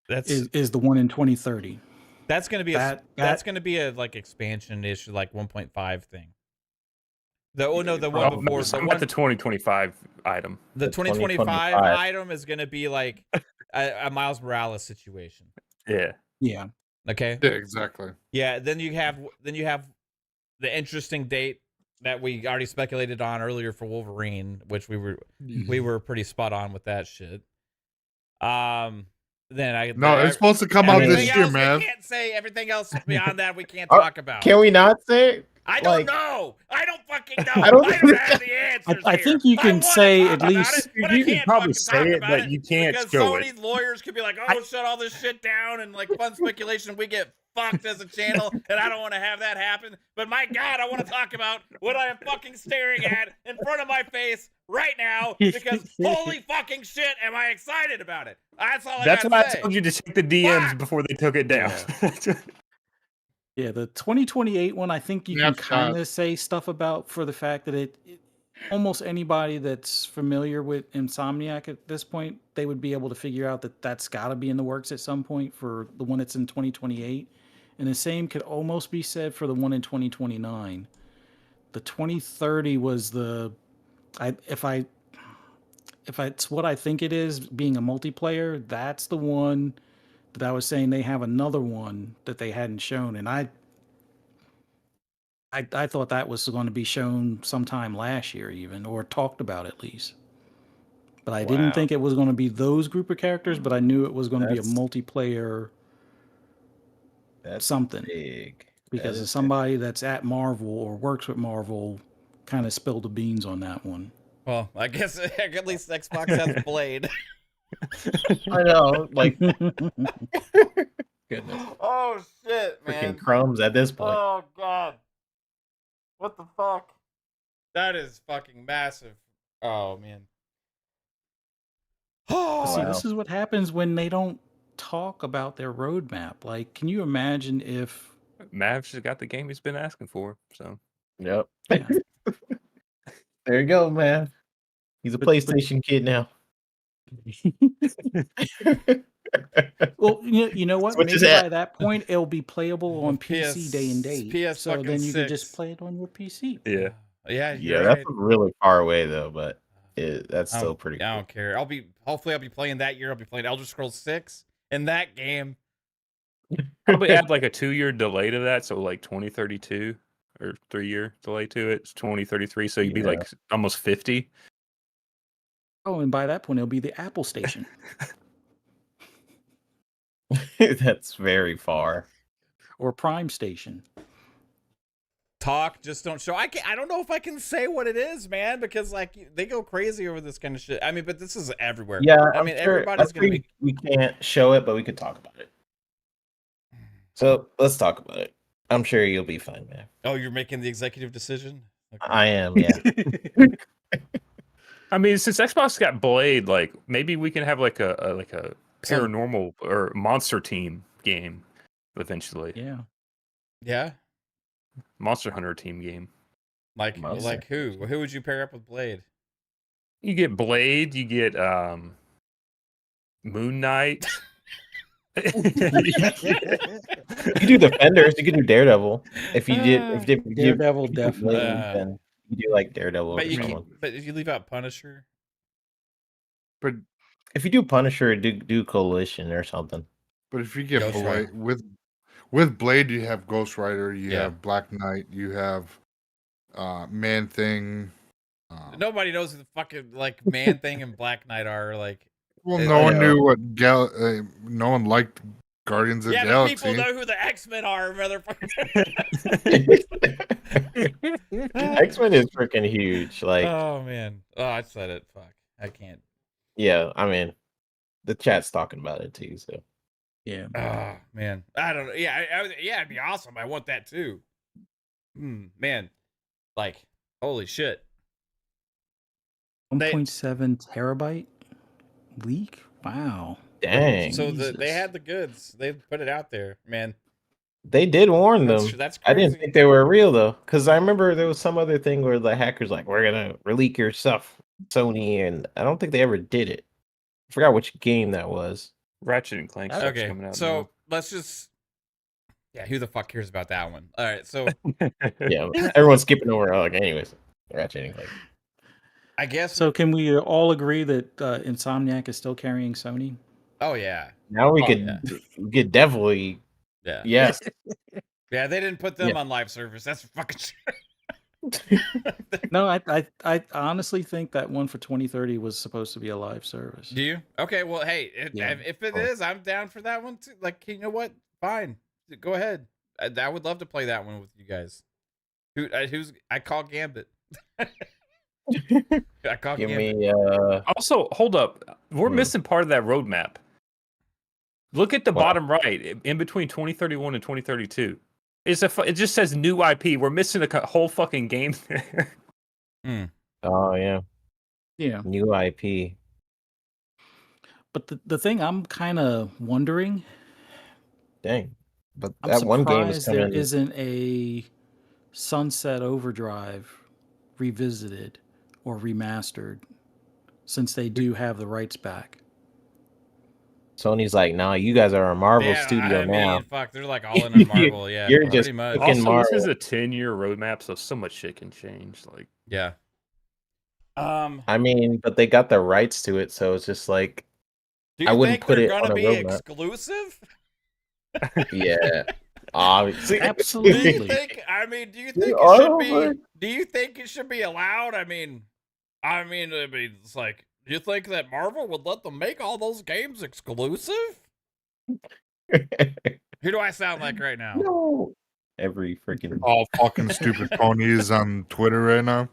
that's Is the one in 2030? that's gonna be that- that's gonna be a like expansion issue, like 1.5 thing. The one before I'm at the 2025 item. the The 2025 2025. item is gonna be like a Miles Morales situation. Yeah. Yeah. Okay. Yeah, exactly. Yeah. Then you have the interesting date that we already speculated on earlier for Wolverine, which we were pretty spot on with that shit. Then No, it's supposed to come out everything this year, else man. We can't say everything else beyond that. We can't talk about. Can we not say? I don't like- know. I don't fucking know. I I don't don't, think- have the answers. I here. think you I can wanna say talk at about least- it, but You I can can't probably fucking say talk it, about but you can't because show so it. many lawyers could be like, "Oh, shut all this shit down," and like fun speculation. We get fucked as a channel, and I don't want to have that happen. But my God, I want to talk about what I am fucking staring at in front of my face right now because holy fucking shit, am I excited about it? That's all I That's gotta why say. I told you to check the DMs Fuck! before they took it down. Yeah, the 2028 one, I think you can Snapshot. kind of say stuff about for the fact that it almost anybody that's familiar with Insomniac at this point, they would be able to figure out that that's got to be in the works at some point for the one that's in 2028. And the same could almost be said for the one in 2029. The 2030 was if it's what I think it is, being a multiplayer, that's the one that I was saying they have another one that they hadn't shown, and I thought that was going to be shown sometime last year, even, or talked about at least. But I Wow. didn't think it was going to be those group of characters, but I knew it was going to be a That's- multiplayer That's something big. because That of is somebody that's at Marvel or works with Marvel kind of spilled the beans on that one. Well, I guess at least Xbox has Blade. big. I know, like goodness, Oh shit, freaking man. crumbs at this point. Oh god. What the fuck? That is fucking massive. Oh man. But see, Wow. this is what happens when they don't talk about their roadmap. Like, can you imagine if Mav's just got the game he's been asking for. So Yep. Yeah. There you go, man. He's a But- PlayStation kid now. Well, you know what? Switch Maybe his hat. by that point it'll be playable on PC day and date. PS so then you can just 6. play it on your PC. yeah. Yeah, Yeah, you're that's right. really far away though, but that's I still don't- pretty I cool. don't care. Hopefully I'll be playing that year. I'll be playing Elder Scrolls 6 in that game. Probably add like a 2-year delay to that, so like 2032 or 3-year delay to it. It's 2033, so you'd be Yeah. like almost 50. Oh, and by that point it'll be the Apple Station. That's very far. Or Prime Station. Talk, just don't show. I don't know if I can say what it is, man, because like they go crazy over this kind of shit. I mean, but this is everywhere. Yeah, I I'm mean, sure- everybody's I'm gonna sure be. We can't show it, but we could talk about it. So let's talk about it. I'm sure you'll be fine, man. Oh, you're making the executive decision. Okay. I am, yeah. I mean, since Xbox got Blade, like maybe we can have like a Some- paranormal or monster team game eventually. Yeah. Yeah, Monster Hunter team game. like Monster. like who? Who would you pair up with Blade? You get Blade, you get Moon Knight. You do Defenders, you can do Daredevil. If you did, Daredevil, if you definitely. Blade, then you do like Daredevil or someone. But if you leave out Punisher, But if you do Punisher, do Coalition or something. But if you get Ghost Rider. with Blade, you have Ghost Rider, you Yeah. have Black Knight, you have Man Thing. nobody knows who the fucking like Man Thing and Black Knight are. Like, Well, no one knew what no one liked Guardians of the yeah, but Galaxy. people know who the X-Men are, motherfucker. X-Men is freaking huge. Like, oh man, I said it. Fuck, I can't. yeah, I mean, the chat's talking about it too. So Yeah. Oh man, I don't know. Yeah, yeah, it'd be awesome. I want that too. Man, like, holy shit. 1.7 terabyte leak. Wow. dang, So Jesus. they had the goods. They put it out there, man. they did warn them. That's crazy. I didn't think they were real though, because I remember there was some other thing where the hackers like, we're gonna release your stuff, Sony, and I don't think they ever did it. I forgot which game that was. Ratchet and Clank stuff's Okay, coming out. so let's just. Yeah, who the fuck cares about that one? All right, so Yeah, everyone's skipping over. Like, anyways, Ratchet and Clank. I guess. So can we all agree that Insomniac is still carrying Sony? Oh yeah, Now we Oh, could definitely yeah, yes. yeah. They didn't put them Yeah. on live service. That's fucking shit. No, I honestly think that one for 2030 was supposed to be a live service. Do you? Okay, well, hey, Yeah. if it Oh. is, I'm down for that one too. Like, you know what? Fine, go ahead. I would love to play that one with you guys. Who's? I call Gambit. I call Give Gambit. me Also, hold up. We're Hmm. missing part of that roadmap. Look at the What? bottom right, in between 2031 and 2032. It just says new IP. We're missing a whole fucking game there. oh yeah, Yeah. new IP. But the thing I'm kind of wondering, Dang. But I'm that one game is surprised there coming. isn't a Sunset Overdrive revisited or remastered, since they do have the rights back. Sony's like, nah, you guys are a Marvel Yeah, studio I now. mean, fuck, they're like all in on Marvel. Yeah, You're pretty just much. picking Also, this is Marvel. a 10-year roadmap, so much shit can change. Like, Yeah. I mean, but they got the rights to it, so it's just like, Do you I wouldn't think put they're it gonna on a be roadmap. exclusive? yeah, obviously. Absolutely. Do you think? I mean, do you think I it should don't be? think- Do you think it should be allowed? I mean, it's like, do you think that Marvel would let them make all those games exclusive? Who do I sound like right now? No. Every freaking All fucking stupid ponies on Twitter right now.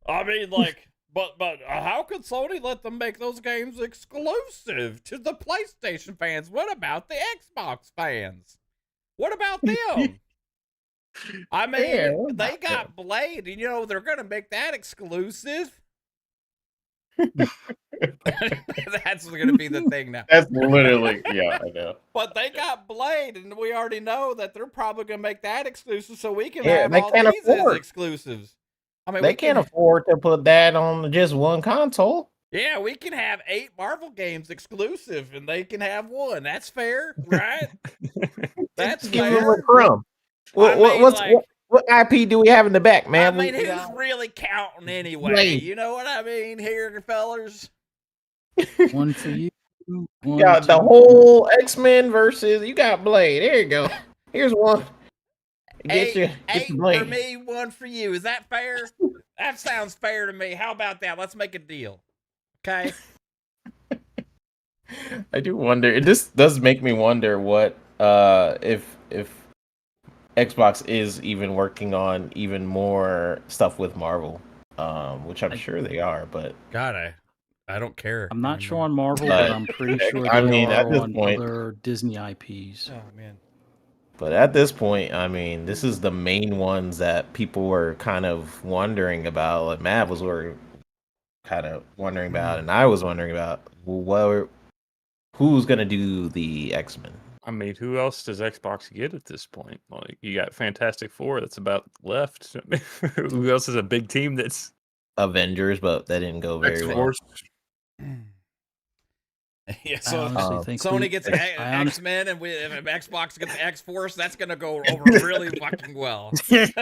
I mean, like, but how could Sony let them make those games exclusive to the PlayStation fans? What about the Xbox fans? What about them? I mean, Yeah, what they about got Blade, and you know they're gonna make that exclusive. That's gonna be the thing now. That's literally, yeah, I know. But they got Blade, and we already know that they're probably gonna make that exclusive, so we can Yeah, have they all can't these as afford. exclusives. I mean, They we can't can, afford to put that on just one console. yeah, we can have 8 Marvel games exclusive, and they can have one. That's fair, right? That's Just give them fair. a crumb. I mean, What IP do we have in the back, man? I mean, We- who's really counting anyway? Blade. You know what I mean here, fellers? One for you. You One, got the two. whole X-Men versus you got Blade. There you go. Here's one. Get your Eight for Blade. me, 1 for you. Is that fair? That sounds fair to me. How about that? Let's make a deal. Okay. I do wonder. This does make me wonder what if Xbox is even working on even more stuff with Marvel, which I'm sure they are. But God, I don't care. I'm not sure anymore. on Marvel, Uh, but I'm pretty sure I they mean, at are this on point- other Disney IPs. Oh man. at this point, I mean, this is the main ones that people were kind of wondering about. Like Mav were kind of wondering about, and I was wondering about who's gonna do the X-Men. I mean, who else does Xbox get at this point? Like, you got Fantastic Four that's about left. Who else is a big team that's Avengers, but that didn't go very well. X-Force. Yeah, I so honestly think Sony gets X-Men, and if Xbox gets X-Force, that's gonna go over really fucking well. Get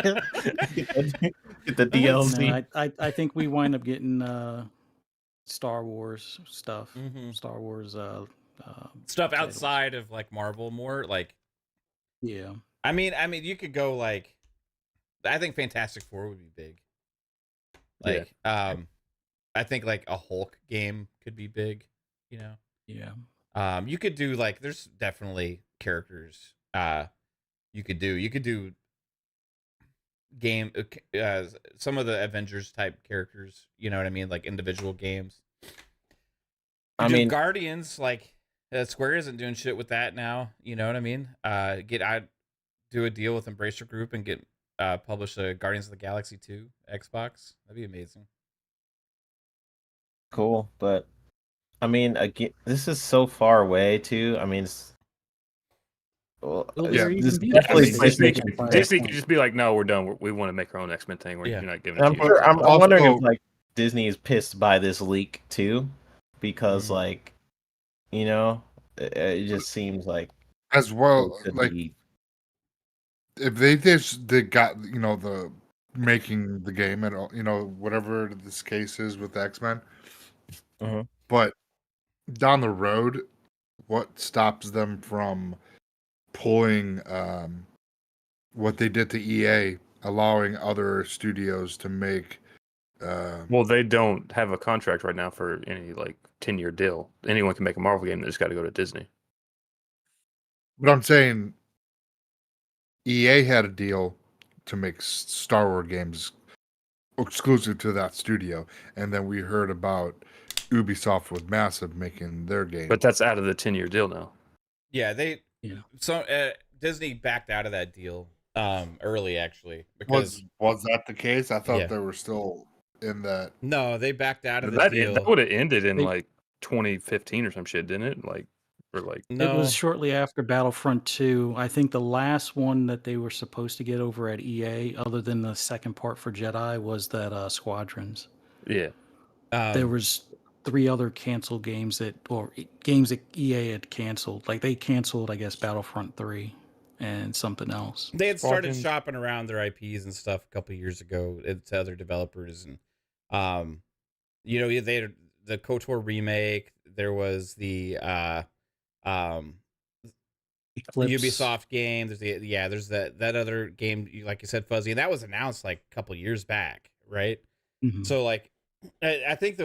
the DLC. No, I think we wind up getting Star Wars stuff. Star Wars Stuff outside of like Marvel more like. Yeah. I mean, you could go like. I think Fantastic Four would be big. Like, I think like a Hulk game could be big. You know. Yeah. You could do like. There's definitely characters. You could do game. Some of the Avengers type characters. You know what I mean? Like individual games. I mean, Guardians like. Square isn't doing shit with that now. You know what I mean? Do a deal with Embracer Group and get publish a Guardians of the Galaxy 2 Xbox. That'd be amazing. Cool, but I mean, again, this is so far away too. I mean, Disney could just be like, no, we're done. We want to make our own X-Men thing. You're not giving it to you. I'm wondering if like Disney is pissed by this leak too, because like, you know, it just seems like as well like if they got the making the game and whatever this case is with X-Men, but down the road, what stops them from pulling what they did to EA, allowing other studios to make? Well, they don't have a contract right now for any like 10-year deal. Anyone can make a Marvel game. They just got to go to Disney. But I'm saying EA had a deal to make Star Wars games exclusive to that studio, and then we heard about Ubisoft with Massive making their game. But that's out of the 10-year deal now. Yeah, so Disney backed out of that deal early actually. Because was that the case? I thought they were still in that. No, they backed out of the deal. That would have ended in like 2015 or some shit, didn't it? No. It was shortly after Battlefront 2. I think the last one that they were supposed to get over at EA, other than the second part for Jedi, was that Squadrons. Yeah. There was 3 other canceled games that EA had canceled. Like they canceled, I guess, Battlefront 3 and something else. They had started shopping around their IPs and stuff a couple of years ago to other developers, and they had the KOTOR remake. There was the Ubisoft game. There's that other game, like you said, Fuzzy, and that was announced like a couple years back, right? So like, I think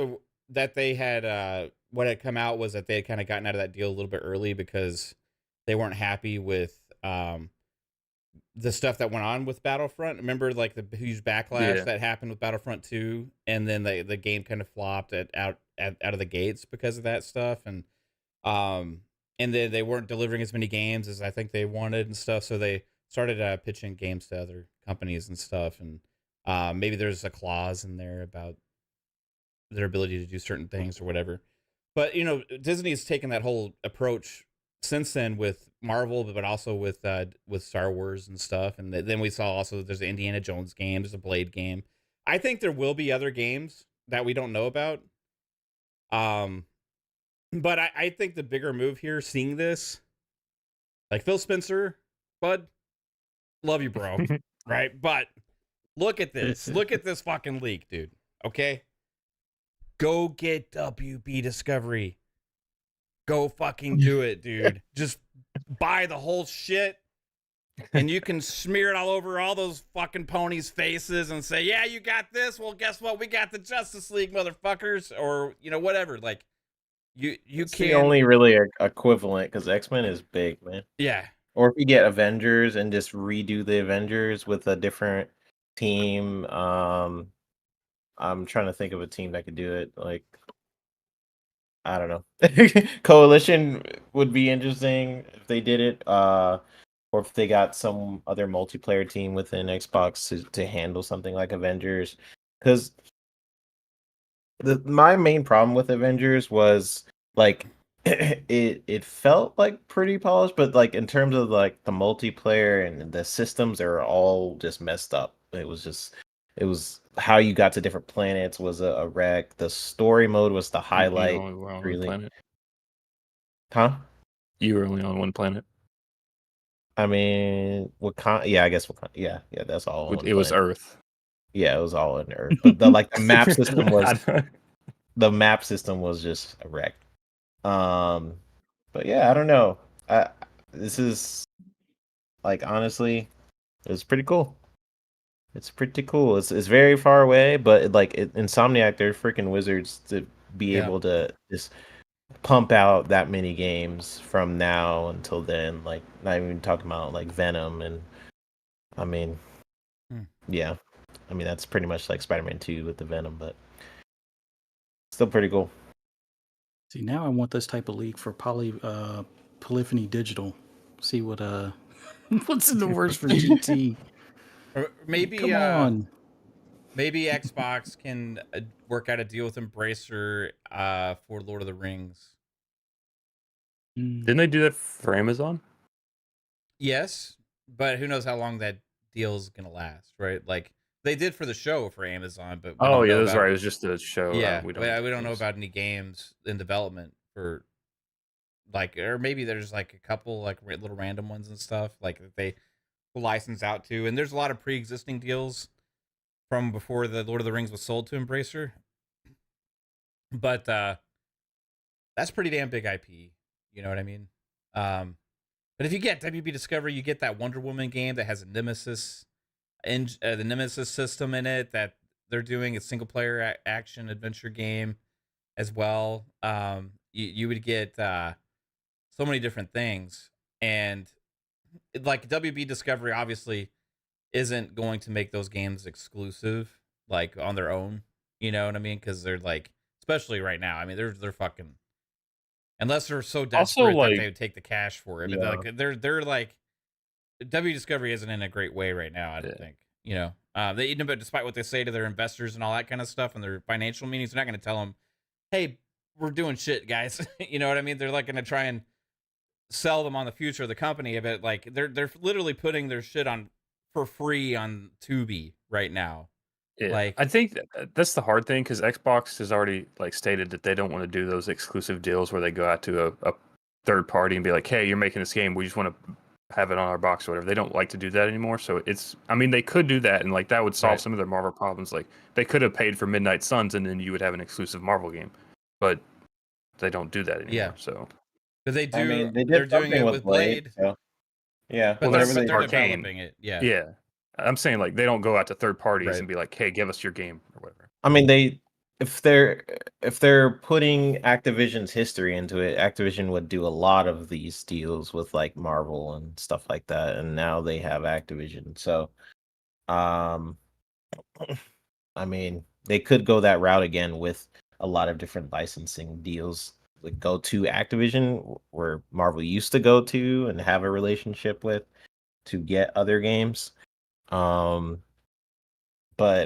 that they had what had come out was that they had kind of gotten out of that deal a little bit early because they weren't happy with the stuff that went on with Battlefront. Remember, like the huge backlash that happened with Battlefront 2, and then the game kind of flopped out of the gates because of that stuff, and then they weren't delivering as many games as I think they wanted and stuff. So they started pitching games to other companies and stuff, and maybe there's a clause in there about their ability to do certain things or whatever. But Disney has taken that whole approach since then with Marvel, but also with Star Wars and stuff. And then we saw also there's an Indiana Jones game, there's a Blade game. I think there will be other games that we don't know about. But I think the bigger move here, seeing this, like Phil Spencer, bud, love you, bro, right? But look at this. Look at this fucking leak, dude. Okay? Go get WB Discovery. Go fucking do it, dude. Just buy the whole shit, and you can smear it all over all those fucking ponies' faces and say, yeah, you got this. Well, guess what? We got the Justice League, motherfuckers, or, whatever. Like, you it's can't. The only really equivalent, because X-Men is big, man. Yeah. Or if you get Avengers and just redo the Avengers with a different team. I'm trying to think of a team that could do it. Like, I don't know. Coalition would be interesting if they did it. Or if they got some other multiplayer team within Xbox to handle something like Avengers. Because my main problem with Avengers was like it felt like pretty polished, but like in terms of like the multiplayer and the systems, they were all just messed up. It was just It was how you got to different planets was a wreck. The story mode was the highlight. You only were on one really. planet. Huh? You were only on one planet. I mean, yeah, I guess yeah, that's all. It was Earth. Yeah, it was all in Earth. But the map system was just a wreck. But yeah, I don't know. This is like honestly, it's pretty cool. It's pretty cool. It's very far away, but Insomniac, they're freaking wizards to be able to just pump out that many games from now until then. Like, not even talking about like Venom, and I mean, yeah, I mean that's pretty much like Spider-Man 2 with the Venom, but still pretty cool. See, now I want this type of leak for Polyphony Digital. See what what's in the works for GT. Or maybe Come on. Maybe Xbox can work out a deal with Embracer for Lord of the Rings. Didn't they do that for Amazon? Yes, but who knows how long that deal's gonna last, right? Like they did for the show for Amazon, but that's right. It was just a show. Yeah, we don't know about any games in development for or maybe there's like a couple like little random ones and stuff like that they license out to, and there's a lot of pre-existing deals from before the Lord of the Rings was sold to Embracer. But that's pretty damn big IP. You know what I mean? But if you get WB Discovery, you get that Wonder Woman game that has a Nemesis, the Nemesis system in it that they're doing a single player action adventure game as well. You would get so many different things, and like WB Discovery obviously isn't going to make those games exclusive like on their own. You know what I mean? Because they're like, especially right now. I mean, they're fucking. Unless they're so desperate that they would take the cash for it, but they're like, W Discovery isn't in a great way right now. I don't think, you know, but despite what they say to their investors and all that kind of stuff and their financial meetings, they're not going to tell them, "Hey, we're doing shit, guys." You know what I mean? They're like going to try and sell them on the future of the company, but like they're literally putting their shit on for free on Tubi right now. Yeah. Like, I think that's the hard thing because Xbox has already like stated that they don't want to do those exclusive deals where they go out to a third party and be like, "Hey, you're making this game. We just want to have it on our box or whatever." They don't like to do that anymore. So I mean, they could do that and like that would solve some of their Marvel problems. Like they could have paid for Midnight Suns and then you would have an exclusive Marvel game, but they don't do that anymore. Yeah. So, but they do. I mean, they're doing it with Blade. So. Yeah, but they're developing it. Yeah. Yeah. I'm saying like they don't go out to third parties and be like, "Hey, give us your game" or whatever. I mean, if they're putting Activision's history into it, Activision would do a lot of these deals with like Marvel and stuff like that, and now they have Activision. So, I mean, they could go that route again with a lot of different licensing deals. Like go to Activision, where Marvel used to go to and have a relationship with, to get other games. But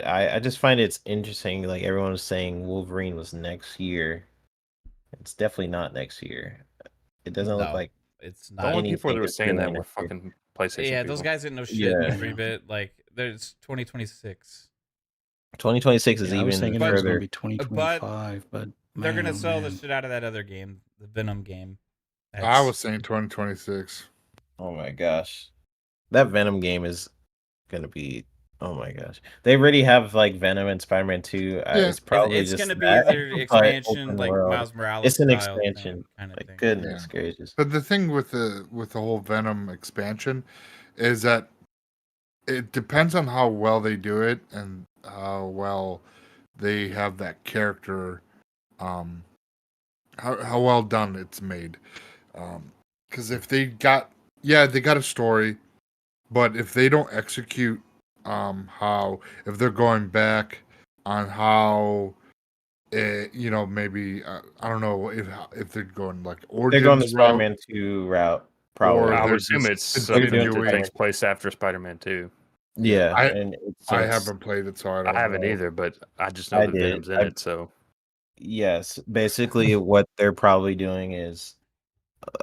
I just find it's interesting. Like everyone was saying, Wolverine was next year. It's definitely not next year. It doesn't look like it's not. The only people that were saying that were fucking PlayStation. Yeah, people. Those guys didn't know shit every bit. Like there's 2026. 2026 is even thinking further. It was going to be 2025, but they're going to sell the shit out of that other game, the Venom game. I was saying 2026. Oh my gosh, that Venom game is going to be. Oh my gosh, they already have like Venom and Spider-Man 2. It's probably it's just going to be that, their expansion, like world. Miles Morales. It's an expansion, kind of like thing. goodness gracious. But the thing with the whole Venom expansion is that it depends on how well they do it and how well they have that character, how well done it's made. Because if they got a story, but if they don't execute if they're going back on how maybe I don't know if they're going like they're going the Spider-Man 2 route, probably. Or I would assume it's something that takes place after Spider-Man 2. Yeah, I haven't played it, so I haven't either, but I just know that Venom's in it. So yes, basically what they're probably doing is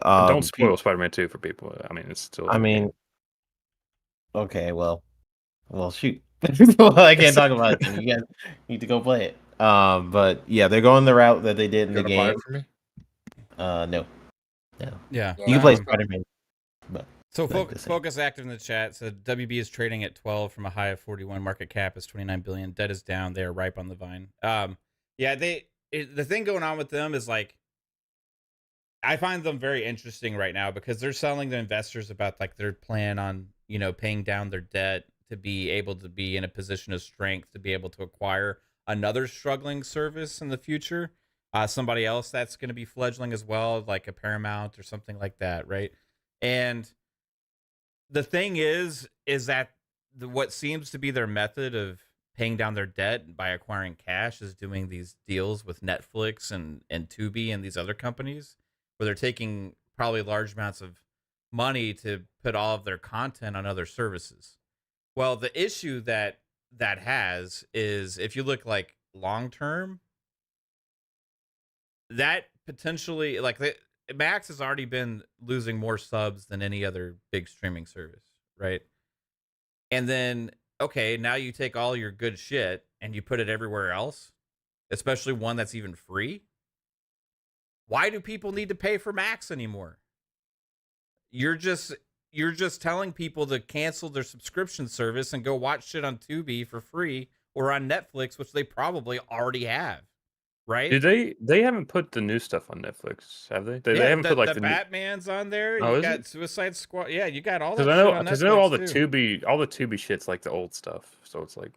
don't spoil Spider-Man 2 for people. I mean, it's still. Okay, well, shoot. Well, I can't talk about it. So you guys need to go play it. But yeah, they're going the route that they did in the Gonna buy game. it for me? No. Yeah. You can play Spider-Man. But So like the same. Focus Active in the chat said WB is trading at 12 from a high of 41. Market cap is 29 billion. Debt is down. They are ripe on the vine. Yeah, the thing going on with them is like, I find them very interesting right now because they're selling to investors about like their plan on, you know, paying down their debt to be able to be in a position of strength to be able to acquire another struggling service in the future. Somebody else that's going to be fledgling as well, like a Paramount or something like that, right? And the thing is that what seems to be their method of paying down their debt by acquiring cash is doing these deals with Netflix and Tubi and these other companies where they're taking probably large amounts of money to put all of their content on other services. Well, the issue that has is if you look like long term, that potentially like Max has already been losing more subs than any other big streaming service, right? And then okay, now you take all your good shit and you put it everywhere else, especially one that's even free. Why do people need to pay for Max anymore? You're just telling people to cancel their subscription service and go watch shit on Tubi for free or on Netflix, which they probably already have, right? Did they haven't put the new stuff on Netflix, have they? They haven't put like the Batman's on there. Oh, you is got it? Suicide Squad. Yeah, you got all that Because shit on Netflix. I know all the too. Tubi shit's like the old stuff, so it's like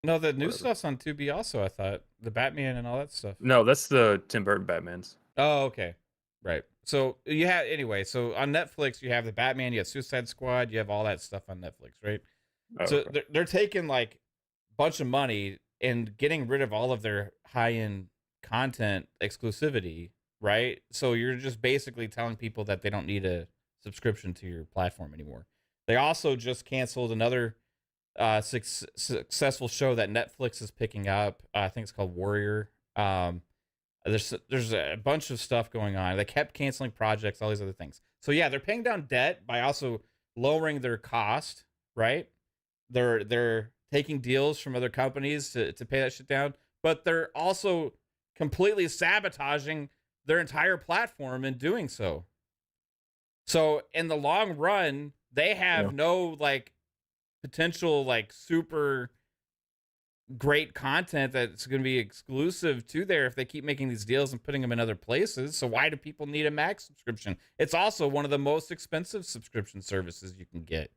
no, the new whatever. stuff's on Tubi also. I thought the Batman and all that stuff. No, that's the Tim Burton Batman's. Oh, okay, right. So you have anyway. So on Netflix, you have the Batman, you have Suicide Squad, you have all that stuff on Netflix, right? Oh, so okay. they're taking like a bunch of money and getting rid of all of their high-end content exclusivity, right? So you're just basically telling people that they don't need a subscription to your platform anymore. They also just canceled another successful show that Netflix is picking up. I think it's called Warrior. There's a bunch of stuff going on. They kept canceling projects, all these other things. So yeah, they're paying down debt by also lowering their cost, right? They're taking deals from other companies to pay that shit down, but they're also completely sabotaging their entire platform in doing so. So in the long run, they have no like potential like super great content that's going to be exclusive to there if they keep making these deals and putting them in other places. So why do people need a Max subscription? It's also one of the most expensive subscription services you can get.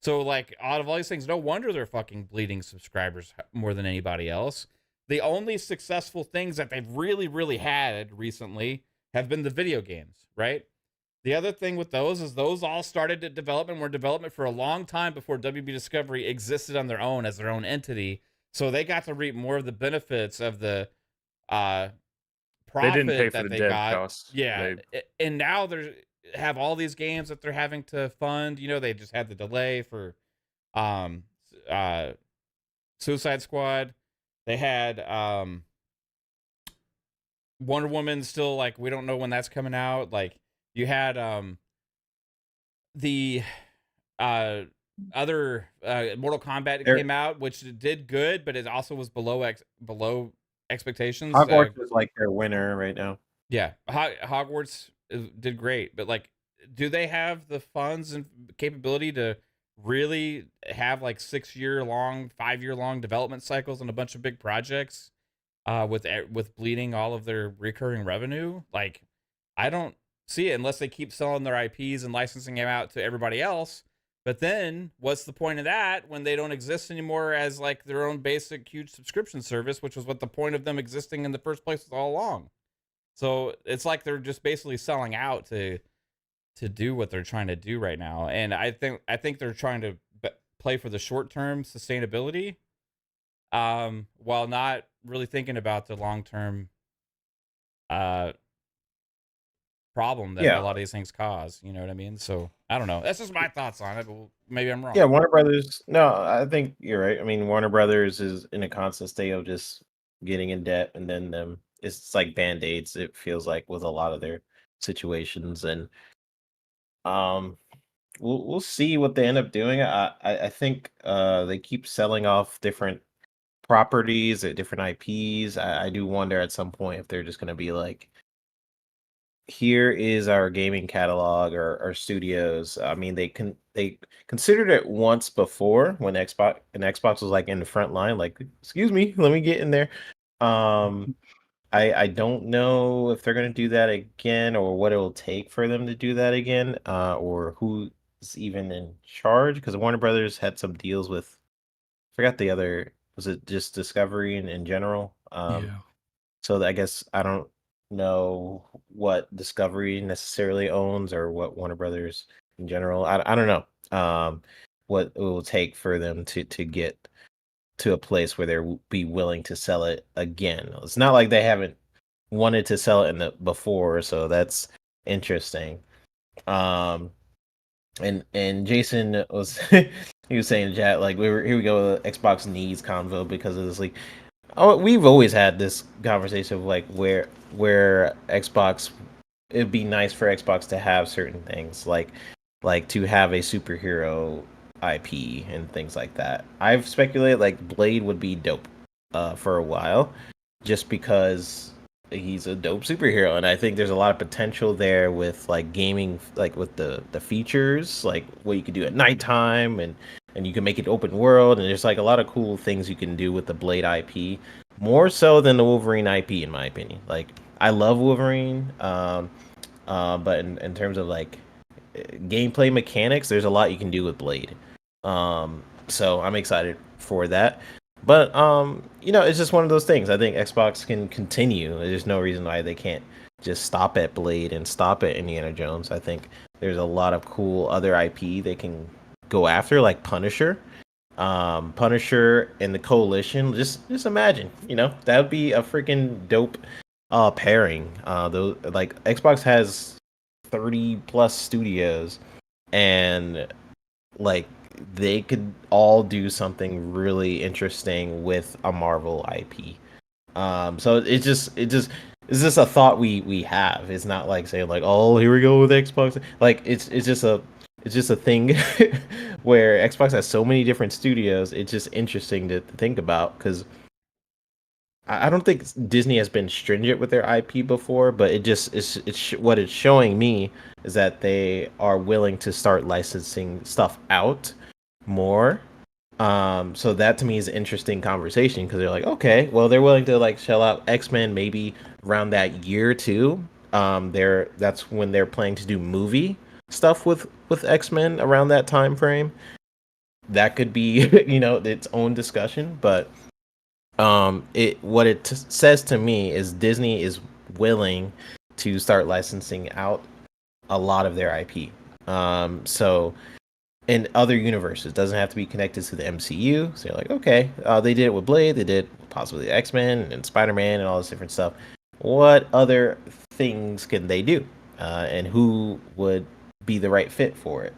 So like out of all these things, no wonder they're fucking bleeding subscribers more than anybody else. The only successful things that they've really had recently have been the video games, right? The other thing with those is those all started at development, were development for a long time before WB Discovery existed on their own as their own entity. So they got to reap more of the benefits of the profit they didn't pay for that the they dev got. costs. Yeah, and now they have all these games that they're having to fund. You know, they just had the delay for Suicide Squad. They had Wonder Woman still, like, we don't know when that's coming out. Like, you had the other Mortal Kombat came out, which did good, but it also was below expectations. Hogwarts is like their winner right now. Yeah, Hogwarts did great, but like, do they have the funds and capability to really have like 6-year-long, 5-year-long development cycles on a bunch of big projects with bleeding all of their recurring revenue? Like, I don't see it unless they keep selling their IPs and licensing them out to everybody else. But then what's the point of that when they don't exist anymore as like their own basic huge subscription service, which was what the point of them existing in the first place was all along. So it's like they're just basically selling out to do what they're trying to do right now. And I think they're trying to play for the short-term sustainability while not really thinking about the long-term problem that a lot of these things cause. You know what I mean? So I don't know. That's just my thoughts on it, but maybe I'm wrong. Yeah, Warner Brothers. No, I think you're right. I mean, Warner Brothers is in a constant state of just getting in debt, and then it's like band-aids, it feels like, with a lot of their situations. And we'll see what they end up doing. I think they keep selling off different properties at different IPs. I do wonder at some point if they're just going to be like, here is our gaming catalog or our studios. I mean, they considered it once before when Xbox was like in the front line, like, excuse me, let me get in there. I don't know if they're gonna do that again or what it will take for them to do that again, or who's even in charge. Because Warner Brothers had some deals with, I forgot the other, was it just Discovery in general? Yeah. So I guess I don't know what Discovery necessarily owns or what Warner Brothers in general. I don't know what it will take for them to get to a place where they'll be willing to sell it again. It's not like they haven't wanted to sell it in the before, so that's interesting. And Jason was he was saying in chat like here we go with Xbox needs convo because of this leak. Oh, we've always had this conversation of like where Xbox, it'd be nice for Xbox to have certain things like to have a superhero IP and things like that. I've speculated like Blade would be dope for a while just because he's a dope superhero, and I think there's a lot of potential there with like gaming, like with the features, like what you could do at nighttime, and you can make it open world, and there's like a lot of cool things you can do with the Blade IP, more so than the Wolverine IP in my opinion. Like I love Wolverine, but in terms of like gameplay mechanics, there's a lot you can do with Blade. So I'm excited for that. But it's just one of those things. I think Xbox can continue. There's no reason why they can't just stop at Blade and stop at Indiana Jones. I think there's a lot of cool other IP they can go after, like Punisher. Punisher and the Coalition. Just imagine, that would be a freaking dope pairing. Though, like Xbox has 30 plus studios, and like they could all do something really interesting with a Marvel IP. So it's just a thought we have. It's not like saying like, oh, here we go with Xbox. Like it's just a thing where Xbox has so many different studios. It's just interesting to think about because I don't think Disney has been stringent with their IP before, but what it's showing me is that they are willing to start licensing stuff out more. So that to me is an interesting conversation because they're like, okay, well, they're willing to like shell out X-Men maybe around that year too. That's when they're planning to do movie stuff with X-Men around that time frame. That could be its own discussion, but what it says to me is Disney is willing to start licensing out a lot of their IP. So in other universes, doesn't have to be connected to the MCU. So you're like, okay, they did it with Blade, they did possibly X-Men and Spider-Man and all this different stuff. What other things can they do? And who would be the right fit for it?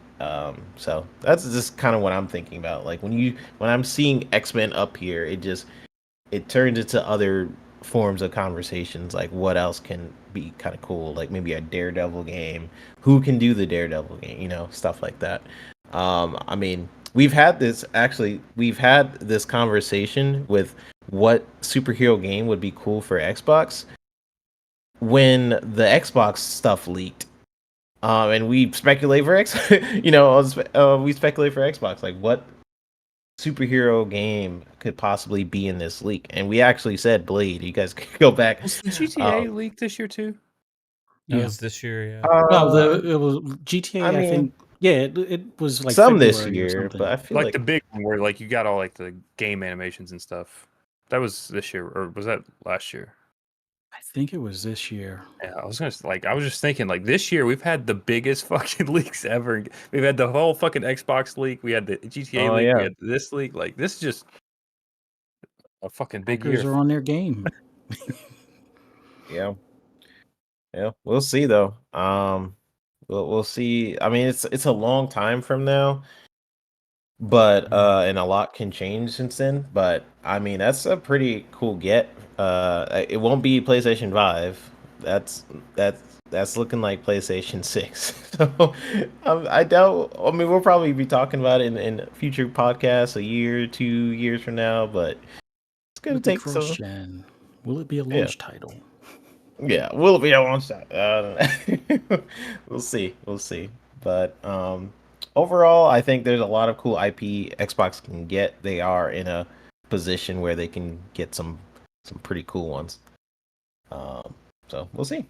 So that's just kind of what I'm thinking about. Like when I'm seeing X-Men up here, it turns into other forms of conversations, like what else can be kind of cool, like maybe a Daredevil game, who can do the Daredevil game, stuff like that. I mean, we've had this conversation with what superhero game would be cool for Xbox when the Xbox stuff leaked. And we speculate for we speculate for Xbox, like what superhero game could possibly be in this leak, and we actually said Blade. You guys could go back. Was the GTA leak this year too? It was this year, yeah. No, it was GTA. I think, yeah, it was like some February this year, but I feel like the big one where like you got all like the game animations and stuff. That was this year, or was that last year? I think it was this year. Yeah, I was just thinking like this year we've had the biggest fucking leaks ever. We've had the whole fucking Xbox leak. We had the GTA leak. We had this leak. Like this is just a fucking big Hackers year. Are on their game. Yeah, we'll see though. We'll see. I mean, it's a long time from now, but and a lot can change since then. But I mean, that's a pretty cool get. It won't be PlayStation 5. that's looking like PlayStation 6. So I doubt. I mean, we'll probably be talking about it in future podcasts, a year, 2 years from now. But it's gonna take some. Cross-gen. Will it be a launch title? Yeah, will it be a launch title? We'll see. We'll see. But overall, I think there's a lot of cool IP Xbox can get. They are in a position where they can get some pretty cool ones. So we'll see.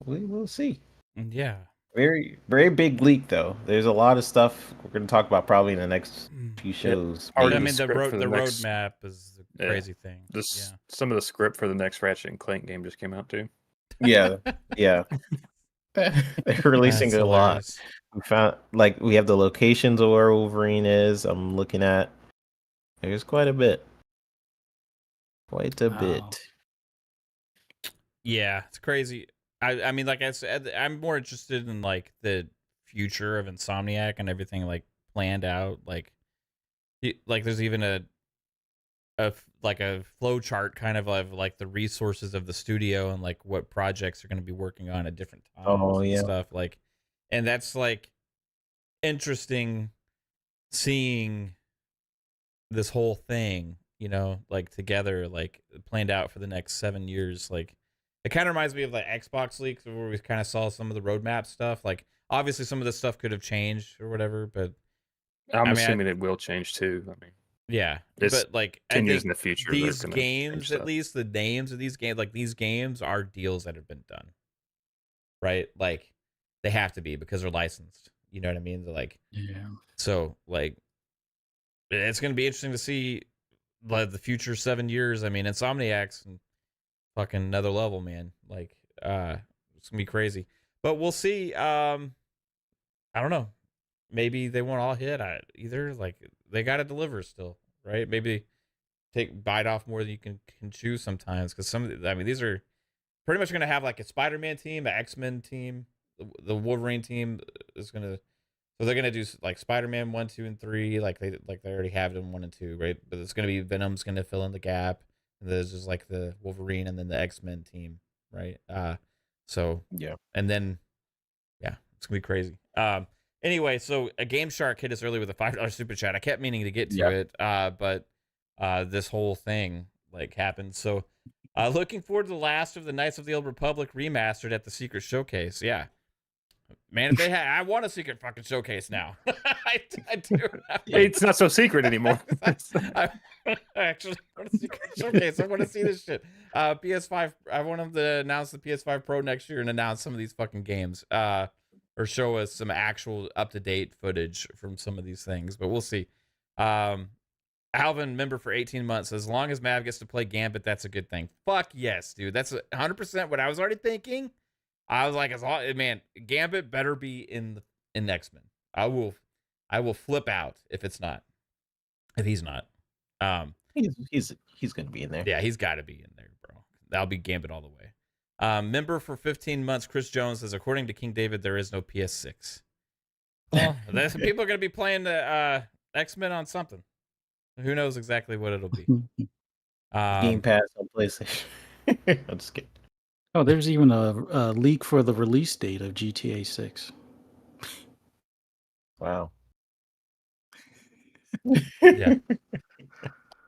We will see. Yeah. Very, very big leak though. There's a lot of stuff we're going to talk about probably in the next few shows. I mean, the roadmap is a crazy thing. Some of the script for the next Ratchet and Clank game just came out too. Yeah, yeah. They're releasing a lot. We have the locations of where Wolverine is. I'm looking at. There's quite a bit. Quite a bit. Yeah, it's crazy. I mean, like I said, I'm more interested in like the future of Insomniac and everything like planned out. Like there's even a flow chart kind of like the resources of the studio and like what projects are going to be working on at different times and stuff. Like, and that's like interesting seeing this whole thing, you know, like together, like planned out for the next 7 years. Like, it kind of reminds me of the Xbox leaks where we kind of saw some of the roadmap stuff. Like, obviously, some of this stuff could have changed or whatever, but I'm assuming it will change too. I mean, yeah, but like 10 years in the future, these games, at least the names of these games, like these games are deals that have been done, right? Like, they have to be because they're licensed. You know what I mean? They're like, yeah. So like, it's going to be interesting to see the future 7 years. I mean, Insomniac's and fucking another level, man. Like, it's gonna be crazy, but we'll see. I don't know. Maybe they won't all hit either. Like, they got to deliver still, right? Maybe bite off more than you can chew sometimes. Because these are pretty much gonna have like a Spider-Man team, an X-Men team, the Wolverine team is gonna. So they're gonna do like Spider-Man 1, 2, and 3, like they already have them 1 and 2, right? But it's gonna be Venom's gonna fill in the gap. And there's just like the Wolverine and then the X-Men team, right? So yeah, and then it's gonna be crazy. Anyway, so a Game Shark hit us early with a $5 super chat. I kept meaning to get to it, but this whole thing like happened. So looking forward to the last of the Knights of the Old Republic remastered at the Secret Showcase. Yeah. Man, if they had, I want a secret fucking showcase now. I do. It's not so secret anymore. I actually want a secret showcase. I want to see this shit. PS5. I want them to announce the PS5 Pro next year and announce some of these fucking games. Or show us some actual up-to-date footage from some of these things. But we'll see. Alvin, member for 18 months. As long as Mav gets to play Gambit, that's a good thing. Fuck yes, dude. That's 100% what I was already thinking. I was like, man, Gambit better be in X-Men. I will flip out if it's not. If he's not. He's gonna be in there. Yeah, he's got to be in there, bro. That'll be Gambit all the way. Member for 15 months, Chris Jones says, according to King David, there is no PS6. Well, people are gonna be playing the X-Men on something. Who knows exactly what it'll be. Game Pass on PlayStation. I'm just kidding. Oh, there's even a leak for the release date of GTA 6. Wow. Yeah.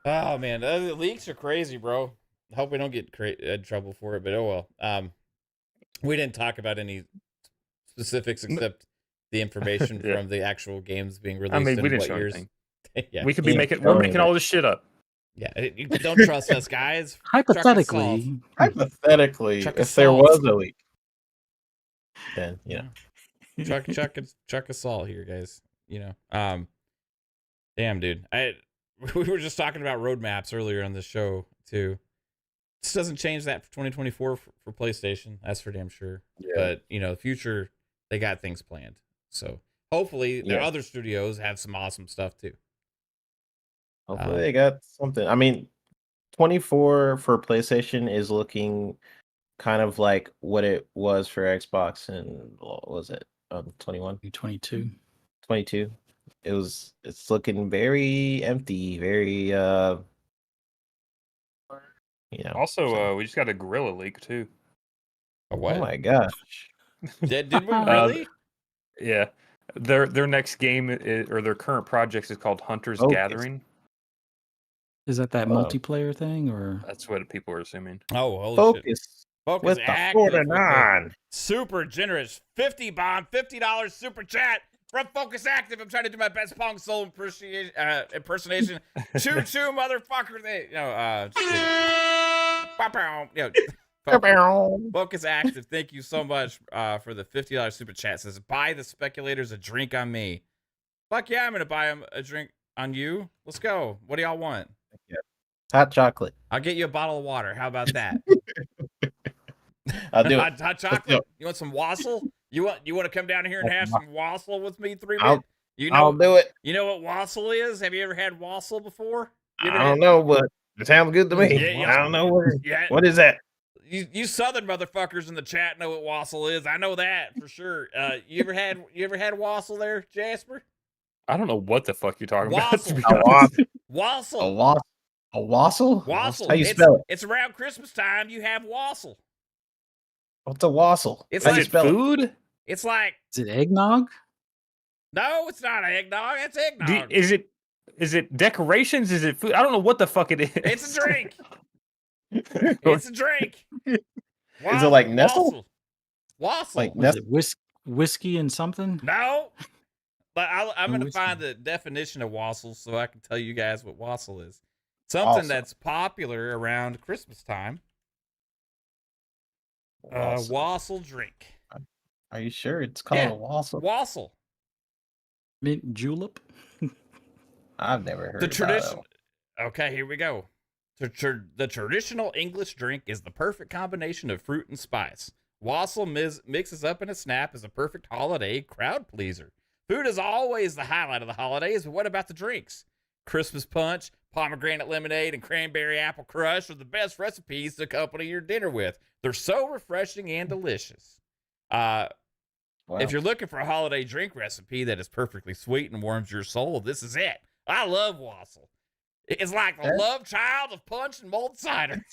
Oh man, the leaks are crazy, bro. I hope we don't get in trouble for it, but oh well. We didn't talk about any specifics except the information from the actual games being released. I mean, we in didn't what show years. anything. Yeah. We could be we're making all this shit up. Yeah, you don't trust us, guys. Hypothetically, if there was a leak, then chuck us all here, guys. You know, damn, dude. We were just talking about roadmaps earlier on the show too. This doesn't change that for 2024 for PlayStation. That's for damn sure. Yeah. But you know, the future, they got things planned. So hopefully, the other studios have some awesome stuff too. Hopefully, they got something. I mean, 24 for PlayStation is looking kind of like what it was for Xbox, and what was it 21? 22. 22. It's looking very empty, very Also, we just got a Gorilla leak too. A what? Oh my gosh. Did we really? Yeah, their next game or their current project is called Hunter's Gathering. Is that multiplayer thing, or that's what people are assuming? Oh, holy Focus. shit. Focus With the 49. Super generous $50 super chat from Focus Active. I'm trying to do my best Pong Soul impersonation. Choo choo, motherfucker. Focus Active. Thank you so much for the $50 super chat. It says, buy the speculators a drink on me. Fuck yeah, I'm gonna buy them a drink on you. Let's go. What do y'all want? Hot chocolate. I'll get you a bottle of water. How about that? I'll do it. Hot chocolate. You want some wassail? You want to come down here and have some wassail with me 3 minutes? I'll do it. You know what wassail is? Have you ever had wassail before? I don't know, but it sounds good to me. I don't know what is that. You Southern motherfuckers in the chat know what wassail is. I know that for sure. You ever had wassail there, Jasper? I don't know what the fuck you're talking about. Wassail. A wassail? Wassail. How you spell it? It's around Christmas time. You have wassail. What's a wassail? It's like food. It's like. Is it eggnog? No, it's not eggnog. It's eggnog. Is it decorations? Is it food? I don't know what the fuck it is. It's a drink. It's a drink. Is it like Nestle? Wassail. Like Was it whiskey and something? No. But I'm going to find the definition of wassail so I can tell you guys what wassail is. Something that's popular around Christmas time. Wassail drink. Are you sure it's called a wassail? Wassail. Mint julep? I've never heard the of tradition. Okay, here we go. The traditional English drink is the perfect combination of fruit and spice. Wassail mixes up in a snap as a perfect holiday crowd pleaser. Food is always the highlight of the holidays, but what about the drinks? Christmas punch, pomegranate lemonade, and cranberry apple crush are the best recipes to accompany your dinner with. They're so refreshing and delicious. Wow. If you're looking for a holiday drink recipe that is perfectly sweet and warms your soul, this is it. I love wassail. It's like the love child of punch and mulled cider.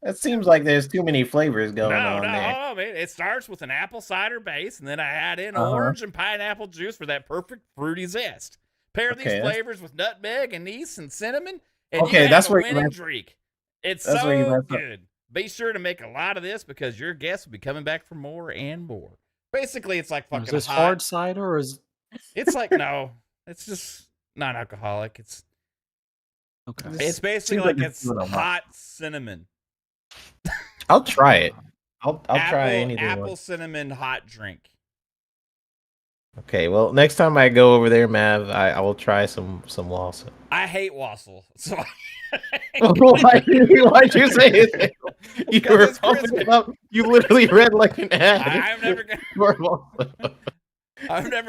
It seems like there's too many flavors going on there. No, man. It starts with an apple cider base, and then I add in orange and pineapple juice for that perfect fruity zest. Pair these flavors with nutmeg, anise, and cinnamon, and you have a winning drink. It's so good. Be sure to make a lot of this because your guests will be coming back for more and more. Basically, it's like fucking Is this hard cider or is it's like no, it's just non-alcoholic. It's okay. It's basically like it's hot cinnamon. I'll try it. I'll try anything. Apple cinnamon hot drink. Okay, well, next time I go over there, Mav, I will try some wassail. I hate wassail, so why'd you say it? You were pumping it up. You literally read like an ad. I'm never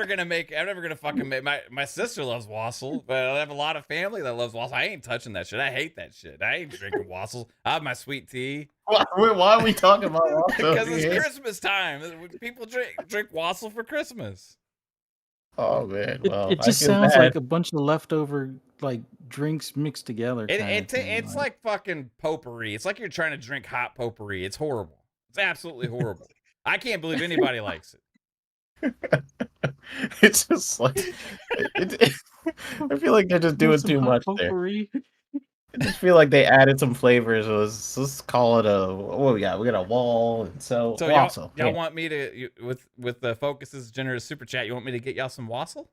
gonna fucking make my sister loves wassail, but I have a lot of family that loves wassail. I ain't touching that shit. I hate that shit. I ain't drinking wassail. I have my sweet tea. Why are we talking about wassail? Because it's Christmas time. People drink wassail for Christmas. Oh man, well, it just sounds like a bunch of leftover like drinks mixed together. It's like fucking potpourri. It's like you're trying to drink hot potpourri. It's horrible. It's absolutely horrible. I can't believe anybody likes it. It's just like I feel like they're just doing too much potpourri there. I just feel like they added some flavors. Let's call it what we got? We got a wall and so wassail. Y'all want me to with the Focus's generous super chat? You want me to get y'all some wassail?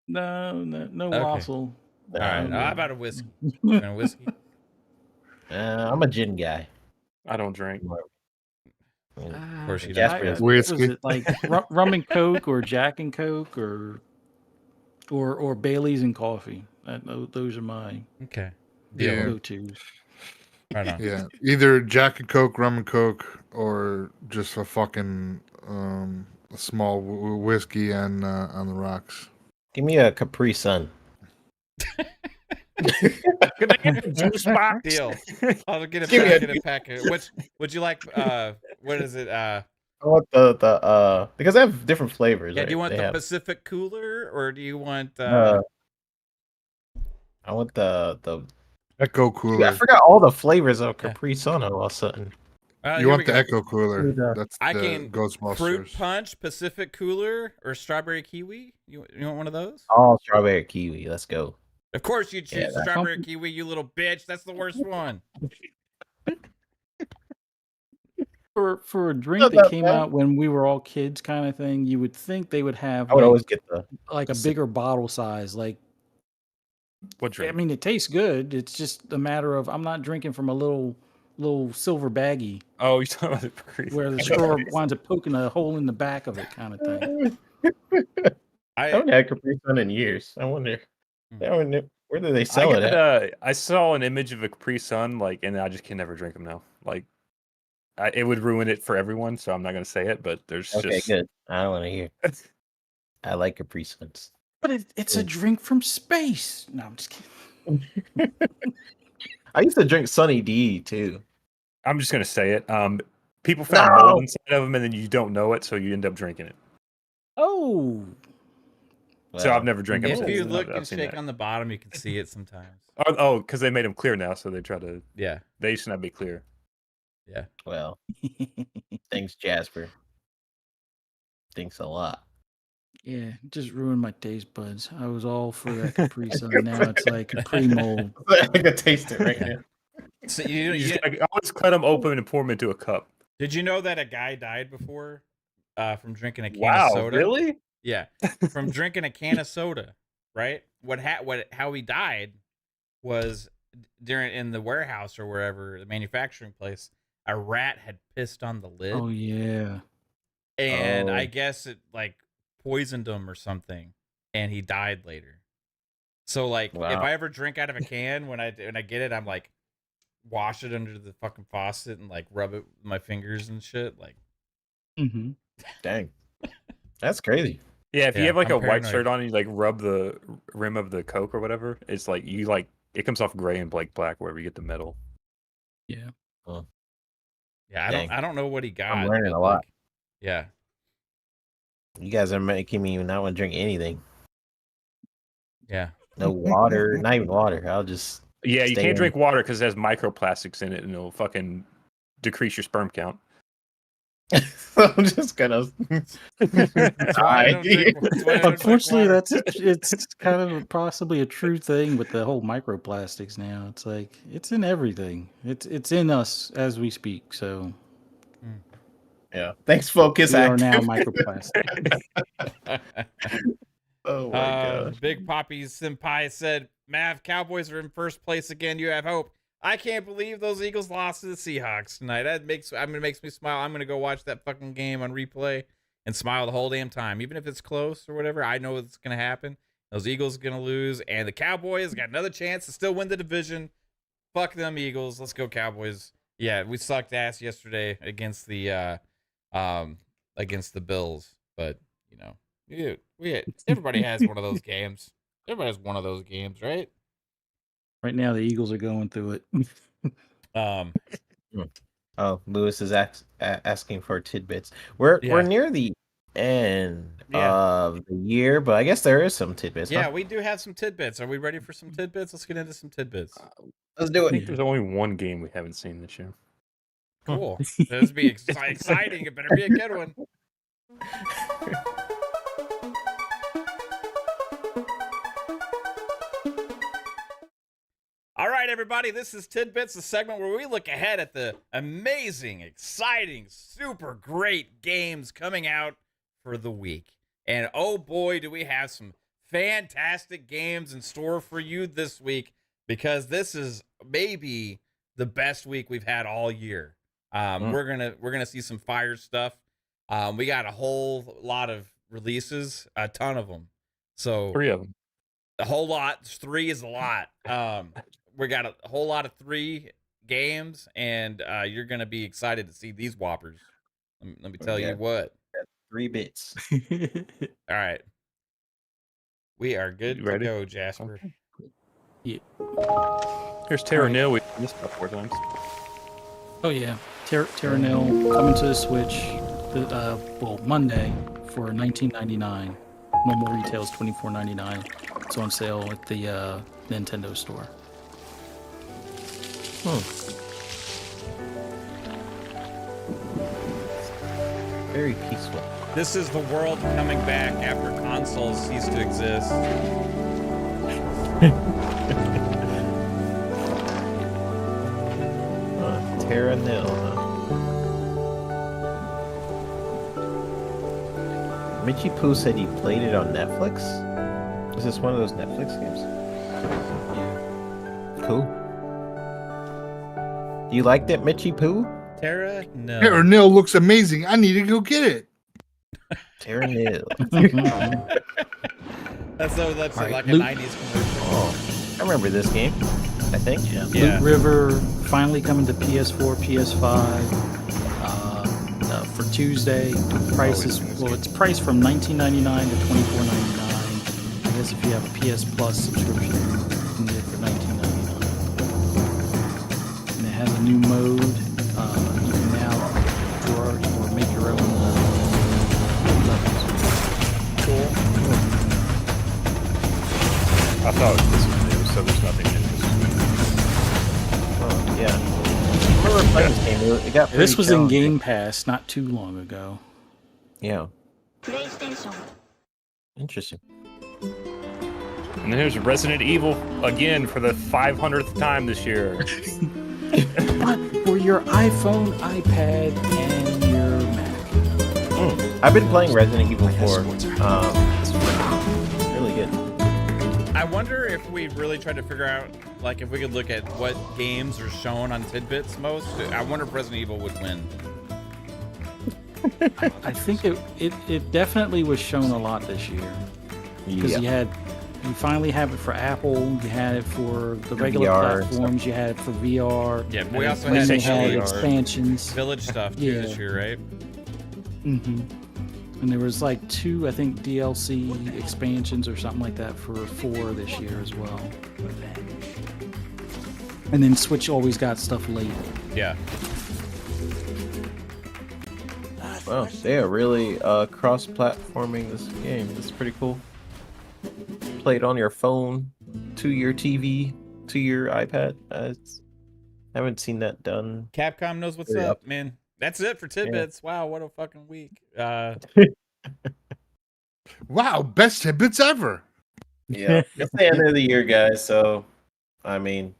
No wassail. All right. How about a whiskey? A whiskey? I'm a gin guy. I don't drink. Of course you don't. Whiskey. Was it like rum and Coke or Jack and Coke or Bailey's and coffee? Those are my go-tos. Right on. Yeah, either Jack and Coke, rum and Coke, or just a fucking a small whiskey and on the rocks. Give me a Capri Sun. Can I get a juice box? Deal. I'll get a packet. Which would you like? What is it? I want the because they have different flavors. Yeah, right? Do you want the Pacific Cooler or do you want? I want the Echo Dude, cooler. I forgot all the flavors of Capri Sun all of a sudden. You want the Echo cooler? That's I the can Ghostbusters. Fruit Punch, Pacific Cooler, or Strawberry Kiwi. You want one of those? Oh, strawberry kiwi. Let's go. Of course you choose Yeah, Strawberry Kiwi, you little bitch. That's the worst one. For a drink Not that that came bad. out when we were all kids, kind of thing, you would think they would have I would like, always get the. like a bigger bottle size. Like, What I drink? mean, it tastes good. It's just a matter of I'm not drinking from a little silver baggie Oh, you're talking about the Capri. where the straw winds up poking a hole in the back of it, kind of thing. I haven't had Capri Sun in years. I wonder. Where do they sell it at? I saw an image of a Capri Sun, and I just can never drink them now. Like, it would ruin it for everyone, so I'm not going to say it. But there's Okay, just good. I don't want to hear. I like Capri Suns. But it's a drink from space. No, I'm just kidding. I used to drink Sunny D too. I'm just going to say it. People found No. mold inside of them, and then you don't know it, so you end up drinking it. Oh, So I've never drank it. If before. you I've- look I've and seen shake that. on the bottom, you can see it sometimes. Oh, because they made them clear now, so they try to. Yeah. They used to not be clear. Yeah. Well, thanks, Jasper. Thanks a lot. yeah, it just ruined my taste buds. I was all for that Capri Sun. Now it's like Capri mold. I can taste it right Yeah. now. So You just always cut them open and pour them into a cup. did you know that a guy died before from drinking a can of Wow, soda? really? Yeah, from drinking a can of soda, right? How he died was in the warehouse or wherever, the manufacturing place, a rat had pissed on the lid, Oh yeah. and Oh. I guess it like poisoned him or something, and he died later. So like, Wow. if I ever drink out of a can, when I get it, I'm like, wash it under the fucking faucet and like rub it with my fingers and shit. Like, Mm-hmm. Dang, that's crazy. Yeah, if you Yeah, have like I'm a white paranoid. shirt on and you like rub the rim of the Coke or whatever, it's like it comes off gray and black wherever you get the metal. Yeah. yeah, Dang. I don't know what he got. learning but, a lot. like, yeah. You guys are making me not want to drink anything. Yeah. No water, not even water. I'll just. Yeah, you Stay can't in. drink water because it has microplastics in it and it'll fucking decrease your sperm count. I'm just gonna. That's why I don't drink- that's why I don't drink Unfortunately, water. it's kind of possibly a true thing with the whole microplastics now. It's like it's in everything. It's in us as we speak. So Yeah. Thanks, Focus we are now Active. microplastic. Oh my gosh. Big Poppy Senpai said, Mav, Cowboys are in first place again. You have hope. I can't believe those Eagles lost to the Seahawks tonight. That makes me smile. I'm gonna go watch that fucking game on replay and smile the whole damn time, even if it's close or whatever. I know it's gonna happen. Those Eagles are gonna lose, and the Cowboys got another chance to still win the division. Fuck them Eagles. Let's go Cowboys. Yeah, we sucked ass yesterday against the Bills, but you know, everybody has one of those games. Everybody has one of those games, right? Right now, the Eagles are going through it. Oh, Lewis is asking for tidbits. We're near the end of the year, but I guess there is some tidbits. Yeah, huh? we do have some tidbits. Are we ready for some tidbits? Let's get into some tidbits. Let's do I think it. there's only one game we haven't seen this year. Cool. This will be exciting. It better be a good one. All right, everybody, this is Tidbits, the segment where we look ahead at the amazing, exciting, super great games coming out for the week. And oh boy, do we have some fantastic games in store for you this week, because this is maybe the best week we've had all year. We're gonna see some fire stuff. We got a whole lot of releases, a ton of them. So 3 of them. a whole lot. 3 is a lot. We got a whole lot of 3 games, and you're gonna be excited to see these whoppers. Let me tell you what. 3 bits. All right, we are good You to ready? go, Jasper. Here's Terra Nil. We've done this about 4 times. Oh yeah, Terra Nil coming to the Switch, Monday for $19.99. Normal retail is $24.99. It's on sale at the Nintendo store. Very peaceful. This is the world coming back after consoles cease to exist. Terra nil, huh? Michi Poo said he played it on Netflix? Is this one of those Netflix games? Cool. You liked it, Michi Poo? Terra? No. Terra nil looks amazing. I need to go get it. Terra nil. That's All like right, a Luke. 90s commercial. Oh, I remember this game. I think. Yeah. Loot River finally coming to PS4, PS5 for Tuesday. Price is it's priced from $19.99 to $24.99. I guess if you have a PS Plus subscription, you can get it for $19.99. And it has a new mode. You can now draw or make your own levels. Cool. I thought this was new, so there's nothing in this. Oh, yeah. I remember playing this game. It got This pretty was in challenging. Game Pass not too long ago. Yeah. Interesting. And then here's Resident Evil again for the 500th time this year. But for your iPhone, iPad, and your Mac. I've been playing Resident Evil 4. It's really good. I wonder if we really tried to figure out, like, if we could look at what games are shown on Tidbits most. I wonder if Resident Evil would win. I think it definitely was shown a lot this year because you finally have it for Apple, you had it for the regular VR platforms, you had it for VR. Yeah, but we also and had then they the had Village, expansions. Village stuff too this year, right? And there was like 2, I think, DLC expansions or something like that for 4 this year as well. And then Switch always got stuff late. Yeah. Wow, they are really cross-platforming this game. It's pretty cool. Play it on your phone, to your TV, to your iPad. I haven't seen that done. Capcom knows what's Very up, man. That's it for Tidbits. Wow, what a fucking week. Wow, best tidbits ever. Yeah, it's the end of the year, guys. So, I mean,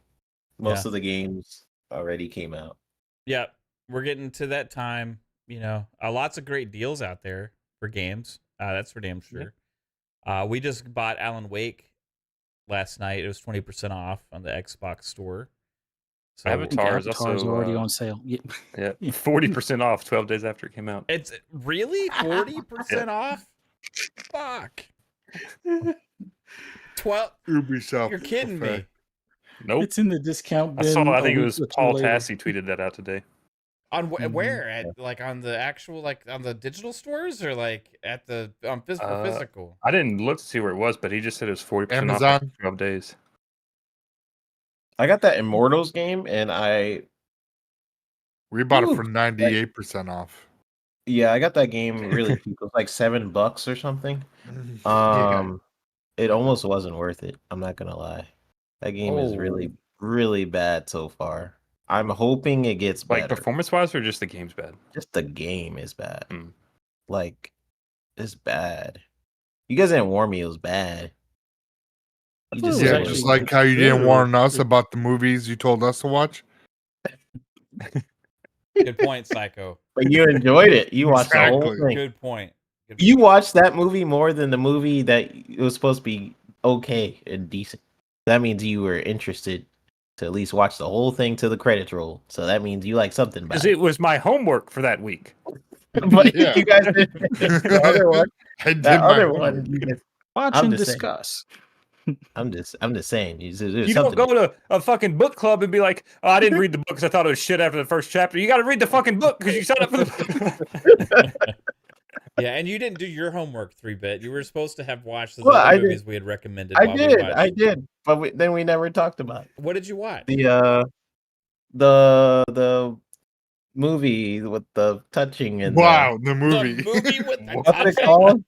most of the games already came out. Yeah, we're getting to that time. You know, lots of great deals out there for games. That's for damn sure. We just bought Alan Wake last night. It was 20% off on the Xbox store. So Avatar's Avatar's also already on sale. Yeah. 40% off 12 days after it came out. It's really 40% off? Fuck. 12. Ubisoft. You're kidding me. Nope. It's in the discount I bin. saw. I a think it week was or two Paul later. Tassi tweeted that out today. On where? At like on the actual, like on the digital stores, or like at the physical? I didn't look to see where it was, but he just said it was 40% off Amazon. for 12 days. I got that Immortals game, and We bought it for 98% off. yeah, I got that game really cheap. It was like $7 or something. It almost wasn't worth it. I'm not gonna lie. That game is really, really bad so far. I'm hoping it gets better. Like performance-wise, or just the game's bad? Just the game is bad. Mm. Like, it's bad. You guys didn't warn me it was bad. You thought it was Yeah, actually just like how you didn't warn us about the movies you told us to watch. Good point, Psycho. But you enjoyed it. You watched the whole Exactly. thing. Good point. Good You point. watched that movie more than the movie that it was supposed to be okay and decent. That means you were interested to at least watch the whole thing to the credits roll. So that means you like something about Because it. it was my homework for that week. But Yeah. you guys did the other one. I did That my other homework. one. You guys, Watch I'm and just saying. discuss. I'm just saying. You don't go to a fucking book club and be like, "Oh, I didn't read the book because I thought it was shit after the first chapter." You got to read the fucking book because you signed up for the. Yeah, and you didn't do your homework, 3-bit. You were supposed to have watched those Well, other I did. movies we had recommended. I while we did. watched. I did. But then we never talked about it. What did you watch? The movie with the touching and Wow, the The movie. movie with the what's it touching? called?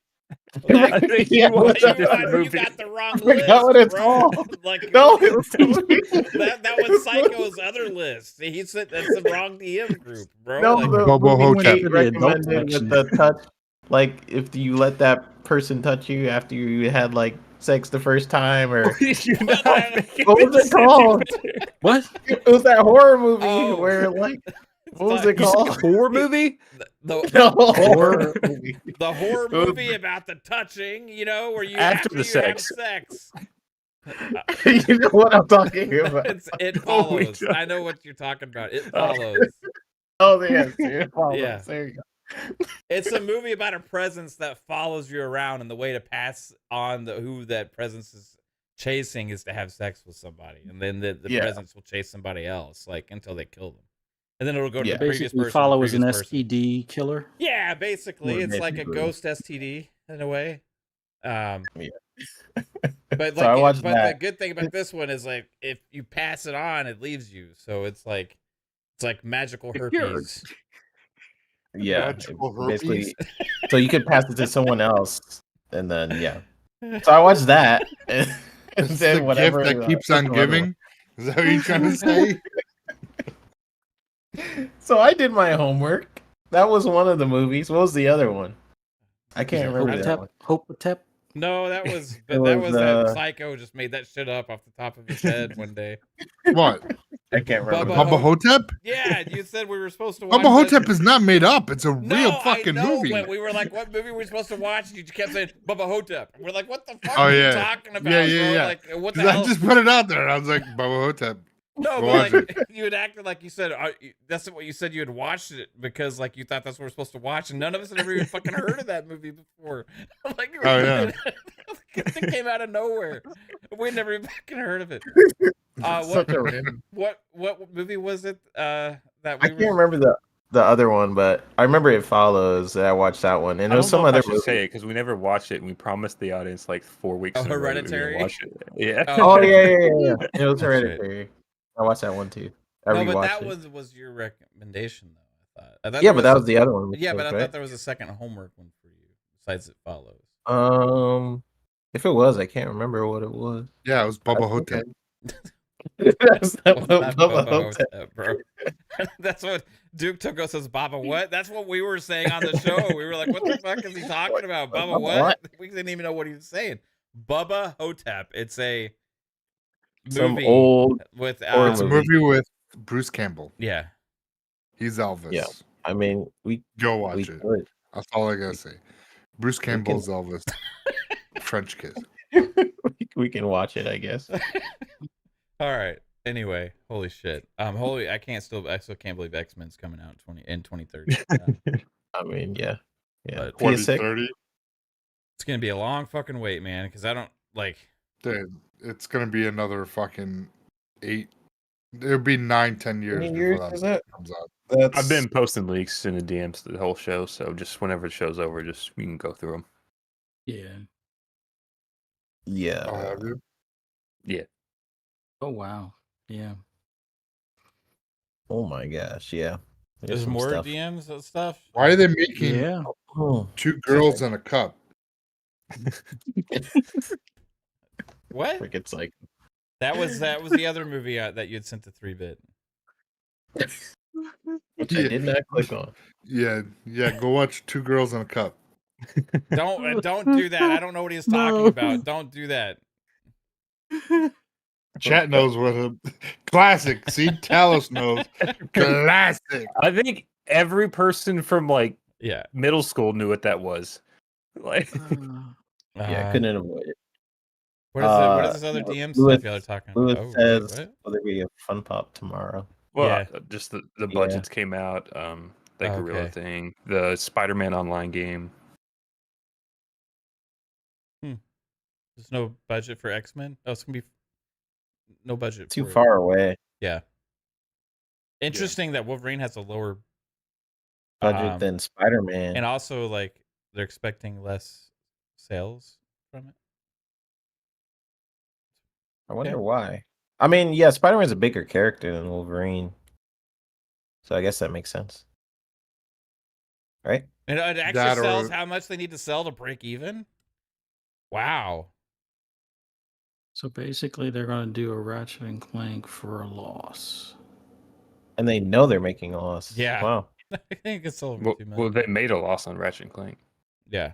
I think Yeah, you watched a You different movie. got the wrong I forgot what list, it's bro. called. Like No, that was Psycho's other list. He said that's the wrong DM group, bro. No, Like, the Bobo movie Hotep. he For the adult recommended with section. the touch, like if you let that person touch you after you had like sex the first time, or You're not What making what was it sense. called? What? It was that horror movie Oh. where like what was not- it You said called? horror movie? the The horror movie. the horror was- movie about the touching, you know, where you After the you sex. have sex. You know what I'm talking about? It Oh, we follows. don't. I know what you're talking about. It Oh. follows. Oh yes, dude. Yeah. There you go. It's a movie about a presence that follows you around, and the way to pass on who that presence is chasing is to have sex with somebody, and then the Yeah. presence will chase somebody else, like until they kill them, and then it'll go to Yeah. the previous Basically, person. follow the as an previous person. STD killer. Yeah, basically, Well, it's like a basically. ghost STD in a way. Yeah. But So I like, watched but that. the good thing about this one is like if you pass it on, it leaves you. So it's like magical You're- herpes. Yeah, Magical basically. So you could pass it to someone else, and then yeah. So I watched that, and It's then the whatever gift that keeps on another one. giving. Is that what you're trying to say? So I did my homework. That was one of the movies. What was the other one? I can't remember that Hopatep. one. Hopatep. No, that was It that was, was that Psycho just made that shit up off the top of his head one day. What? I can't remember. Bubba Bubba Hotep? Yeah, you said we were supposed to watch. Bubba that- Hotep is not made up. It's a No, real fucking I know, movie. But we were like, what movie were we supposed to watch? And you kept saying Bubba Hotep. And we're like, what the fuck Oh, are yeah. you talking about, Yeah, bro? yeah, yeah. Like, what the 'Cause I hell? just put it out there. I was like, Bubba Hotep. No, Go but watch like you had acted like you said that's what you said you had watched it because like you thought that's what we're supposed to watch, and none of us had ever even fucking heard of that movie before. Like, Oh, yeah. it came out of nowhere. We'd never even fucking heard of it. Such a random. What movie was it? That I we can't were. remember the other one, but I remember It Follows. I watched that one, and I it was don't some know if other I should movie. say it because we never watched it, and we promised the audience like 4 weeks. Oh, in a row that we were gonna Hereditary? watch it. Yeah. Oh yeah. It was That's right. Hereditary. I watched that one too. I No, but rewatched that it. was your recommendation though. I thought Yeah, there but that was the other one. yeah, but I right? thought there was a second homework one for you besides It Follows. If it was, I can't remember what it was. Yeah, it was Bubba I think Hotep. That's not What's what that Bubba Bubba Hotep. Hotep, bro? That's what Duke took us as Baba what? That's what we were saying on the show. We were like, what the fuck is he talking about? Bubba Bubba what? what? We didn't even know what he was saying. Bubba Hotep. It's a Some movie old with horror It's a movie. movie with Bruce Campbell. yeah. He's Elvis. Yeah. I mean, we Go watch it. could. That's all I gotta say. Bruce Campbell's Elvis. French kiss. we can watch it, I guess. All right. Anyway, holy shit. I still can't believe X-Men's coming out in 2030. I mean, yeah. But PS6. 2030. It's gonna be a long fucking wait, man, because I don't like. Dude, it's gonna be another fucking 8. It'll be 9-10 years many years before is that that? comes out. That's I've been posting leaks in the DMs the whole show, so just whenever the show's over, just you can go through them. Yeah. yeah. Oh, have you? Yeah. Oh wow. Yeah. Oh my gosh, yeah. There's some more stuff. DMs and stuff. Why are they making Yeah. Oh, 2 girls in a cup? What? like it's like That was the other movie that you'd sent to 3-bit. which I did not click on. Yeah, go watch 2 girls in a cup. Don't do that. I don't know what he's talking No. about. Don't do that. Chat knows what a classic. See, Talos knows. Classic. I think every person from like Yeah. middle school knew what that was. Like, Yeah, couldn't avoid it. What is this other DM Lewis- stuff y'all are talking Lewis about? says, What? "Will there be a fun pop tomorrow?" well, Yeah. just the budgets came out. The Gorilla Okay. thing, the Spider-Man online game. There's no budget for X-Men? Oh, it's gonna be no budget. Too for it. far away Yeah. Interesting that Wolverine has a lower budget than Spider-Man. and also like they're expecting less sales from it. I wonder okay. why. I mean, yeah, Spider-Man's a bigger character than Wolverine, so I guess that makes sense, right? And it actually That or- sells how much they need to sell to break even? Wow. So basically, they're going to do a Ratchet and Clank for a loss. And they know they're making a loss. Yeah. Wow. I think it's over Well, 2 million. they made a loss on Ratchet and Clank. Yeah.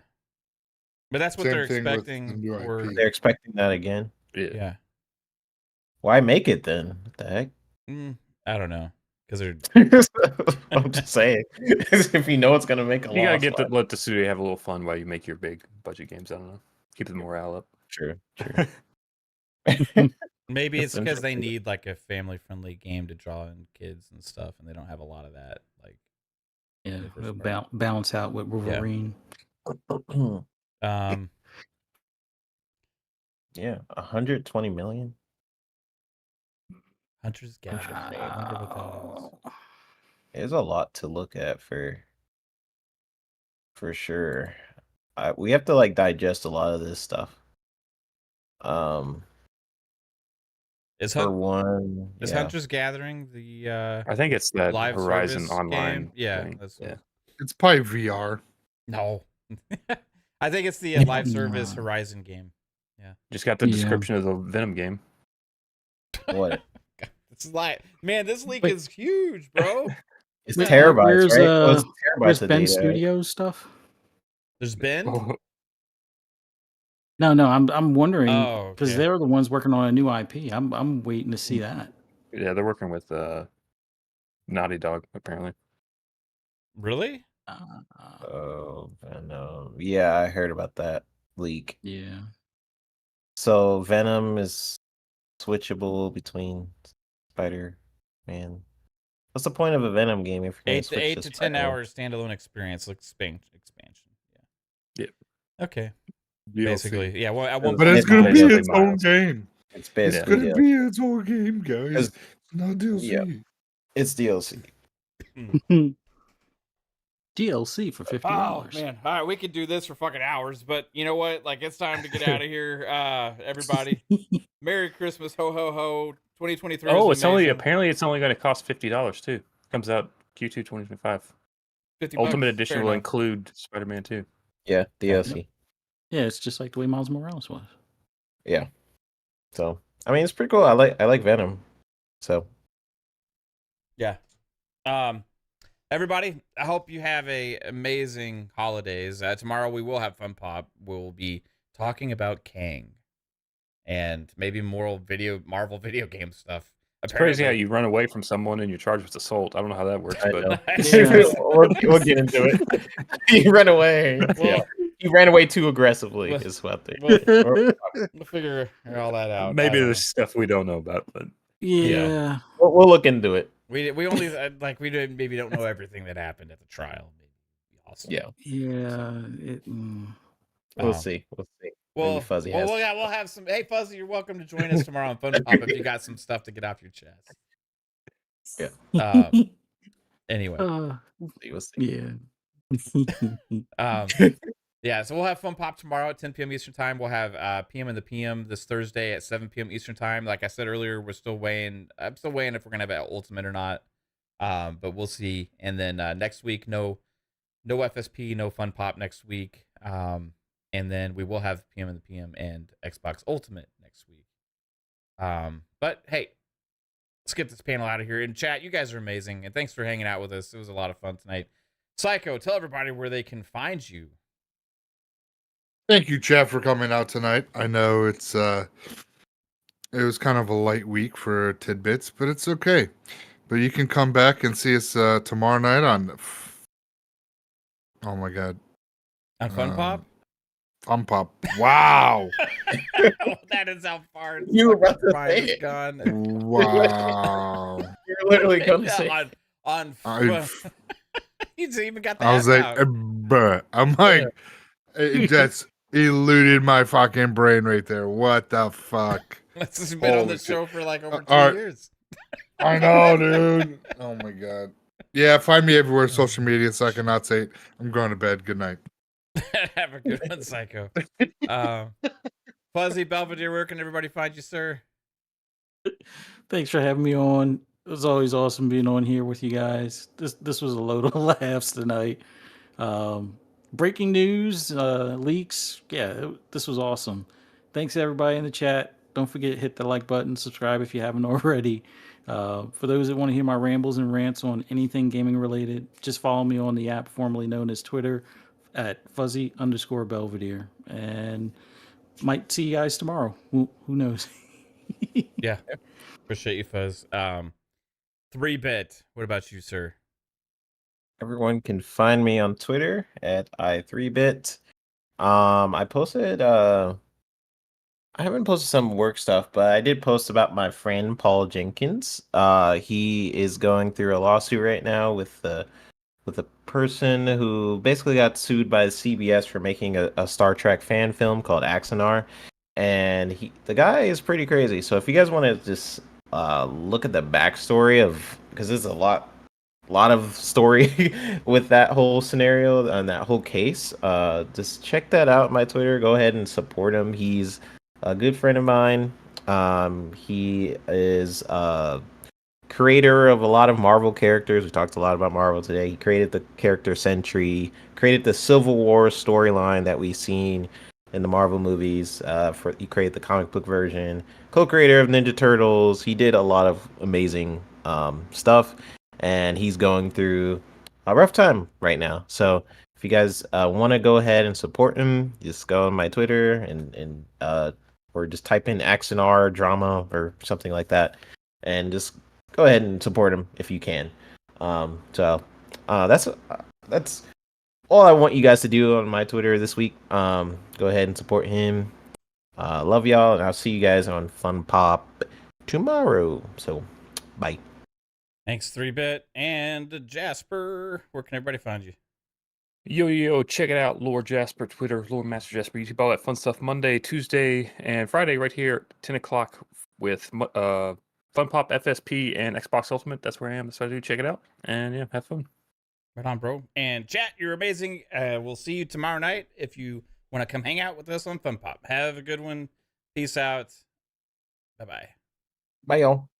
But that's what Same they're thing with expecting the new for. IP. They're expecting that again. Yeah. Why make it then? What the heck? I don't know. Because they're. I'm just saying. If you know it's gonna make a You gotta loss, let the studio have a little fun while you make your big budget games. I don't know. Keep the morale up. True. Maybe it's That's because they interesting. need like a family-friendly game to draw in kids and stuff, and they don't have a lot of that. Like, Yeah, the first it'll part. balance out with Wolverine. Yeah, 120 million. Hunter's Gathering. I wonder what that is. There's a lot to look at for sure. We have to like digest a lot of this stuff. Is For one, yeah. Hunter's Gathering the I think it's that live Horizon service Online game? Yeah, thing. that's Yeah. It's probably VR. No. I think it's the live service No. Horizon game. Just got the Yeah. description of the Venom game. What? It's like, man, this leak Wait. is huge, bro. It's Wait, terabytes, where's, right? Oh, it's Where's terabytes of Ben data. Studios stuff? There's Ben. Oh, No, I'm wondering Oh, because okay. they're the ones working on a new IP. I'm waiting to see that. yeah, they're working with Naughty Dog apparently. Really? Oh, Venom. Yeah, I heard about that leak. Yeah. So Venom is switchable between Spider-Man. What's the point of a Venom game if you're gonna switch 8 to 10 Spider-Man? hours standalone experience, like expansion. Yeah. Yeah. Okay. DLC. Basically, yeah. Well, at one But point, it's gonna be basically its own Miles. game. It's It's basically gonna DLC. be its own game, guys. It's- It's not DLC. It's DLC. DLC for $50. Oh man! All right, we could do this for fucking hours, but you know what? Like, it's time to get out of here. Everybody, Merry Christmas, ho ho ho! 2023. Oh, is it's only amazing. apparently it's only going to cost $50 too. Comes out Q2 2025. $50. Ultimate Edition Fair will enough. include Spider-Man 2. Yeah, DLC. Yeah, it's just like the way Miles Morales was. Yeah. So I mean, it's pretty cool. I like Venom. So Yeah. Everybody, I hope you have a amazing holidays. Tomorrow we will have Fun Pop. We'll be talking about Kang and maybe more Marvel video game stuff. It's crazy how you run away from someone and you're charged with assault. I don't know how that works, I but know. Yeah. we'll get into it. He ran away. Well, He ran away too aggressively. Well- Is what they. we'll figure all that out. maybe I don't there's stuff we don't know about. But Yeah. We'll look into it. know. We only we don't know everything that happened at the trial. Maybe awesome. Yeah, Yeah. we'll see. We'll see. Well, Maybe Fuzzy has. we'll have some. Hey, Fuzzy, you're welcome to join us tomorrow on Fun Pop if you got some stuff to get off your chest. Yeah. Anyway. We'll see. Yeah. Yeah, so we'll have Fun Pop tomorrow at 10 p.m. Eastern Time. We'll have PM in the PM this Thursday at 7 p.m. Eastern Time. Like I said earlier, I'm still weighing if we're going to have Ultimate or not. But we'll see. And then next week, no FSP, no Fun Pop next week. And then we will have PM in the PM and Xbox Ultimate next week. But hey, let's get this panel out of here. And chat, you guys are amazing. And thanks for hanging out with us. It was a lot of fun tonight. Psycho, tell everybody where they can find you. Thank you, Chad, for coming out tonight. I know it was kind of a light week for Tidbits, but it's okay. But you can come back and see us tomorrow night on. Oh my God. On Fun Pop? Fun Pop. Wow. That is how far You were about to mind say is it. gone. Wow. You're literally going to say. on I- He's even got the I was F like, out. bruh. I'm like, it just eluded my fucking brain right there. What the fuck? This has been on Holy the show for like over 2 alright. years. I know, dude. Oh my God. Yeah, find me everywhere, social media, Psychonauts 8. I'm going to bed. Good night. Have a good one, Psycho. Fuzzy Belvedere, where can everybody find you, sir? Thanks for having me on. It was always awesome being on here with you guys. This was a load of laughs tonight. Breaking news, leaks. Yeah, this was awesome. Thanks everybody in the chat. Don't forget to hit the like button, subscribe if you haven't already. For those that want to hear my rambles and rants on anything gaming related, just follow me on the app formerly known as Twitter at fuzzy_Belvedere. And might see you guys tomorrow. Who knows? Yeah. Appreciate you, Fuzz. 3-bit. What about you, sir? Everyone can find me on Twitter at i3bit. I posted I haven't posted some work stuff, but I did post about my friend Paul Jenkins. He is going through a lawsuit right now with a person who basically got sued by CBS for making a Star Trek fan film called Axanar. And the guy is pretty crazy. So if you guys want to just look at the backstory of, because there's a lot of story with that whole scenario and that whole case, just check that out on my Twitter. Go ahead and support him. He's a good friend of mine. He is creator of a lot of Marvel characters. We talked a lot about Marvel today. He created the character Sentry, created the Civil War storyline that we've seen in the Marvel movies. He created the comic book version, co-creator of Ninja Turtles. He did a lot of amazing stuff, and he's going through a rough time right now. So if you guys want to go ahead and support him, just go on my Twitter and or just type in Axanar drama or something like that, and just go ahead and support him if you can. So that's all I want you guys to do on my Twitter this week. Go ahead and support him. Love y'all, and I'll see you guys on Fun Pop tomorrow. So, bye. Thanks, 3-bit. And Jasper, where can everybody find you? Yo, check it out. Lord Jasper, Twitter, Lord Master Jasper, YouTube, all that fun stuff. Monday, Tuesday, and Friday right here at 10 o'clock with Fun Pop, FSP, and Xbox Ultimate. That's where I am. That's what I do. Check it out. And yeah, have fun. Right on, bro. And chat, you're amazing. We'll see you tomorrow night if you want to come hang out with us on Fun Pop. Have a good one. Peace out. Bye-bye. Bye, y'all.